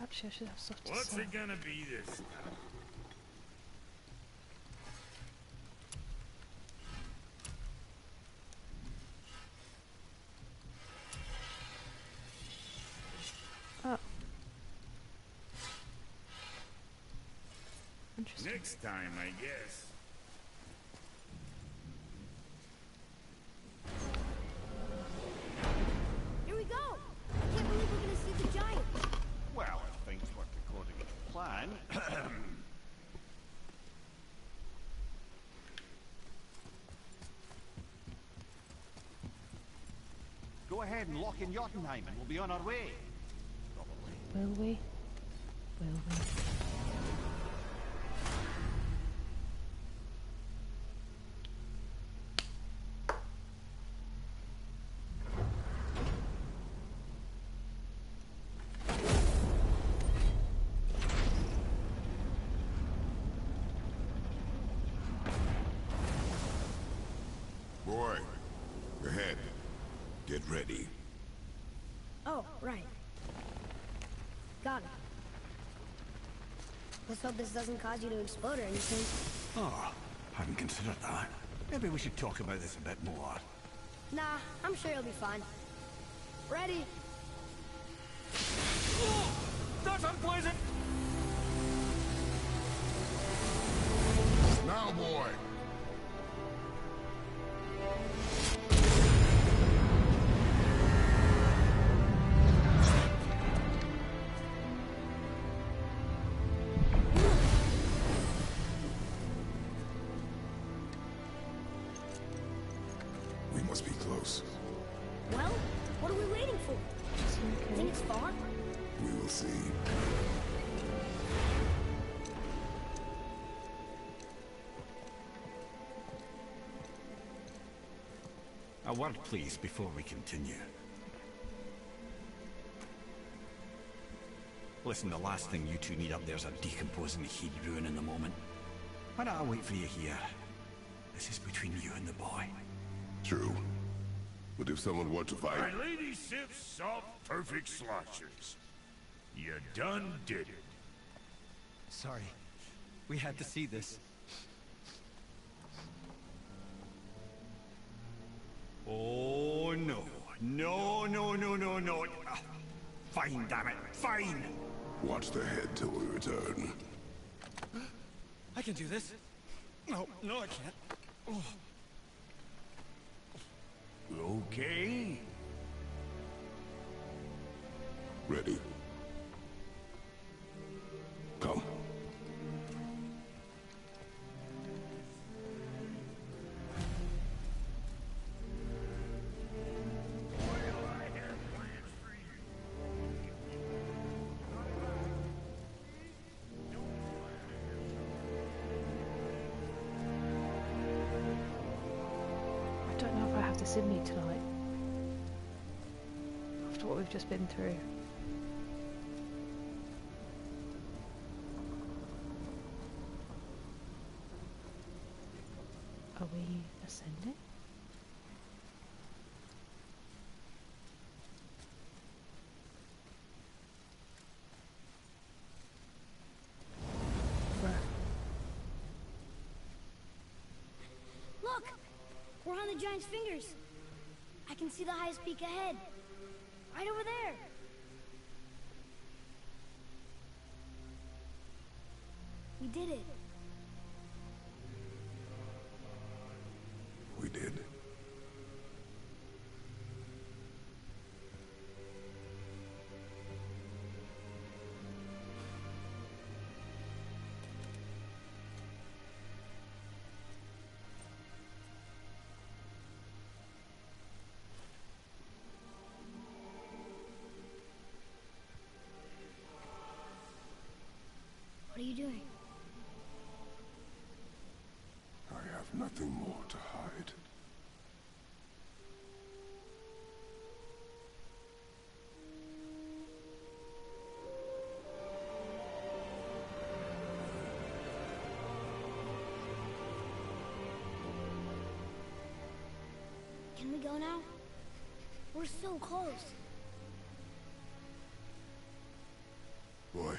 Actually I should have soft to What's sell. it gonna be this time? Oh. Interesting. Next time, I guess. Here we go! I can't believe we're gonna see the giant. Well, if things work according to plan. Go ahead and lock in Jotunheim and we'll be on our way. Probably. Will we? Will we? Boy, ahead. Get ready. Oh, right. Got it. Let's hope this doesn't cause you to explode or anything. Oh, hadn't considered that. Maybe we should talk about this a bit more. Nah, I'm sure you'll be fine. Ready? That's unpleasant! Now, boy. We must be close. Well, what are we waiting for? Think it's far? We will see. A word, please, before we continue. Listen, the last thing you two need up there is a decomposing heat ruin in the moment. Why don't I wait for you here? This is between you and the boy. True. But if someone were to fight... My lady sips soft, perfect sloshers. You done did it. Sorry. We had to see this. Oh, no. No, no, no, no, no. Fine, damn it. Fine. Watch the head till we return. I can do this. No, no, I can't. Okay. Ready. Come. I don't know if I have this in me tonight. After what we've just been through. Are we ascending? Bruh. Look! We're on the giant's fingers. I can see the highest peak ahead. Right over there. We did it. We did. What are you doing? I have nothing more to hide. Can we go now? We're so close. Boy.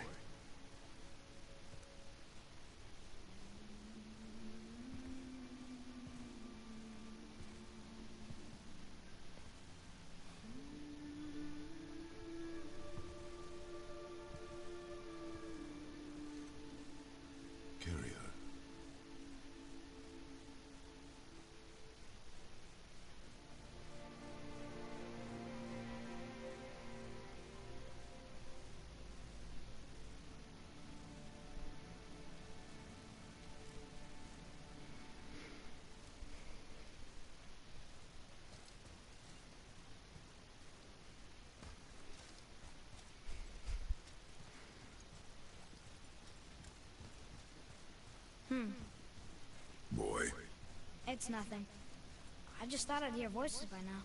Carry her. Boy. It's nothing. I just thought I'd hear voices by now.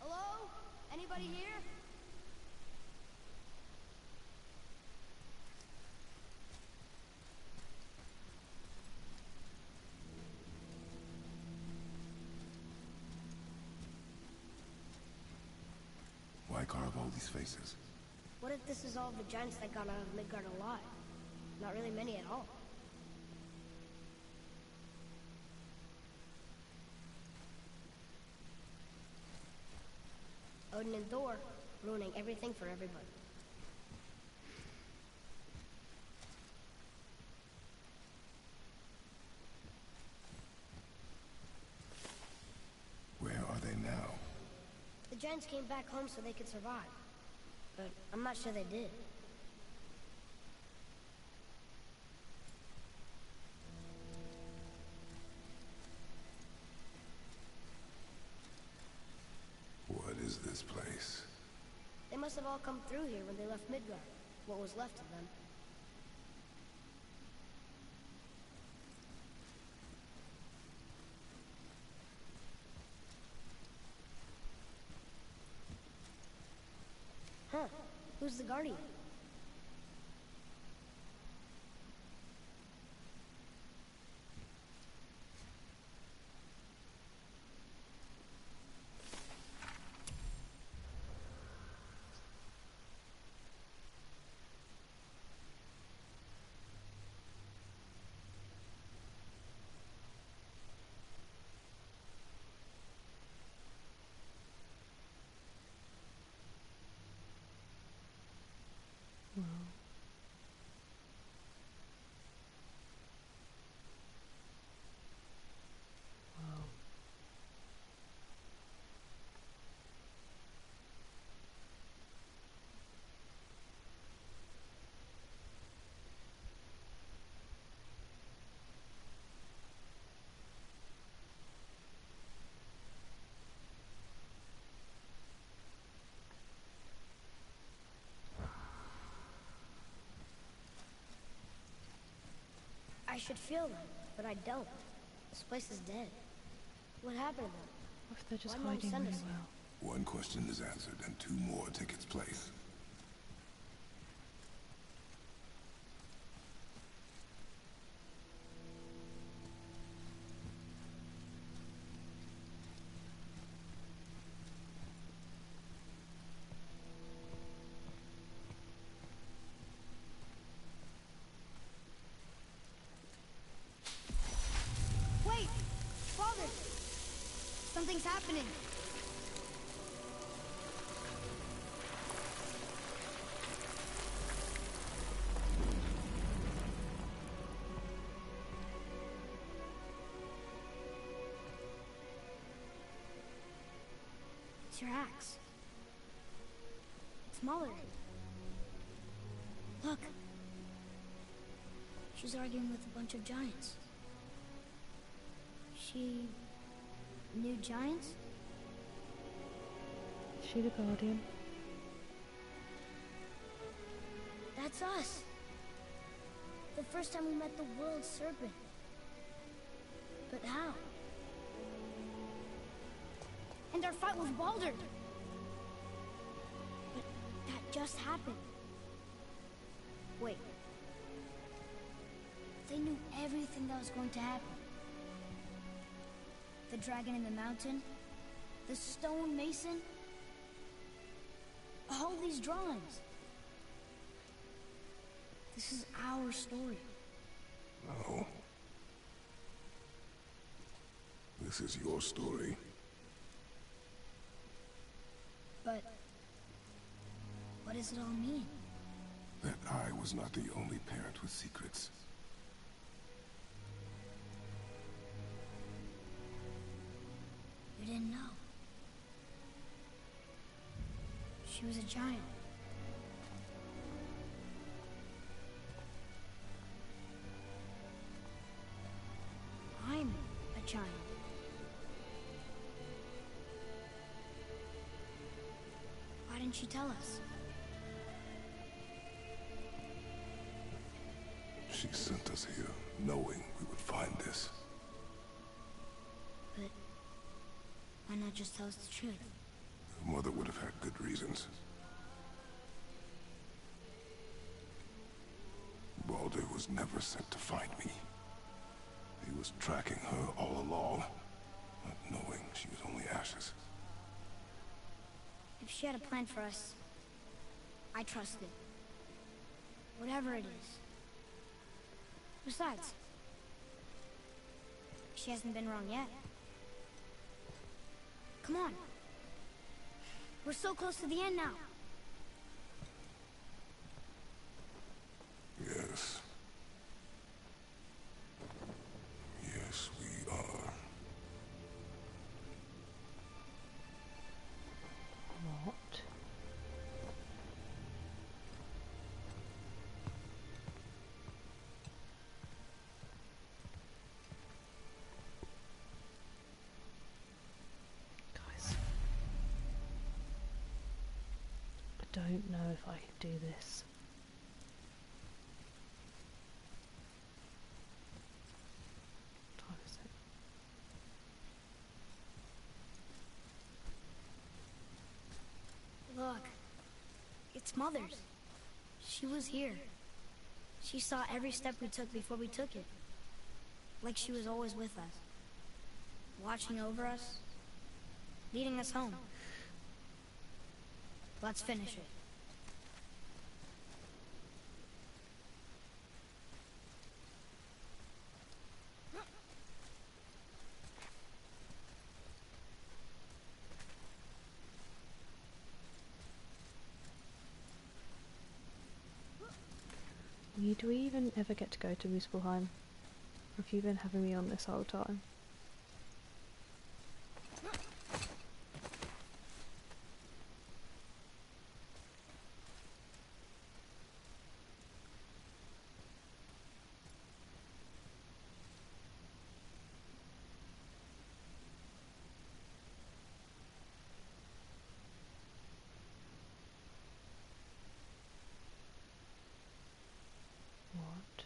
Hello? Anybody here? Why carve all these faces? What if this is all the giants that got out of Midgard alive? Not really many at all. Odin and Thor, ruining everything for everybody. Where are they now? The giants came back home so they could survive. But I'm not sure they did. What is this place? They must have all come through here when they left Midgard. What was left of them. Huh. Who's the guardian? should feel them, but I don't. This place is dead. What happened to them? What if they're just Why'd no one hiding send really us here? well? One question is answered, and two more take its place. Wait! Father! Something's happening. It's your axe. It's Mother. Look. She's arguing with a bunch of giants. She knew giants? Is she the Guardian? That's us. The first time we met the world serpent. But how? And our fight with Baldur. But that just happened. Wait. They knew everything that was going to happen. The dragon in the mountain, the stone mason, all these drawings. This is our story. No. This is your story. But what does it all mean? That I was not the only parent with secrets. You didn't know. She was a giant. I'm a giant. Why didn't she tell us? She sent us here, knowing we would find this. But why not just tell us the truth? Your mother would have had good reasons. Baldur was never sent to find me. He was tracking her all along, not knowing she was only ashes. If she had a plan for us, I trust it. Whatever it is. Besides, she hasn't been wrong yet. Come on. We're so close to the end now. Yes. Yes, we are. What? Guys. I don't know if I can do this. What time is it? Look. It's Mother's. She was here. She saw every step we took before we took it. Like she was always with us. Watching over us. Leading us home. Let's finish it. Do we even ever get to go to Muspelheim? Or have you been having me on this whole time? What?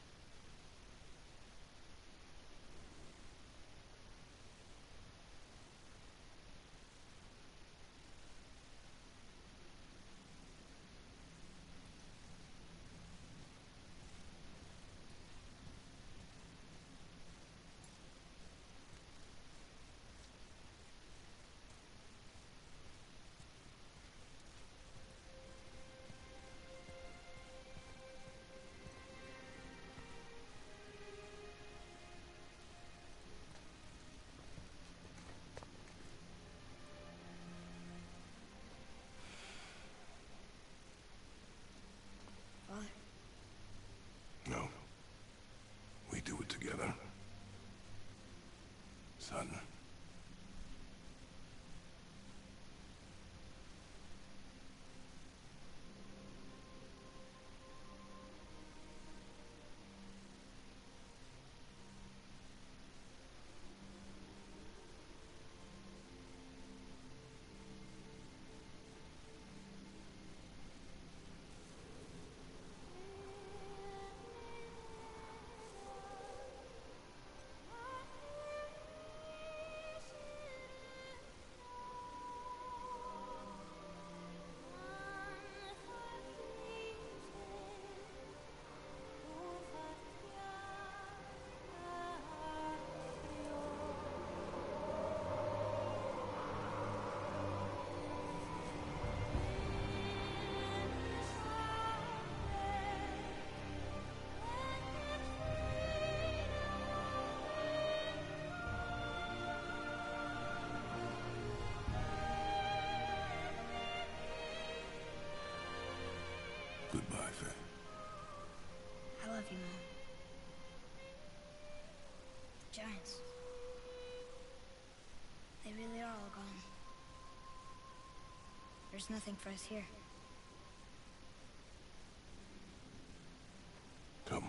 son. Goodbye, Faye. I love you, Mom. The Giants. They really are all gone. There's nothing for us here. Come.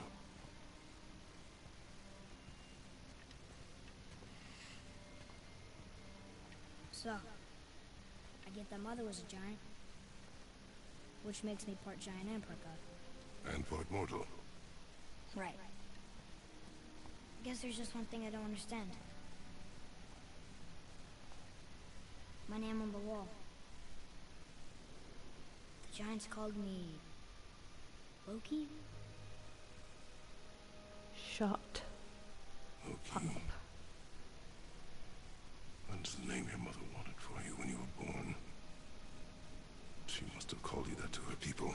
So, I get that Mother was a giant, which makes me part giant and part god. And part mortal. Right. I guess there's just one thing I don't understand. My name on the wall. The Giants called me... Loki? Shut up. That's the name your mother wanted for you when you were born. She must have called you that to her people.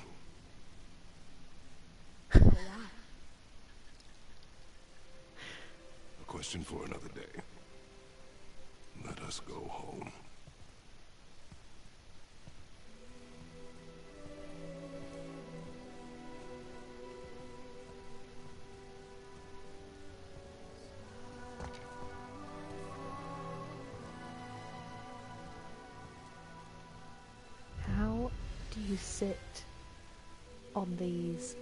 Why? A question for another day. Let us go home. How do you sit on these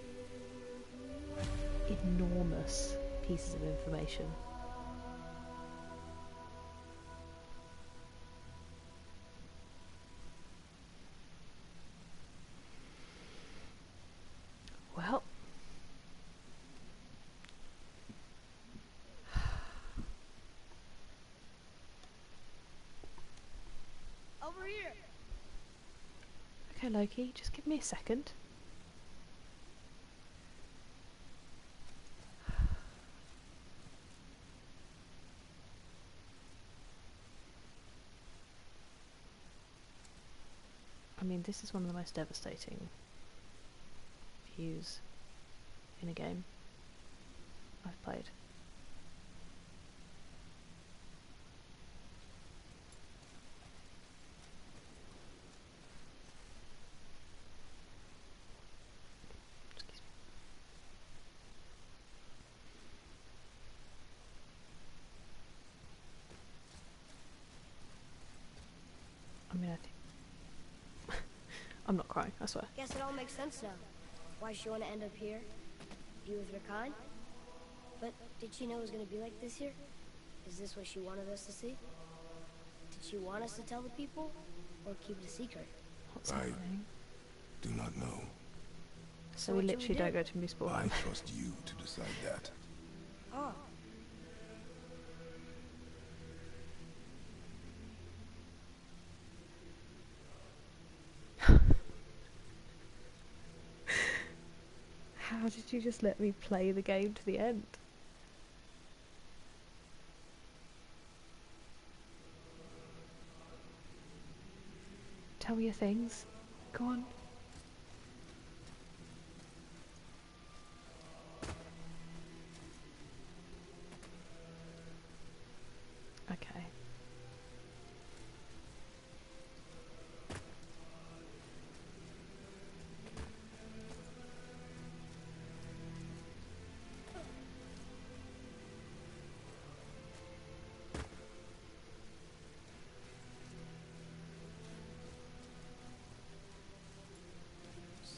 enormous pieces of information? Well, Over here! okay, Loki, just give me a second. I mean, this is one of the most devastating views in a game I've played. Excuse me. I mean, I think I'm not crying, I swear. Guess it all makes sense now. Why she want to end up here? Be with her kind? But did she know it was going to be like this here? Is this what she wanted us to see? Did she want us to tell the people? Or keep it a secret? What's I happening? do not know. So we what should literally we don't do? go to Moose Ball. I trust you to decide that. Oh. How did you just let me play the game to the end? Tell me your things. Go on. Okay.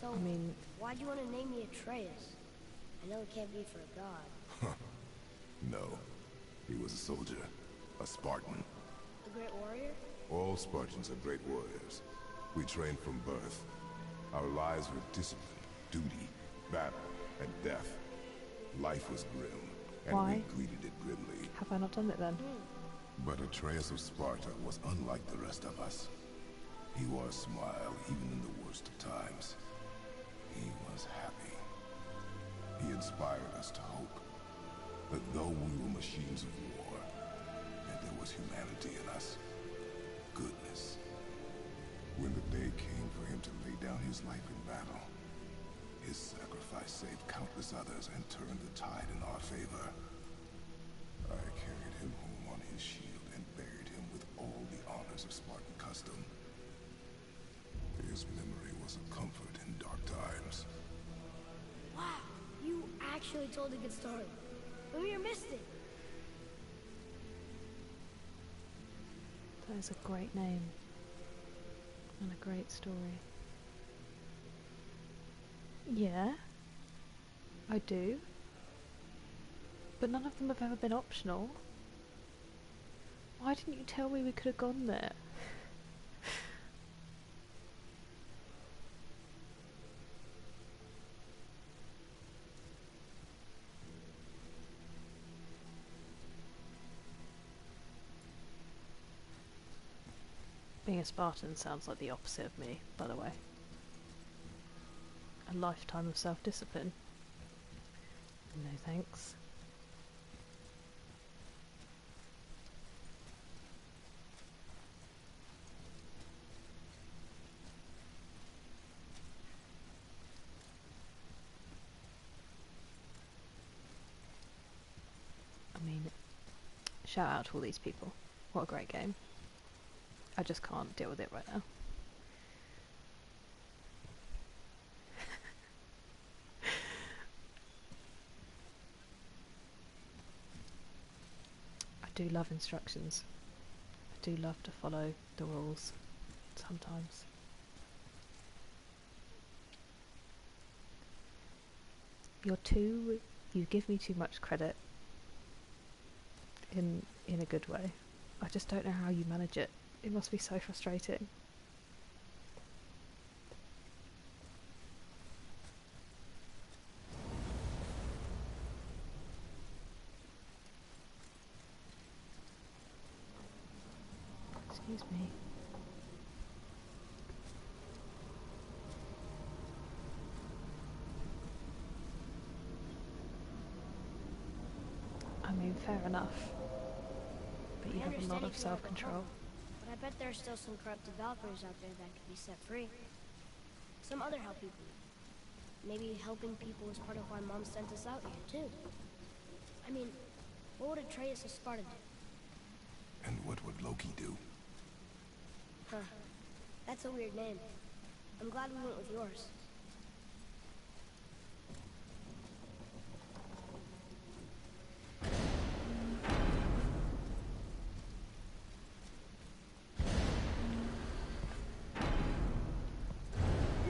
So, I mean... why'd you want to name me Atreus? I know it can't be for a god. No. He was a soldier. A Spartan. A great warrior? All Spartans are great warriors. We trained from birth. Our lives were discipline, duty, battle, and death. Life was grim, and Why? we greeted it grimly. Have I not done it then? But Atreus of Sparta was unlike the rest of us. He wore a smile even in the worst of times. He was happy. He inspired us to hope that though we were machines of war, that there was humanity in us. Goodness. When the day came for him to lay down his life in battle, his sacrifice saved countless others and turned the tide in our favor. I carried him home on his shield and buried him with all the honors of Spartan custom. His memory was a comfort in dark times. Wow, you actually told a good story. Mimir missed it. That is a great name. And a great story. Yeah, I do. But none of them have ever been optional. Why didn't you tell me we could have gone there? Being a Spartan sounds like the opposite of me, by the way. A lifetime of self-discipline. No thanks. I mean, shout out to all these people. What a great game. I just can't deal with it right now. I do love instructions. I do love to follow the rules sometimes. You give me too much credit in a good way. I just don't know how you manage it. It must be so frustrating. Excuse me. I mean, fair enough. But you have a lot of self-control. But I bet there are still some corrupted Valkyries out there that could be set free. Some other help people. Maybe helping people is part of why Mom sent us out here, too. I mean, what would Atreus of Sparta do? And what would Loki do? Huh. That's a weird name. I'm glad we went with yours.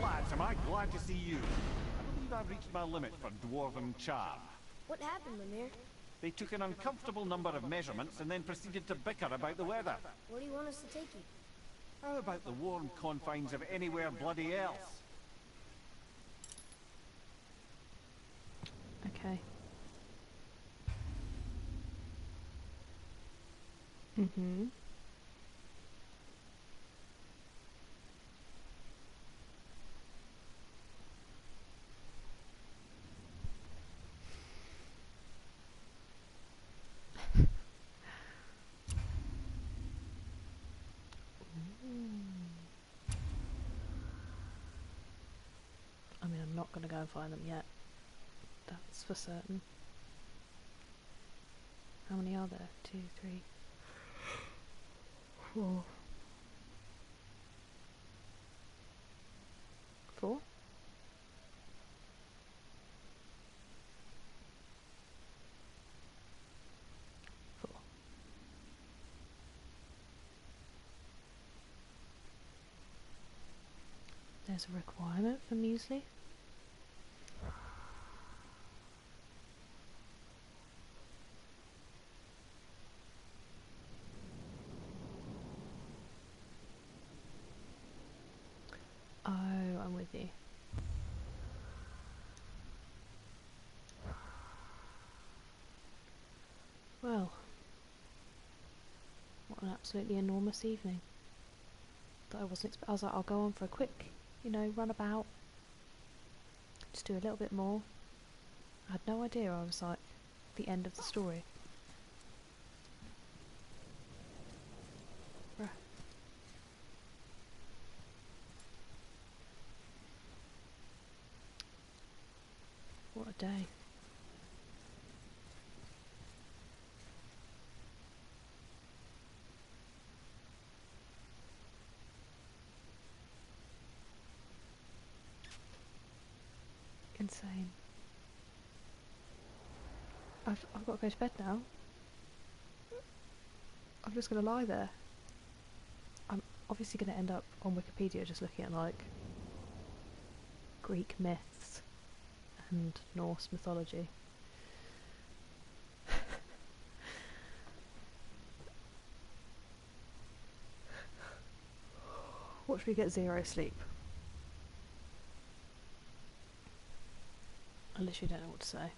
Lads, am I glad to see you. I believe I've reached my limit for dwarven charm. What happened, Mimir? They took an uncomfortable number of measurements and then proceeded to bicker about the weather. Where do you want us to take you? How about the warm confines of anywhere bloody else? Okay. Mm-hmm. I mean, I'm not going to go and find them yet. That's for certain. How many are there? 2, 3, 4. 4? There's There's a requirement for muesli? Oh, I'm with you. Well, what an absolutely enormous evening. That I wasn't I was like, I'll go on for a quick, run about. Just do a little bit more. I had no idea I was like the end of the story. Bruh. What a day. Insane. I've got to go to bed now. I'm just going to lie there. I'm obviously going to end up on Wikipedia just looking at like Greek myths and Norse mythology. Watch me get 0 sleep. I literally don't know what to say.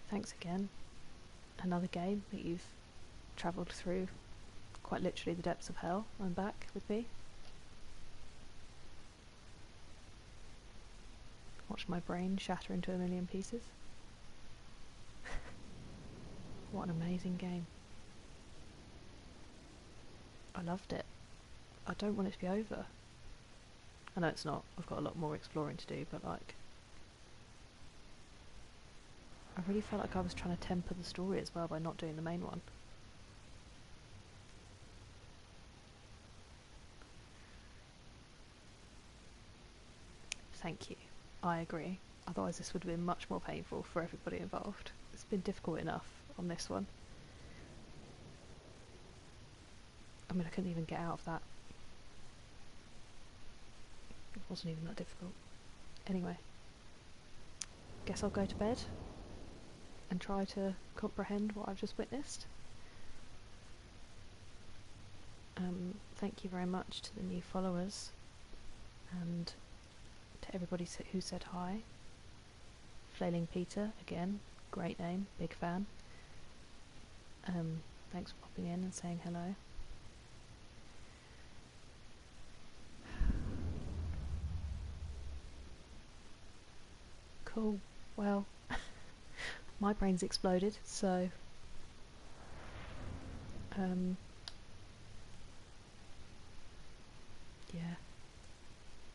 Thanks again. Another game that you've travelled through quite literally the depths of hell and back with me. Watch my brain shatter into a million pieces. What an amazing game. I loved it. I don't want it to be over. I know it's not. I've got a lot more exploring to do, but like, I really felt like I was trying to temper the story as well by not doing the main one. Thank you. I agree. Otherwise this would have been much more painful for everybody involved. It's been difficult enough on this one. I mean, I couldn't even get out of that. It wasn't even that difficult. Anyway, guess I'll go to bed and try to comprehend what I've just witnessed. Thank you very much to the new followers and to everybody who said hi. Flailing Peter, again, great name, big fan. Thanks for popping in and saying hello. Cool. Well, my brain's exploded, so yeah.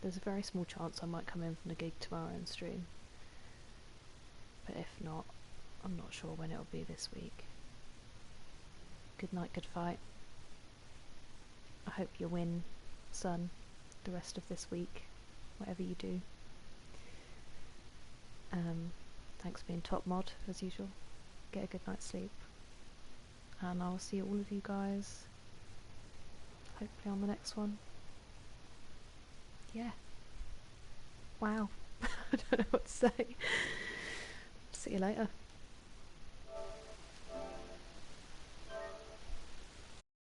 There's a very small chance I might come in from the gig tomorrow and stream. But if not, I'm not sure when it'll be this week. Good night, good fight. I hope you win, son, the rest of this week, whatever you do. Thanks for being top mod, as usual. Get a good night's sleep. And I'll see all of you guys, hopefully on the next one. Yeah. Wow. I don't know what to say. See you later.